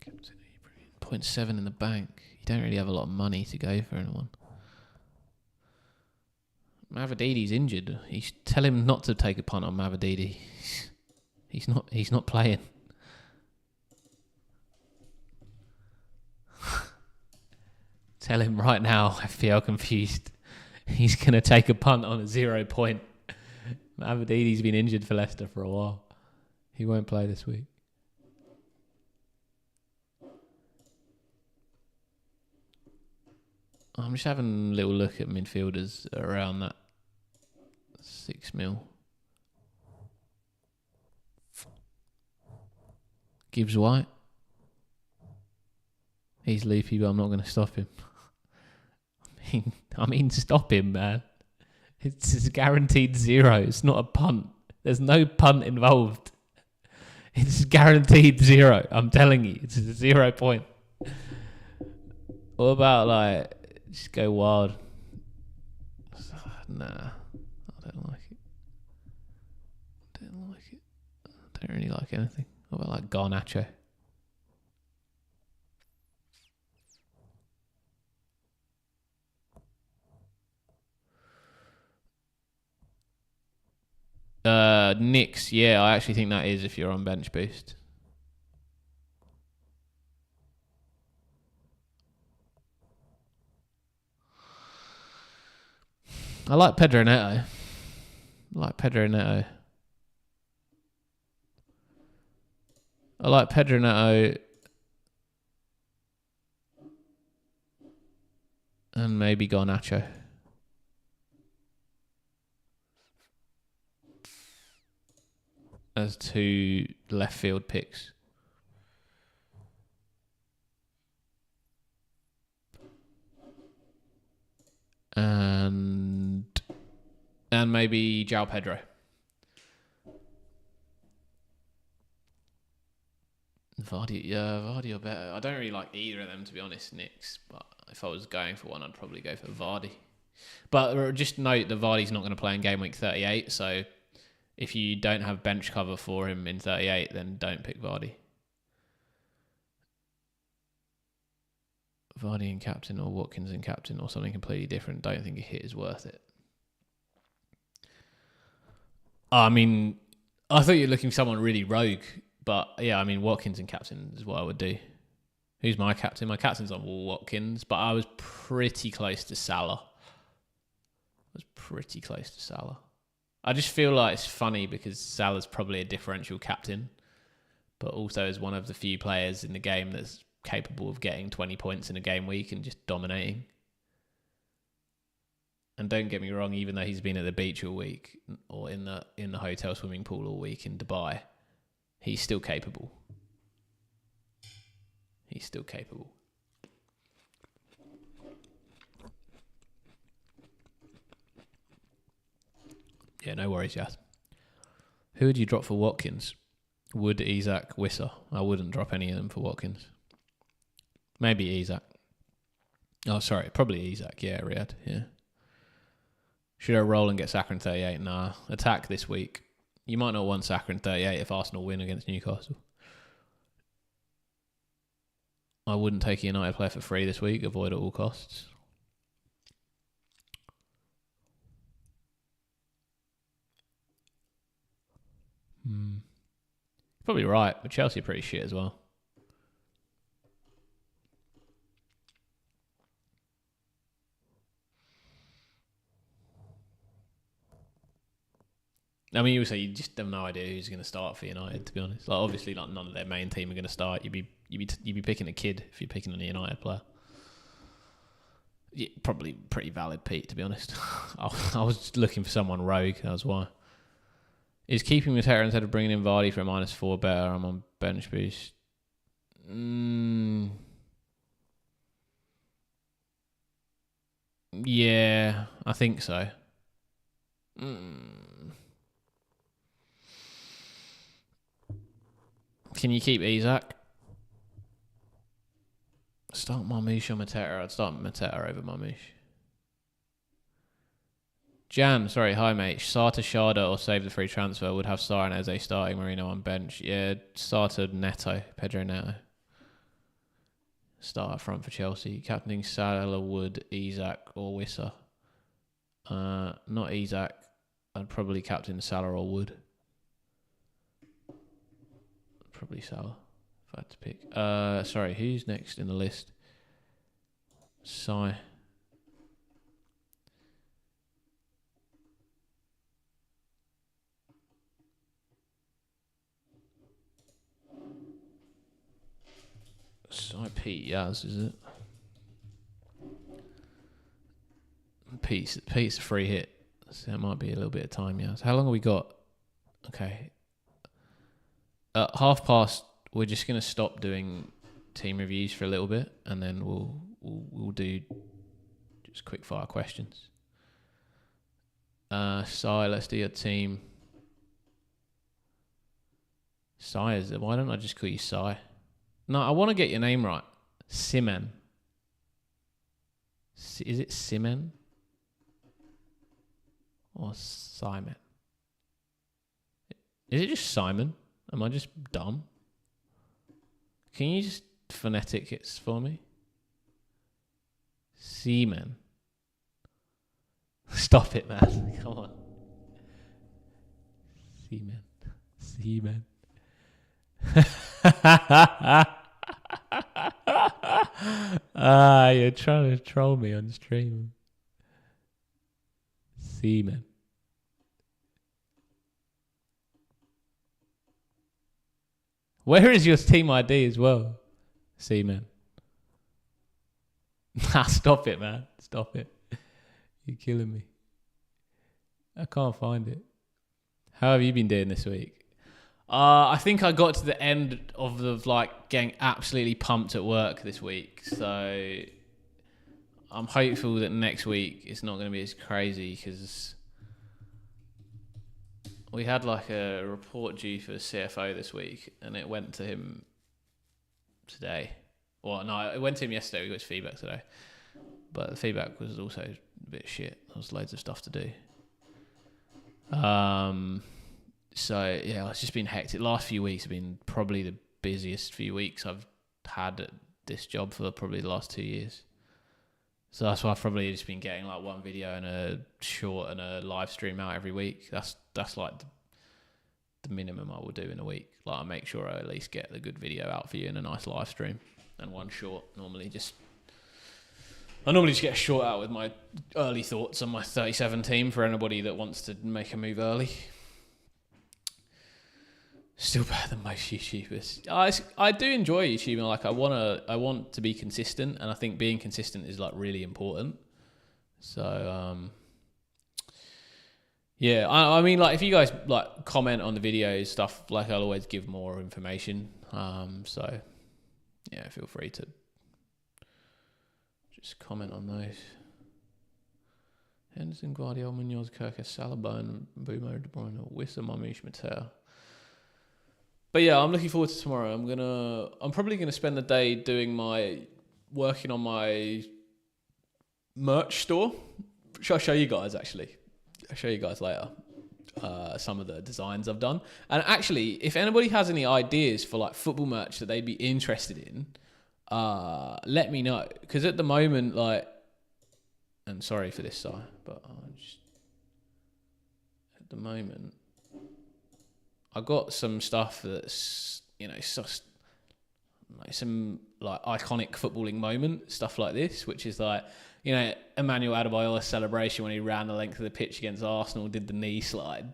Captain, 0.7 in the bank. You don't really have a lot of money to go for anyone. Mavadidi's injured. Tell him not to take a punt on Mavadidi. He's not playing. Tell him right now, FPL confused. He's going to take a punt on a 0 point. Mavadidi's been injured for Leicester for a while. He won't play this week. I'm just having a little look at midfielders around that 6 mil. Gibbs White. He's leafy, but I'm not going to stop him. I mean, stop him, man. It's a guaranteed 0. It's not a punt. There's no punt involved. It's guaranteed 0. I'm telling you, it's a 0 point. What about just go wild? Nah, I don't like it. I don't really like anything. What about Garnacho? Knicks, yeah, I actually think that is if you're on bench boost. I like Pedro Neto. I like Pedro Neto and maybe Garnacho. As 2 left field picks. And maybe João Pedro. Vardy or better. I don't really like either of them, to be honest, Knicks. But if I was going for one, I'd probably go for Vardy. But just note that Vardy's not going to play in game week 38, so if you don't have bench cover for him in 38, then don't pick Vardy. Vardy and captain or Watkins and captain or something completely different. Don't think a hit is worth it. I mean, I thought you were looking for someone really rogue, but yeah, I mean, Watkins and captain is what I would do. Who's my captain? My captain's on Watkins, but I was pretty close to Salah. I just feel like it's funny because Salah's probably a differential captain, but also is one of the few players in the game that's capable of getting 20 points in a game week and just dominating. And don't get me wrong, even though he's been at the beach all week or in the hotel swimming pool all week in Dubai, he's still capable. Yeah, no worries, Yas. Who would you drop for Watkins? Wood, Isak, Wissa. I wouldn't drop any of them for Watkins. Maybe Isak. Oh, sorry. Probably Isak. Yeah, Riyadh. Yeah. Should I roll and get Saka in 38? Nah. Attack this week. You might not want Saka in 38 if Arsenal win against Newcastle. I wouldn't take a United player for free this week. Avoid at all costs. Probably right, but Chelsea are pretty shit as well. I mean, you say you just have no idea who's going to start for United. To be honest, like obviously, like none of their main team are going to start. You'd be picking a kid if you're picking a United player. Yeah, probably pretty valid, Pete. To be honest, I was looking for someone rogue. That's why. Is keeping Matera instead of bringing in Vardy for a -4 better? I'm on bench boost. Yeah, I think so. Can you keep Isak? Start Marmoush or Mateta? I'd start Mateta over Marmoush. Jan, sorry, hi mate. Sarta, Sharda or save the free transfer. Would have Sarr and Eze starting, Marino on bench. Yeah, Sarta, Neto, Pedro Neto. Start up front for Chelsea. Captaining Salah, Wood, Isak or Wissa. Not Isak. I'd probably captain Salah or Wood. Probably Salah if I had to pick. Sorry, who's next in the list? Sai. Pete Yaz, is it? Pete's a free hit. So that might be a little bit of time, Yaz. How long have we got? Okay. At past, we're just going to stop doing team reviews for a little bit, and then we'll do just quick fire questions. Sai, let's do your team. Sai, why don't I just call you Sai? No, I want to get your name right. Simen. Is it Simen? Or Simon? Is it just Simon? Am I just dumb? Can you just phonetic it for me? Seaman. Stop it, man. Come on. Seaman. You're trying to troll me on stream. Seaman. Where is your team ID as well? Seaman. Stop it, man. Stop it. You're killing me. I can't find it. How have you been doing this week? I think I got to the end of getting absolutely pumped at work this week. So I'm hopeful that next week it's not going to be as crazy because we had a report due for the CFO this week and it went to him today. Well, no, it went to him yesterday. We got his feedback today. But the feedback was also a bit shit. There was loads of stuff to do. So, yeah, it's just been hectic. Last few weeks have been probably the busiest few weeks I've had at this job for probably the last 2 years. So that's why I've probably just been getting one video and a short and a live stream out every week. That's the minimum I will do in a week. I make sure I at least get the good video out for you and a nice live stream. and one short. I normally just get a short out with my early thoughts on my 37 team for anybody that wants to make a move early. Still better than most YouTubers. I do enjoy YouTubing. Like I want to be consistent, and I think being consistent is like really important. So yeah, I mean, like if you guys like comment on the videos stuff, like I'll always give more information. So yeah, feel free to just comment on those. Henderson, Guardiola, Munoz, Kirkus, Salah, Bone, Boomer, De Bruyne, Wissa, Marmoush, Mateo. But yeah, I'm looking forward to tomorrow. I'm probably gonna spend the day working on my merch store. Which I'll show you guys actually. I'll show you guys later. Some of the designs I've done. And actually, if anybody has any ideas for like football merch that they'd be interested in, let me know. Because at the moment, like, and sorry for this, side, but at the moment, I got some stuff that's, you know, some like iconic footballing moment, stuff like this, which is like, you know, Emmanuel Adebayola's celebration when he ran the length of the pitch against Arsenal, did the knee slide.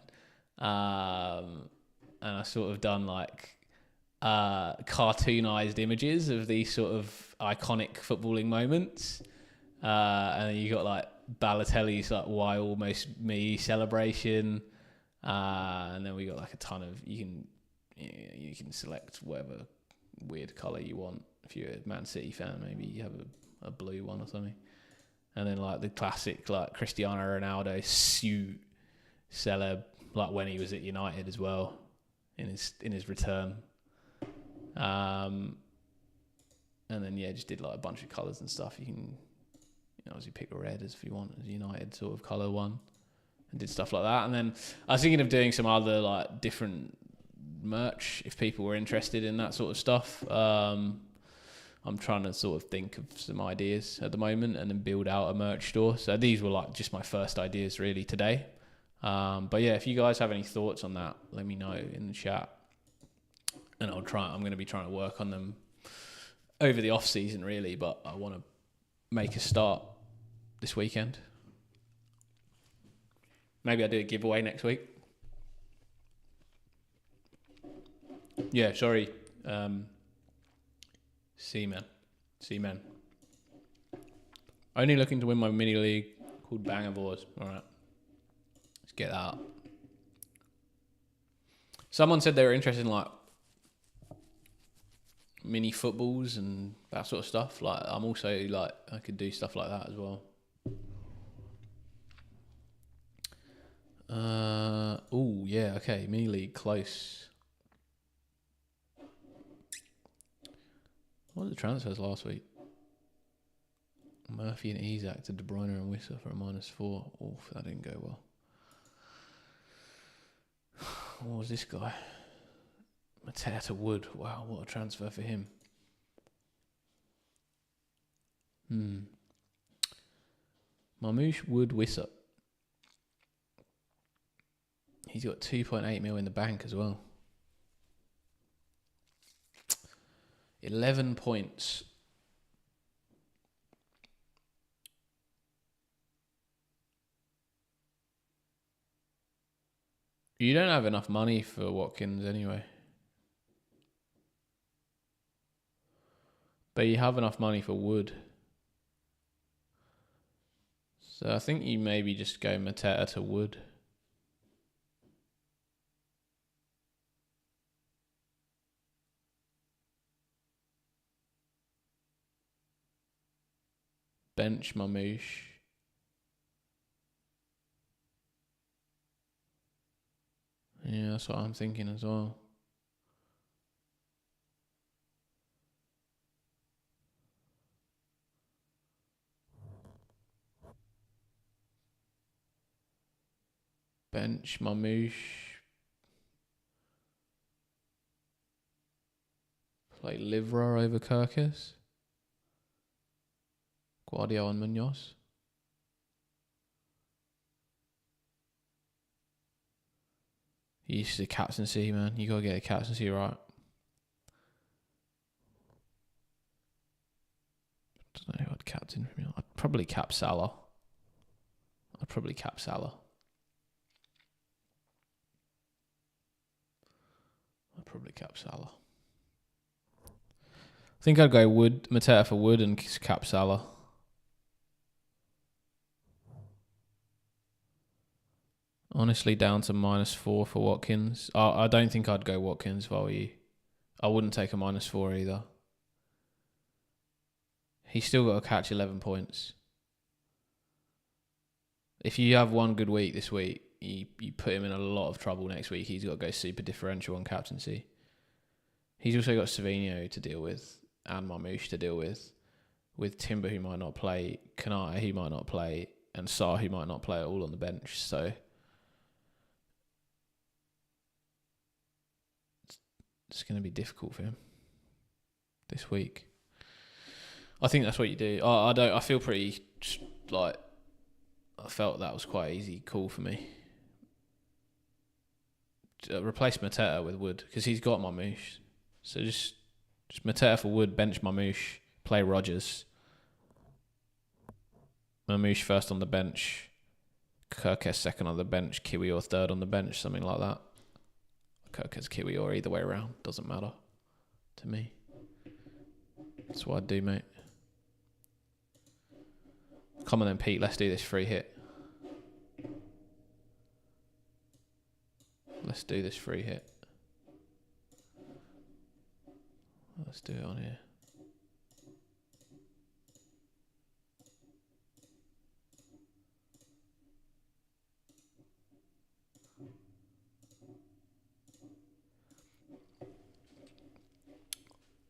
And I sort of done like cartoonized images of these sort of iconic footballing moments. And then you got like Balotelli's like "Why Almost Me" celebration. And then we got like a ton of, you can select whatever weird colour you want. If you're a Man City fan, maybe you have a blue one or something. And then like the classic like Cristiano Ronaldo suit celeb, like when he was at United as well, in his return. And then yeah, just did like a bunch of colours and stuff. You can, you know, obviously pick red as if you want as a United sort of colour one. And did stuff like that. And then I was thinking of doing some other like different merch if people were interested in that sort of stuff. I'm trying to sort of think of some ideas at the moment and then build out a merch store. So these were like just my first ideas really today. But yeah, if you guys have any thoughts on that, let me know in the chat. And I'm going to be trying to work on them over the off season really, but I want to make a start this weekend. Maybe I'll do a giveaway next week. Yeah, sorry. Seaman. Only looking to win my mini league called Bangavores. Alright. Let's get that up. Someone said they were interested in like mini footballs and that sort of stuff. Like I'm also like, I could do stuff like that as well. Oh yeah, okay. Mini league close. What were the transfers last week? Murphy and Isak to De Bruyne and Wissa for a -4. Oof, that didn't go well. What was this guy? Mateo to Wood. Wow, what a transfer for him. Marmoush, Wood, Wissa. He's got 2.8 mil in the bank as well. 11 points. You don't have enough money for Watkins anyway. But you have enough money for Wood. So I think you maybe just go Mateta to Wood. Bench Marmoush. Yeah, that's what I'm thinking as well. Bench Marmoush. Play Livra over Kirkus. Guardiola and Munoz. You used to captaincy, man. You gotta get a captaincy right. captain from you. I'd probably cap Salah. I'd probably cap Salah. I think I'd go Mateta for Wood and cap Salah. Honestly, down to -4 for Watkins. I don't think I'd go Watkins if I were you. I wouldn't take a -4 either. He's still got to catch 11 points. If you have one good week this week, you put him in a lot of trouble next week. He's got to go super differential on captaincy. He's also got Savinho to deal with and Marmoush to deal with Timber who might not play, Kanata who might not play, and Sarr who might not play all on the bench. So it's going to be difficult for him this week. I think that's what you do. I feel pretty like I felt that was quite an easy call for me. Replace Mateta with Wood because he's got Marmoush. So just Mateta for Wood, bench Marmoush, play Rodgers. Marmoush first on the bench, Kirkes second on the bench, Kiwi or third on the bench, something like that. Kirkes, Kiwi or either way around, doesn't matter to me. That's what I'd do, mate. Come on then, Pete, let's do this free hit. Let's do this free hit. Let's do it on here.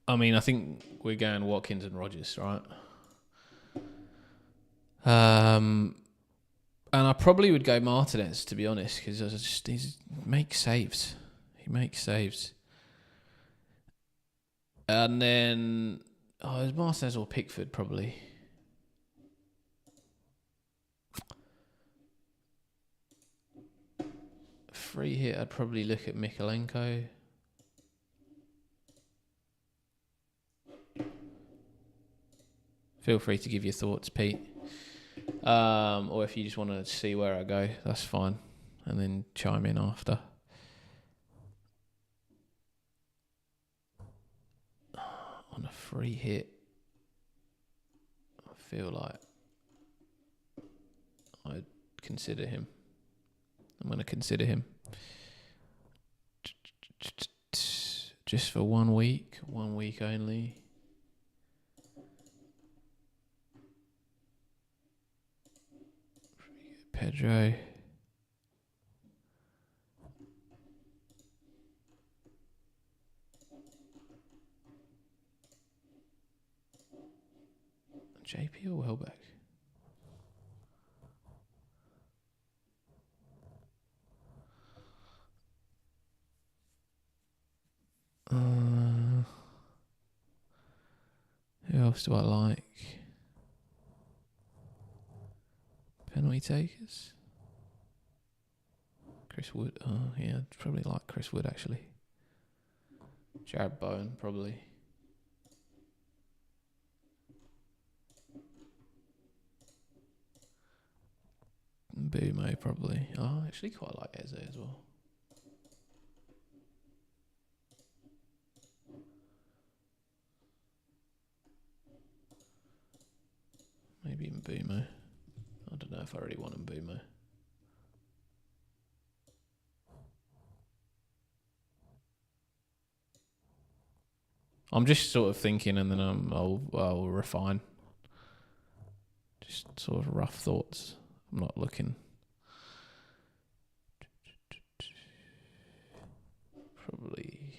I mean, I think we're going Watkins and Rodgers, right? And I probably would go Martinez, to be honest, because he makes saves. He makes saves. And then, it's Martinez or Pickford, probably. Free hit, I'd probably look at Mikalenko. Feel free to give your thoughts, Pete. Or if you just want to see where I go, that's fine. And then chime in after. On a free hit, I feel like I'd consider him. I'm going to consider him. Just for 1 week only. Pedro. JP or Welbeck? Who else do I like? Penalty takers? Chris Wood. Oh, yeah, I'd probably like Chris Wood, actually. Jared Bowen, probably. Bumo, probably. Oh, I actually quite like Eze as well. Maybe even Bumo. I don't know if I really want him Bumo. I'm just sort of thinking, and then I'll refine. Just sort of rough thoughts. I'm not looking. Probably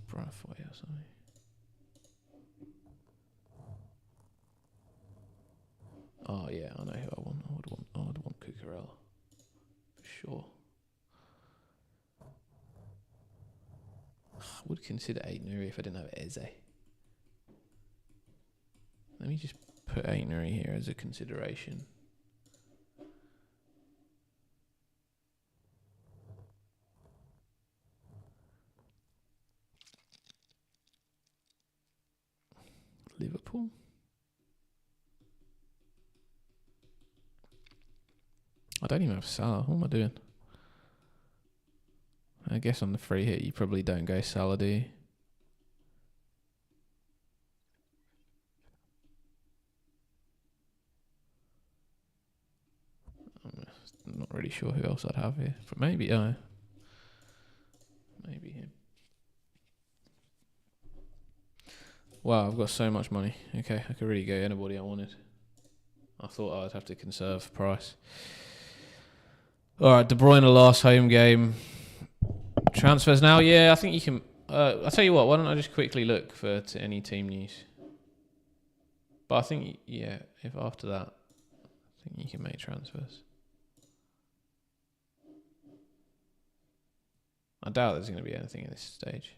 Braithwaite or something. Oh yeah, I know who I want. I would want Cucurella for sure. I would consider Aït-Nouri if I didn't have Eze. Let me just put Aït-Nouri here as a consideration. Liverpool. don't even have Salah. What am I doing? I guess on the free hit, you probably don't go Salah, do you? I'm not really sure who else I'd have here. But maybe him. Wow, I've got so much money. Okay, I could really go anybody I wanted. I thought I'd have to conserve price. All right, De Bruyne last home game. Transfers now? Yeah, I think you can. I'll tell you what, why don't I just quickly look for any team news? But I think, yeah, if after that, I think you can make transfers. I doubt there's going to be anything at this stage.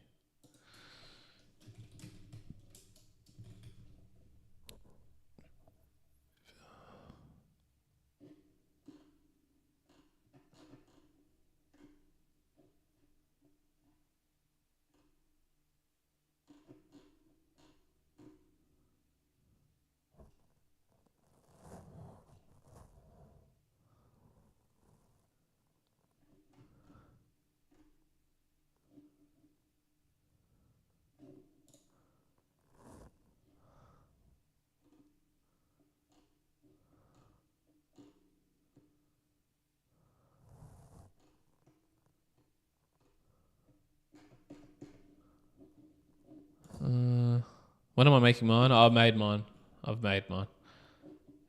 When am I making mine? I've made mine.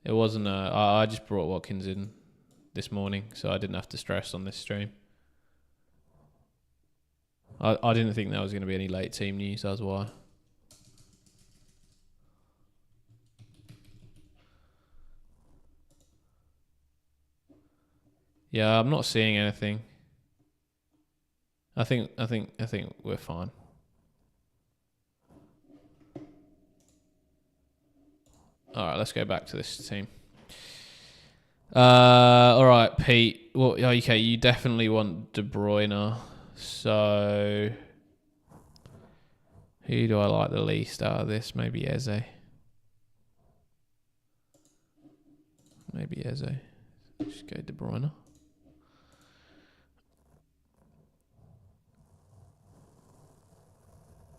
It wasn't. I just brought Watkins in this morning, so I didn't have to stress on this stream. I didn't think there was going to be any late team news. That's why. Yeah, I'm not seeing anything. I think we're fine. All right, let's go back to this team. All right, Pete. Well, okay, you definitely want De Bruyne. So, who do I like the least out of this? Maybe Eze. Just go De Bruyne.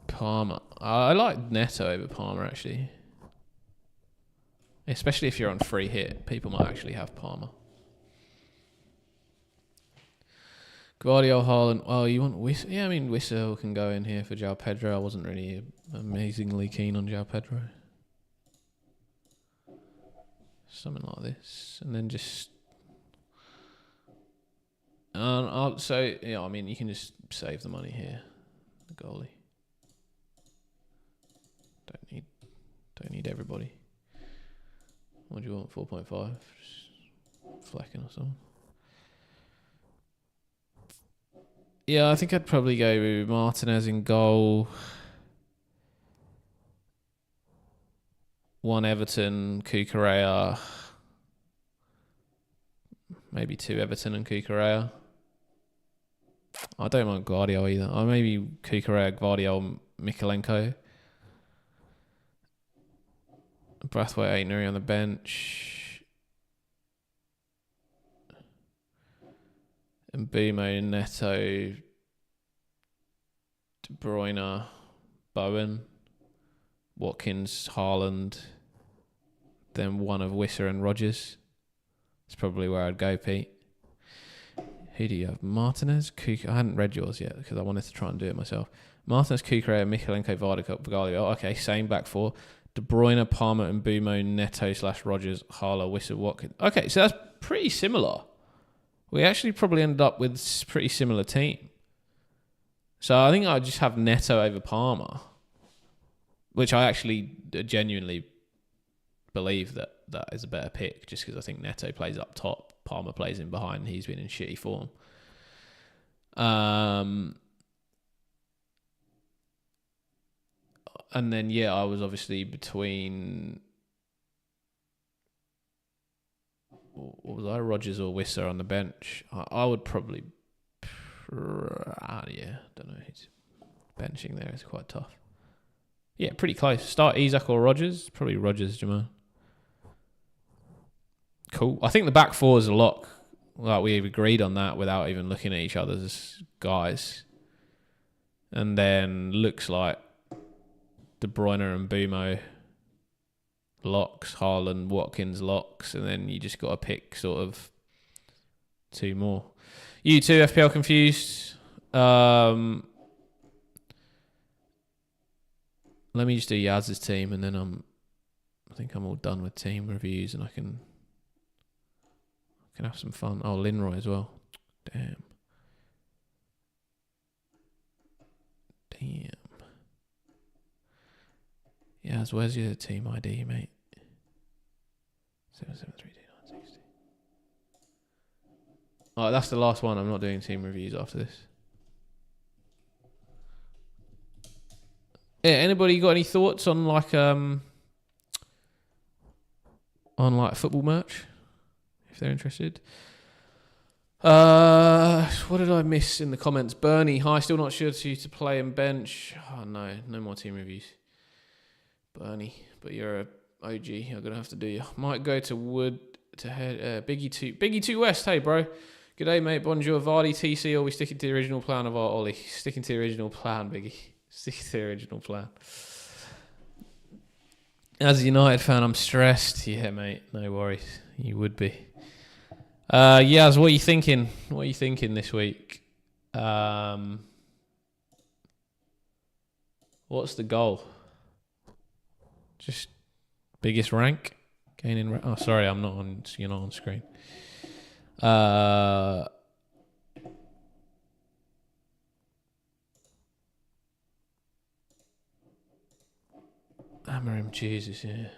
Palmer. I like Neto over Palmer, actually. Especially if you're on free hit. People might actually have Palmer. Guardiola, Haaland. Oh, you want Wissel? Yeah, I mean, Wissel can go in here for João Pedro. I wasn't really amazingly keen on João Pedro. Something like this. And then just... so, yeah, I mean, you can just save the money here. The goalie. Don't need everybody. What do you want? 4.5? Flecking or something. Yeah, I think I'd probably go with Martinez in goal. 1 Everton, Cucurella. Maybe 2 Everton and Cucurella. I don't mind Guardiola either. Or maybe Cucurella, Guardiola, Mikalenko. Brathwaite, Aitnery on the bench. And Mbumo, Neto, De Bruyne, Bowen, Watkins, Haaland. Then one of Wisser and Rodgers. That's probably where I'd go, Pete. Who do you have? Martinez, Kuka. I hadn't read yours yet because I wanted to try and do it myself. Martinez, Kukurea, Mikalenko, Vardy. Okay, same back four. De Bruyne, Palmer, and Mbumo, Neto / Rodgers, Harlow, Whistle, Watkins. Okay, so that's pretty similar. We actually probably ended up with a pretty similar team. So I think I'd just have Neto over Palmer, which I actually genuinely believe that is a better pick, just because I think Neto plays up top, Palmer plays in behind. He's been in shitty form. And then, yeah, I was obviously between... What was I? Rodgers or Wisser on the bench. I would probably... yeah, don't know. Benching there is quite tough. Yeah, pretty close. Start Isak or Rodgers. Probably Rodgers, Jamal. Cool. I think the back four is a lock. Like we agreed on that without even looking at each other's guys. And then looks like De Bruyne and Bumo locks, Haaland, Watkins locks, and then you just got to pick sort of 2 more. You two, FPL confused. Let me just do Yaz's team, and then I think I'm all done with team reviews, and I can have some fun. Oh, Linroy as well. Damn. Yaz, where's your team ID, mate? 7732960. Oh, that's the last one. I'm not doing team reviews after this. Yeah, anybody got any thoughts on like football merch? If they're interested. What did I miss in the comments? Bernie, hi, still not sure to play and bench. Oh no more team reviews. Bernie, but you're a OG. I'm gonna have to do you. Might go to Wood to head Biggie 2 West. Hey bro, good day mate. Bonjour, Vardy, TC. Or we sticking to the original plan of our Ollie? Sticking to the original plan, Biggie. Sticking to the original plan. As a United fan, I'm stressed. Yeah, mate. No worries. You would be. Yaz, what are you thinking? What are you thinking this week? What's the goal? Just biggest rank? Gaining oh, sorry, I'm not on. You're not on screen. Hammer him, Jesus, yeah.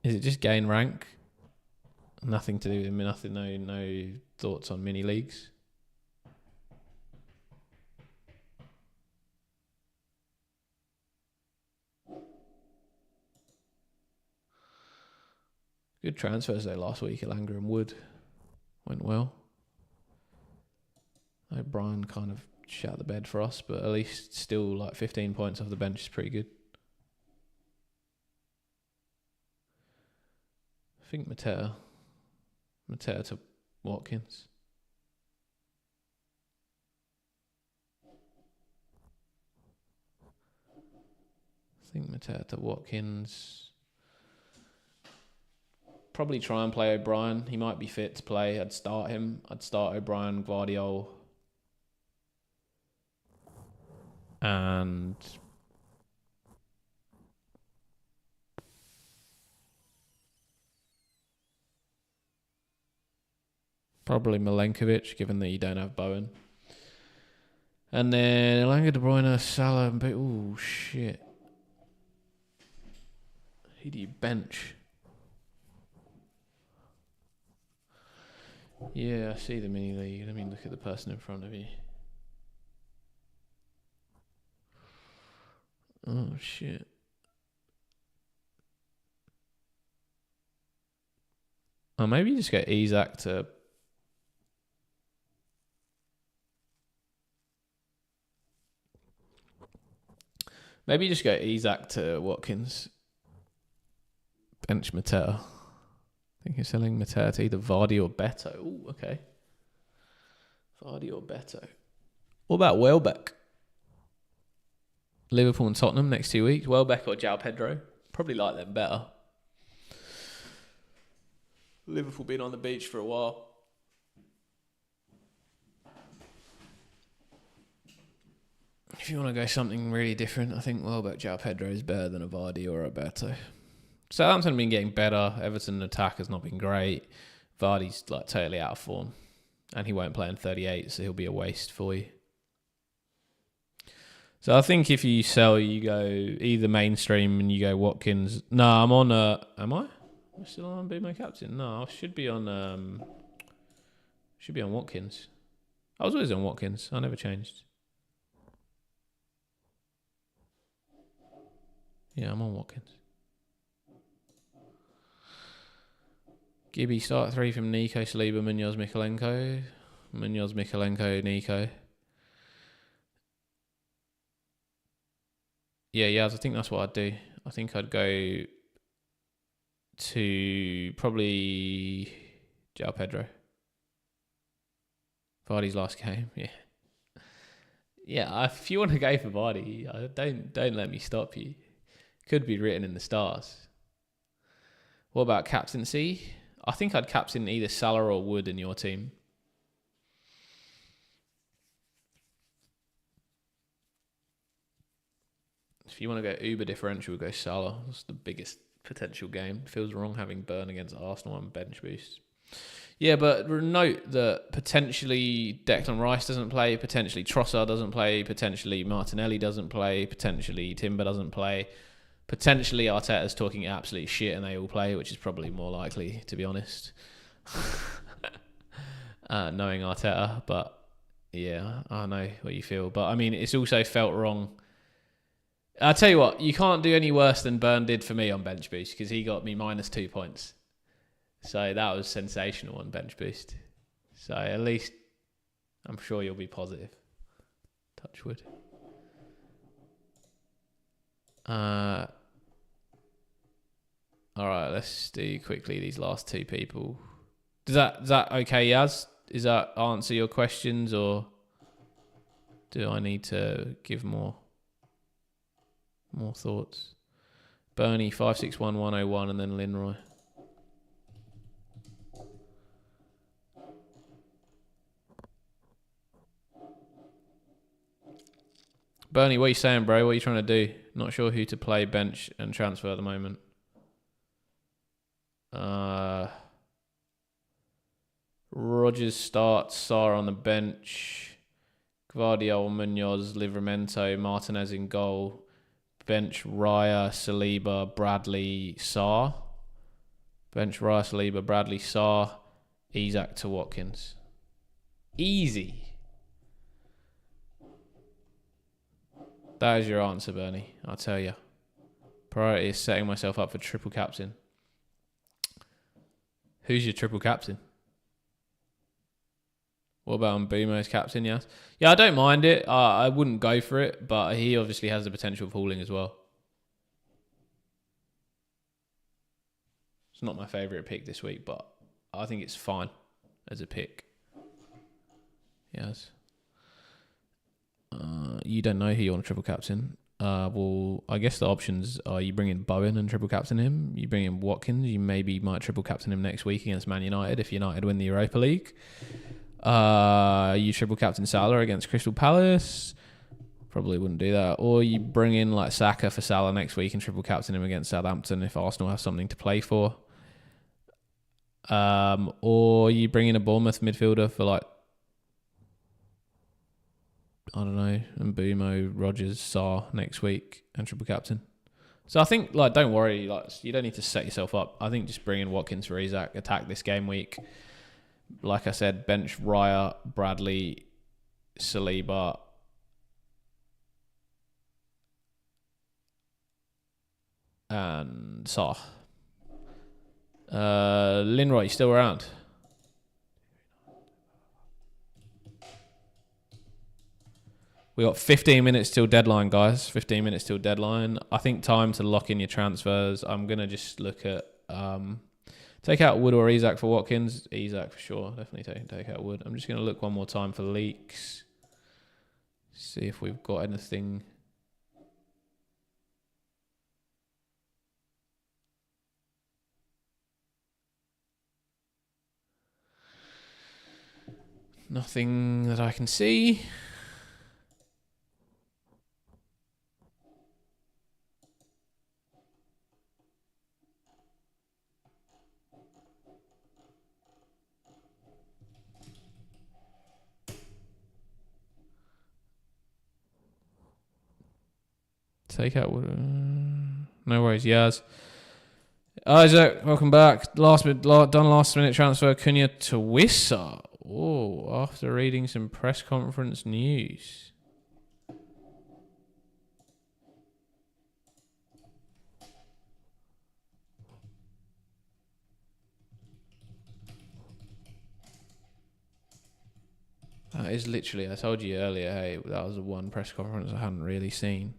Is it just gain rank? Nothing to do with nothing. No thoughts on mini leagues. Good transfers though last week. Elanga and Wood went well. O'Brien kind of shut the bed for us, but at least still like 15 points off the bench is pretty good. I think Mateta to Watkins. I think Mateta to Watkins. Probably try and play O'Brien. He might be fit to play. I'd start him. I'd start O'Brien, Guardiola. And probably Milenkovic, given that you don't have Bowen. And then Elanga, De Bruyne, Salah, and oh shit. Who do you bench? Yeah, I see the mini league. Let me look at the person in front of you. Oh shit. Oh, maybe you just get Isak to. Maybe you just go Isak to Watkins. Bench Mateta. I think you're selling Mateta to either Vardy or Beto. Oh, okay. Vardy or Beto. What about Welbeck? Liverpool and Tottenham next 2 weeks. Welbeck or João Pedro? Probably like them better. Liverpool been on the beach for a while. If you want to go something really different, I think Welbeck, João Pedro is better than a Vardy or a Beto. Southampton have been getting better. Everton attack has not been great. Vardy's like totally out of form. And he won't play in 38, so he'll be a waste for you. So I think if you sell, you go either mainstream and you go Watkins. No, I'm on am I? Am I still on Be My Captain? No, I should be on Watkins. I was always on Watkins. I never changed. Yeah, I'm on Watkins. Gibby start 3 from Nico, Saliba, Munoz, Mikalenko. Munoz, Mikalenko, Nico. Yeah, I think that's what I'd do. I think I'd go to probably João Pedro. Vardy's last game, yeah. Yeah, if you want to go for Vardy, don't let me stop you. Could be written in the stars. What about captaincy? I think I'd captain either Salah or Wood in your team. If you want to go uber differential, go Salah. That's the biggest potential game. Feels wrong having Burn against Arsenal on bench boost. Yeah, but note that potentially Declan Rice doesn't play, potentially Trossard doesn't play, potentially Martinelli doesn't play, potentially Timber doesn't play, potentially Arteta's talking absolute shit and they all play, which is probably more likely, to be honest. Knowing Arteta, but yeah, I know what you feel. But I mean, it's also felt wrong. I'll tell you what, you can't do any worse than Burn did for me on bench boost because he got me -2 points. So that was sensational on bench boost. So at least I'm sure you'll be positive. Touch wood. All right, let's do quickly these last two people. Is that okay, Yaz? Does that answer your questions, or do I need to give more thoughts? Bernie 561101 and then Linroy. Bernie, what are you saying, bro? What are you trying to do? Not sure who to play bench and transfer at the moment. Rogers starts, Sarr on the bench, Gvardiol, Munoz, Livramento, Martinez in goal, bench Raya, Saliba, Bradley, Sarr. Bench Raya, Saliba, Bradley, Sarr, Isak to Watkins. Easy. That is your answer, Bernie. I'll tell you. Priority is setting myself up for triple captain. Who's your triple captain? What about Mbeumo's captain, yes? Yeah, I don't mind it. I wouldn't go for it, but he obviously has the potential of hauling as well. It's not my favourite pick this week, but I think it's fine as a pick. Yes. You don't know who you want to triple captain. Well, I guess the options are you bring in Bowen and triple captain him. You bring in Watkins. You maybe might triple captain him next week against Man United if United win the Europa League. You triple captain Salah against Crystal Palace. Probably wouldn't do that. Or you bring in like Saka for Salah next week and triple captain him against Southampton if Arsenal have something to play for. Or you bring in a Bournemouth midfielder for like, I don't know, Mbeumo, Rogers, Sarr next week and triple captain. So I think, like, don't worry, like, you don't need to set yourself up. I think just bring in Watkins for Isak, attack this game week. Like I said, bench Raya, Bradley, Saliba, and Sarr. Linroy, you still around? We got 15 minutes till deadline, guys. 15 minutes till deadline. I think time to lock in your transfers. I'm going to just look at... take out Wood or Isak for Watkins. Isak for sure. Definitely take out Wood. I'm just going to look one more time for leaks. See if we've got anything... Nothing that I can see. Take out... no worries, Yaz. Isaac, welcome back. Done last minute transfer. Cunha to Wissa. Oh, after reading some press conference news. That is literally, I told you earlier, hey, that was the one press conference I hadn't really seen.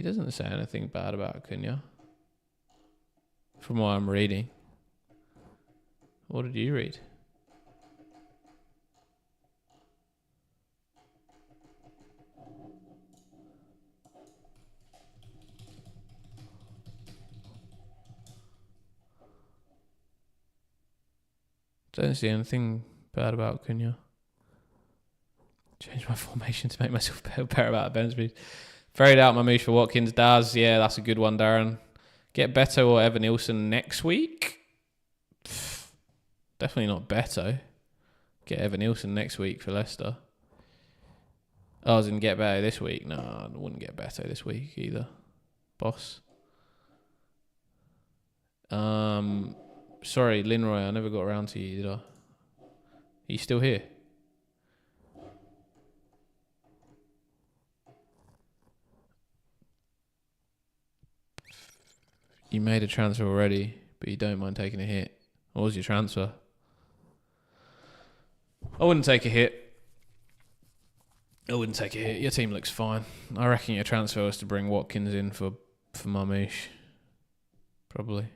He doesn't say anything bad about Cunha. From what I'm reading. What did you read? Don't see anything bad about Cunha. Change my formation to make myself better about bench boost. Ferried out my move for Watkins. Daz, yeah, that's a good one, Darren. Get Beto or Evan Nilsson next week? Definitely not Beto. Get Evan Nilsson next week for Leicester. I was in get Beto this week. No, I wouldn't get Beto this week either. Boss. Sorry, Linroy, I never got around to you, did I? Are you still here? You made a transfer already, but you don't mind taking a hit. What was your transfer? I wouldn't take a hit. Your team looks fine. I reckon your transfer was to bring Watkins in for Marmouche. Probably.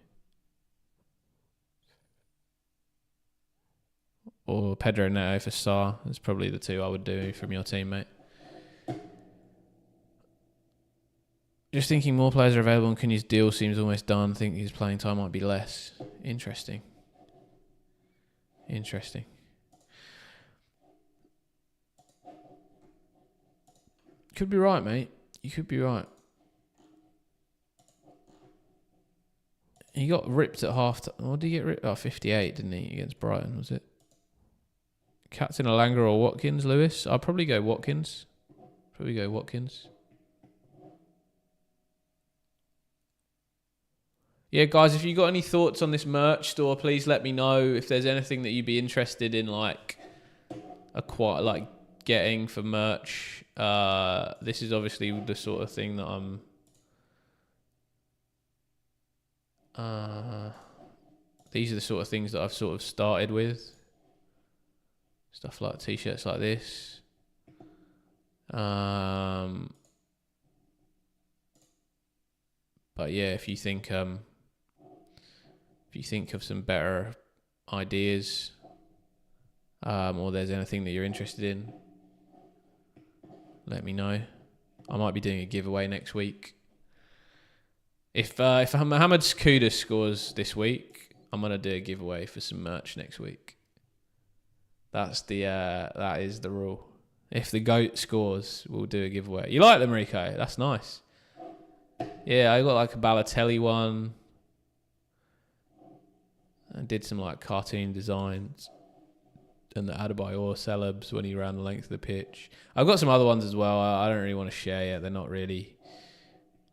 Or Pedro Neto for Sarr. That's probably the two I would do from your team, mate. Just thinking more players are available and Cunha's deal seems almost done. I think his playing time might be less. Interesting. Could be right, mate. You could be right. He got ripped at half time. What did he get ripped? 58, didn't he? Against Brighton, was it? Captain Alanga or Watkins, Lewis? I'll probably go Watkins. Yeah, guys, if you got any thoughts on this merch store, please let me know. If there's anything that you'd be interested in, getting for merch. This is obviously the sort of thing that these are the sort of things that I've sort of started with. Stuff like t-shirts like this. But yeah, if you think of some better ideas, or there's anything that you're interested in, let me know. I might be doing a giveaway next week. If Mohamed Kudus scores this week, I'm gonna do a giveaway for some merch next week. That is the rule. If the GOAT scores, we'll do a giveaway. You like them, Rico? That's nice. Yeah, I got like a Balotelli one. I did some like cartoon designs. And the Adebayor celebs when he ran the length of the pitch. I've got some other ones as well. I don't really want to share yet. They're not really,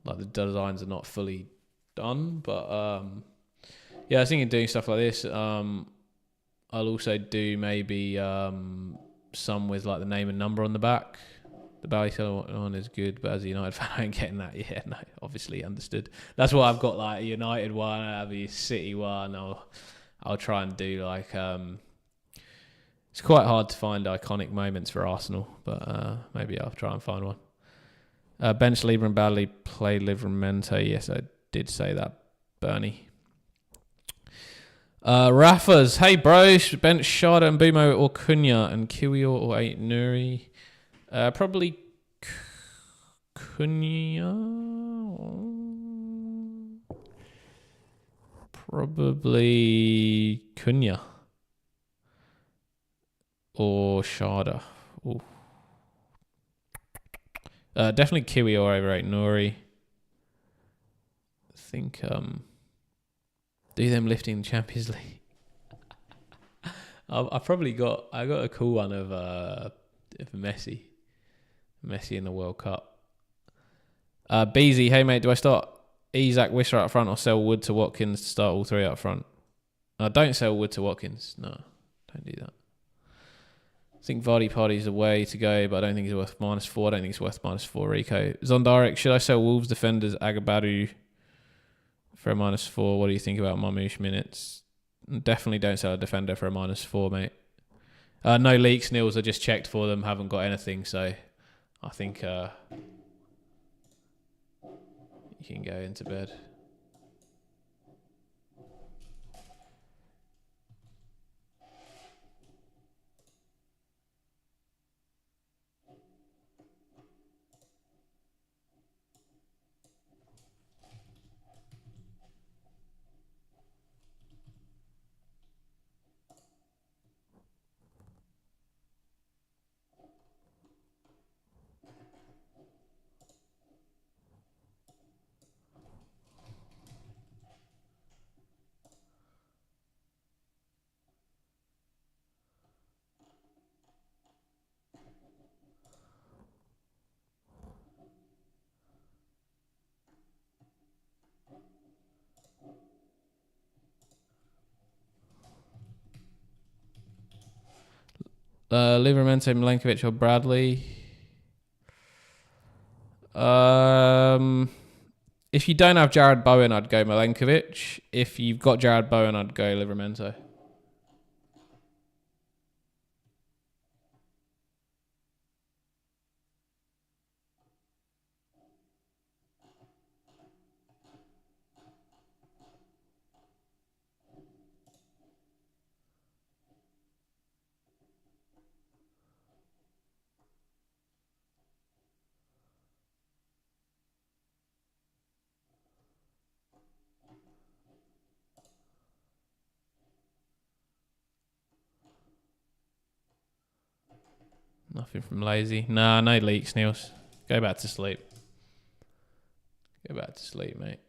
like, the designs are not fully done. But yeah, I was thinking of doing stuff like this. I'll also do maybe some with like the name and number on the back. The Balotelli one is good, but as a United fan, I ain't getting that yet. No, obviously understood. That's why I've got like a United one, I have a City one. I'll try and do like it's quite hard to find iconic moments for Arsenal, but maybe I'll try and find one. Bench Lieber and Badley played Livramento. Yes, I did say that, Bernie. Rafa's, hey bros, bench Sharda and Bumo or Cunha and Kiwior or 8 Nuri. Probably Cunha. Probably Cunha. Or Sharda. Ooh. Definitely Kiwior over 8 Nuri. I think do them lifting the Champions League. I got a cool one of Messi in the World Cup. Beezy, hey mate, do I start Isak, Wisser up front or sell Wood to Watkins to start all three up front? Don't sell Wood to Watkins. No, don't do that. I think Vardy Party's the way to go, but I don't think he's worth -4. I don't think it's worth -4, Rico. Zondarek, should I sell Wolves defenders Agabadu for a -4? What do you think about Marmouche minutes? Definitely don't sell a defender for a -4, mate. No leaks, Nils. I just checked for them. Haven't got anything, so I think you can go into bed. Livramento, Milenkovic, or Bradley. If you don't have Jared Bowen, I'd go Milenkovic. If you've got Jared Bowen, I'd go Livramento. Nothing from Lazy. Nah, no leaks, Niels. Go back to sleep. Go back to sleep, mate.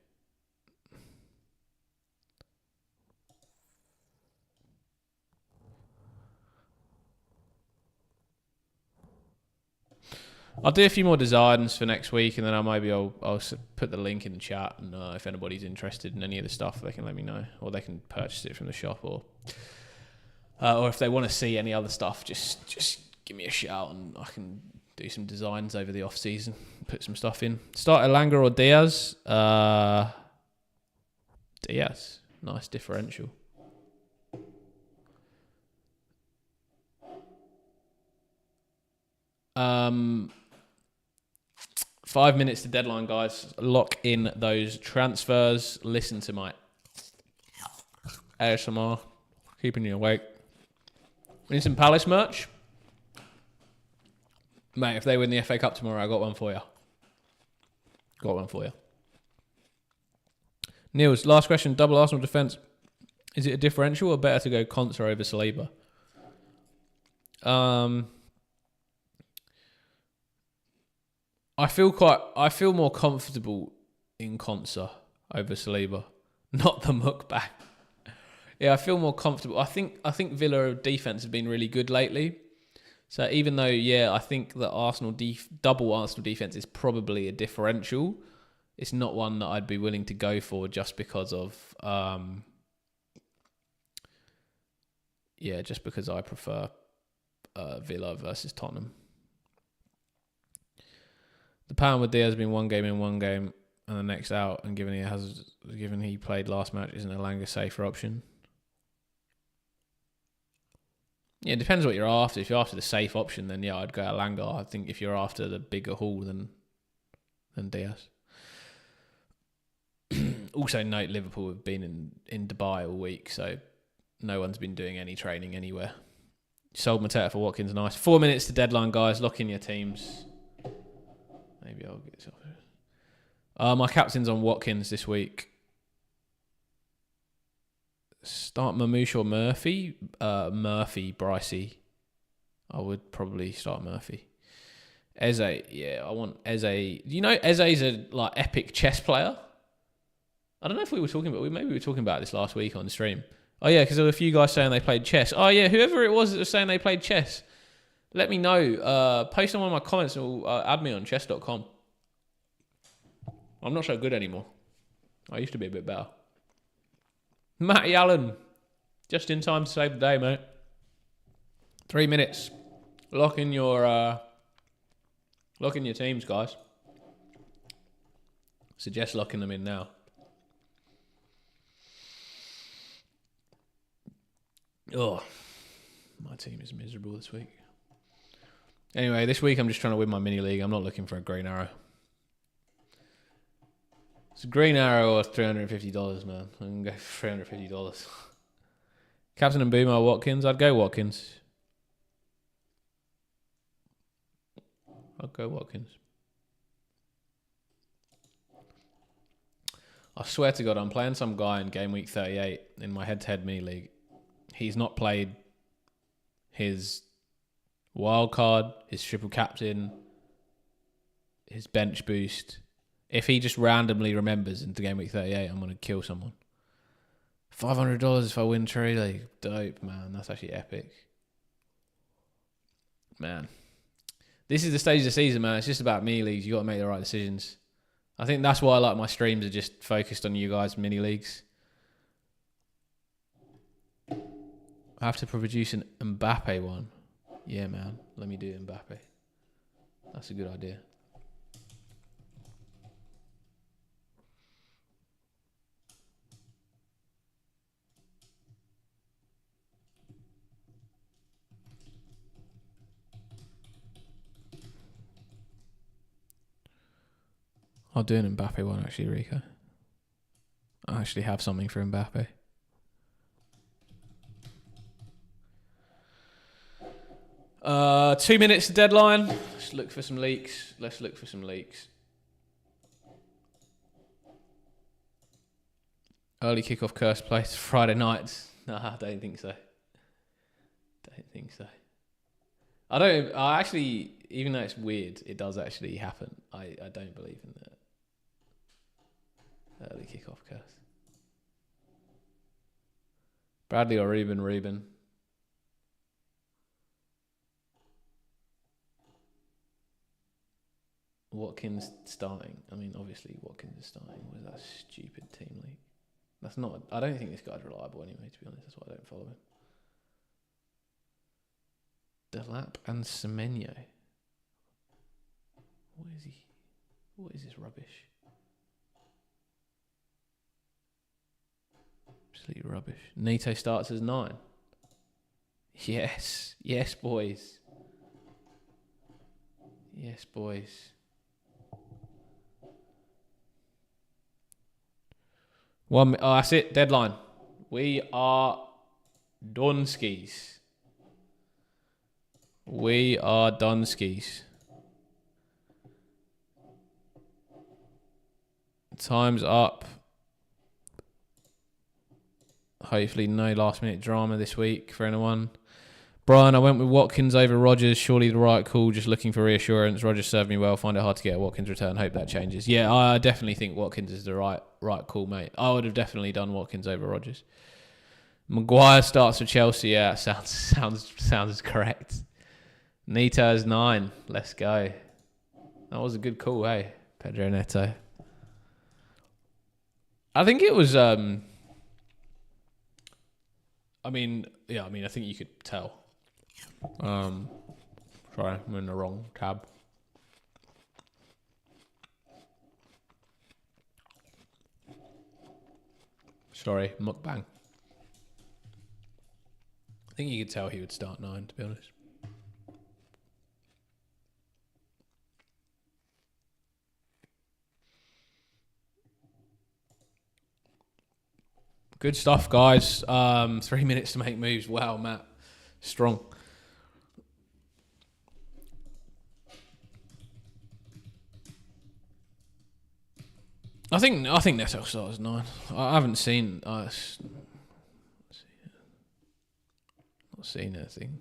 I'll do a few more designs for next week, and then I'll put the link in the chat, and if anybody's interested in any of the stuff, they can let me know, or they can purchase it from the shop, or if they want to see any other stuff, just give me a shout, and I can do some designs over the off season, put some stuff in. Start Elanga or Diaz? Diaz, nice differential. Um. 5 minutes to deadline, guys. Lock in those transfers. Listen to my ASMR. Keeping you awake. Need some Palace merch? Mate, if they win the FA Cup tomorrow, I got one for you. Got one for you. Niels, last question. Double Arsenal defence. Is it a differential or better to go Konsa over Saliba? I feel more comfortable in Konsa over Saliba, not the mukbang. Yeah, I feel more comfortable. I think Villa defense has been really good lately. So even though, I think that double Arsenal defense is probably a differential, it's not one that I'd be willing to go for just because of just because I prefer Villa versus Tottenham. The pattern with Diaz has been one game in, one game, and the next out. And given he played last match, isn't Elanga a safer option? Yeah, it depends what you're after. If you're after the safe option, then I'd go Elanga. I think if you're after the bigger haul, then Diaz. Also, note Liverpool have been in Dubai all week, so no one's been doing any training anywhere. Sold Mateta for Watkins, nice. 4 minutes to deadline, guys. Lock in your teams. Maybe I'll get this off. My captain's on Watkins this week. Start Mamouche or Murphy? Murphy, Brycey. I would probably start Murphy. Eze, I want Eze. Do you know Eze's a epic chess player? I don't know if we were talking about. Maybe we were talking about this last week on the stream. Oh yeah, because there were a few guys saying they played chess. Oh yeah, whoever it was that was saying they played chess. Let me know. Post on one of my comments or add me on chess.com. I'm not so good anymore. I used to be a bit better. Matty Allen. Just in time to save the day, mate. 3 minutes. Lock in your teams, guys. Suggest locking them in now. Oh, my team is miserable this week. Anyway, this week I'm just trying to win my mini league. I'm not looking for a green arrow. It's a green arrow or $350, man. I can go for $350. Captain and Boomer Watkins. I'd go Watkins. I'd go Watkins. I swear to God, I'm playing some guy in Game Week 38 in my head-to-head mini league. He's not played his wildcard, his triple captain, his bench boost. If he just randomly remembers into Game Week 38, I'm going to kill someone. $500 if I win trade league. Dope, man. That's actually epic. Man. This is the stage of the season, man. It's just about mini leagues. You got to make the right decisions. I think that's why I like my streams are just focused on you guys' mini leagues. I have to produce an Mbappe one. Yeah, man. Let me do Mbappe. That's a good idea. I'll do an Mbappe one, actually, Rico. I actually have something for Mbappe. Uh, 2 minutes to deadline. Let's look for some leaks. Early kickoff curse place Friday nights. Nah, I don't think so. I actually, even though it's weird, it does actually happen. I don't believe in that. Early kickoff curse. Bradley or Ruben. Watkins starting. I mean, obviously Watkins is starting. What is that stupid team league? That's not. I don't think this guy's reliable anyway, to be honest. That's why I don't follow him. Delap and Semenyo. What is he? What is this rubbish? Absolute rubbish. Neto starts as 9. Yes. Yes, boys. Yes, boys. Oh, that's it. Deadline. We are Donskis. Time's up. Hopefully no last minute drama this week for anyone. Brian, I went with Watkins over Rodgers. Surely the right call. Just looking for reassurance. Rodgers served me well. Find it hard to get a Watkins return. Hope that changes. Yeah, I definitely think Watkins is the right call, mate. I would have definitely done Watkins over Rodgers. Maguire starts for Chelsea. Yeah, sounds correct. Neto is 9. Let's go. That was a good call, hey, Pedro Neto. I think it was. I think you could tell. Sorry, I'm in the wrong tab. Sorry, mukbang. I think you could tell he would start 9, to be honest. Good stuff, guys. 3 minutes to make moves. Wow, Matt. Strong. I think Neto starts 9. I haven't seen. Not seen anything.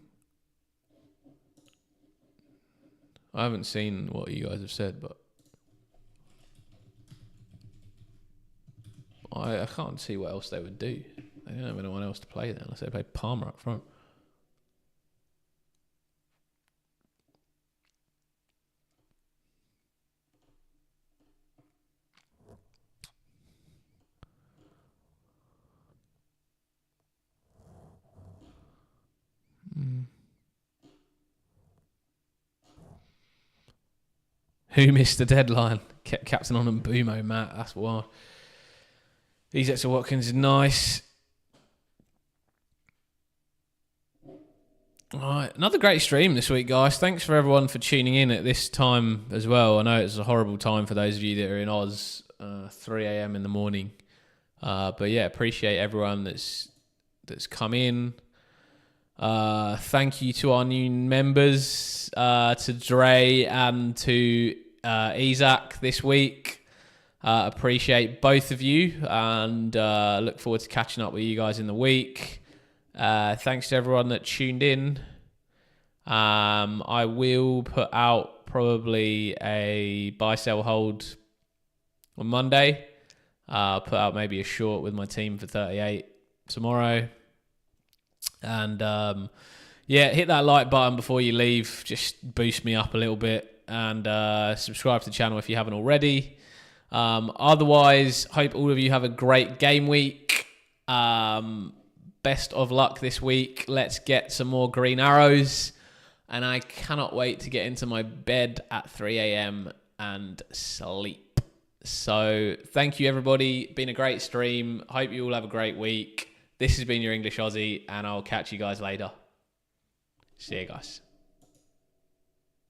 I haven't seen what you guys have said, but I can't see what else they would do. They don't have anyone else to play there unless they play Palmer up front. Who missed the deadline? Kept captain on and Boomo, Matt. That's wild. These extra Watkins is nice. All right, another great stream this week, guys. Thanks for everyone for tuning in at this time as well. I know it's a horrible time for those of you that are in Oz. 3 a.m. in the morning. But yeah, appreciate everyone that's come in. Thank you to our new members, to Dre and to Isaac this week. Appreciate both of you, and look forward to catching up with you guys in the week. Thanks to everyone that tuned in. I will put out probably a buy, sell, hold on Monday. I'll put out maybe a short with my team for 38 tomorrow. And hit that like button before you leave. Just boost me up a little bit. And subscribe to the channel if you haven't already. Otherwise, hope all of you have a great game week. Best of luck this week. Let's get some more green arrows. And I cannot wait to get into my bed at 3 a.m. and sleep. So thank you, everybody. Been a great stream. Hope you all have a great week. This has been your English Aussie, and I'll catch you guys later. See you guys.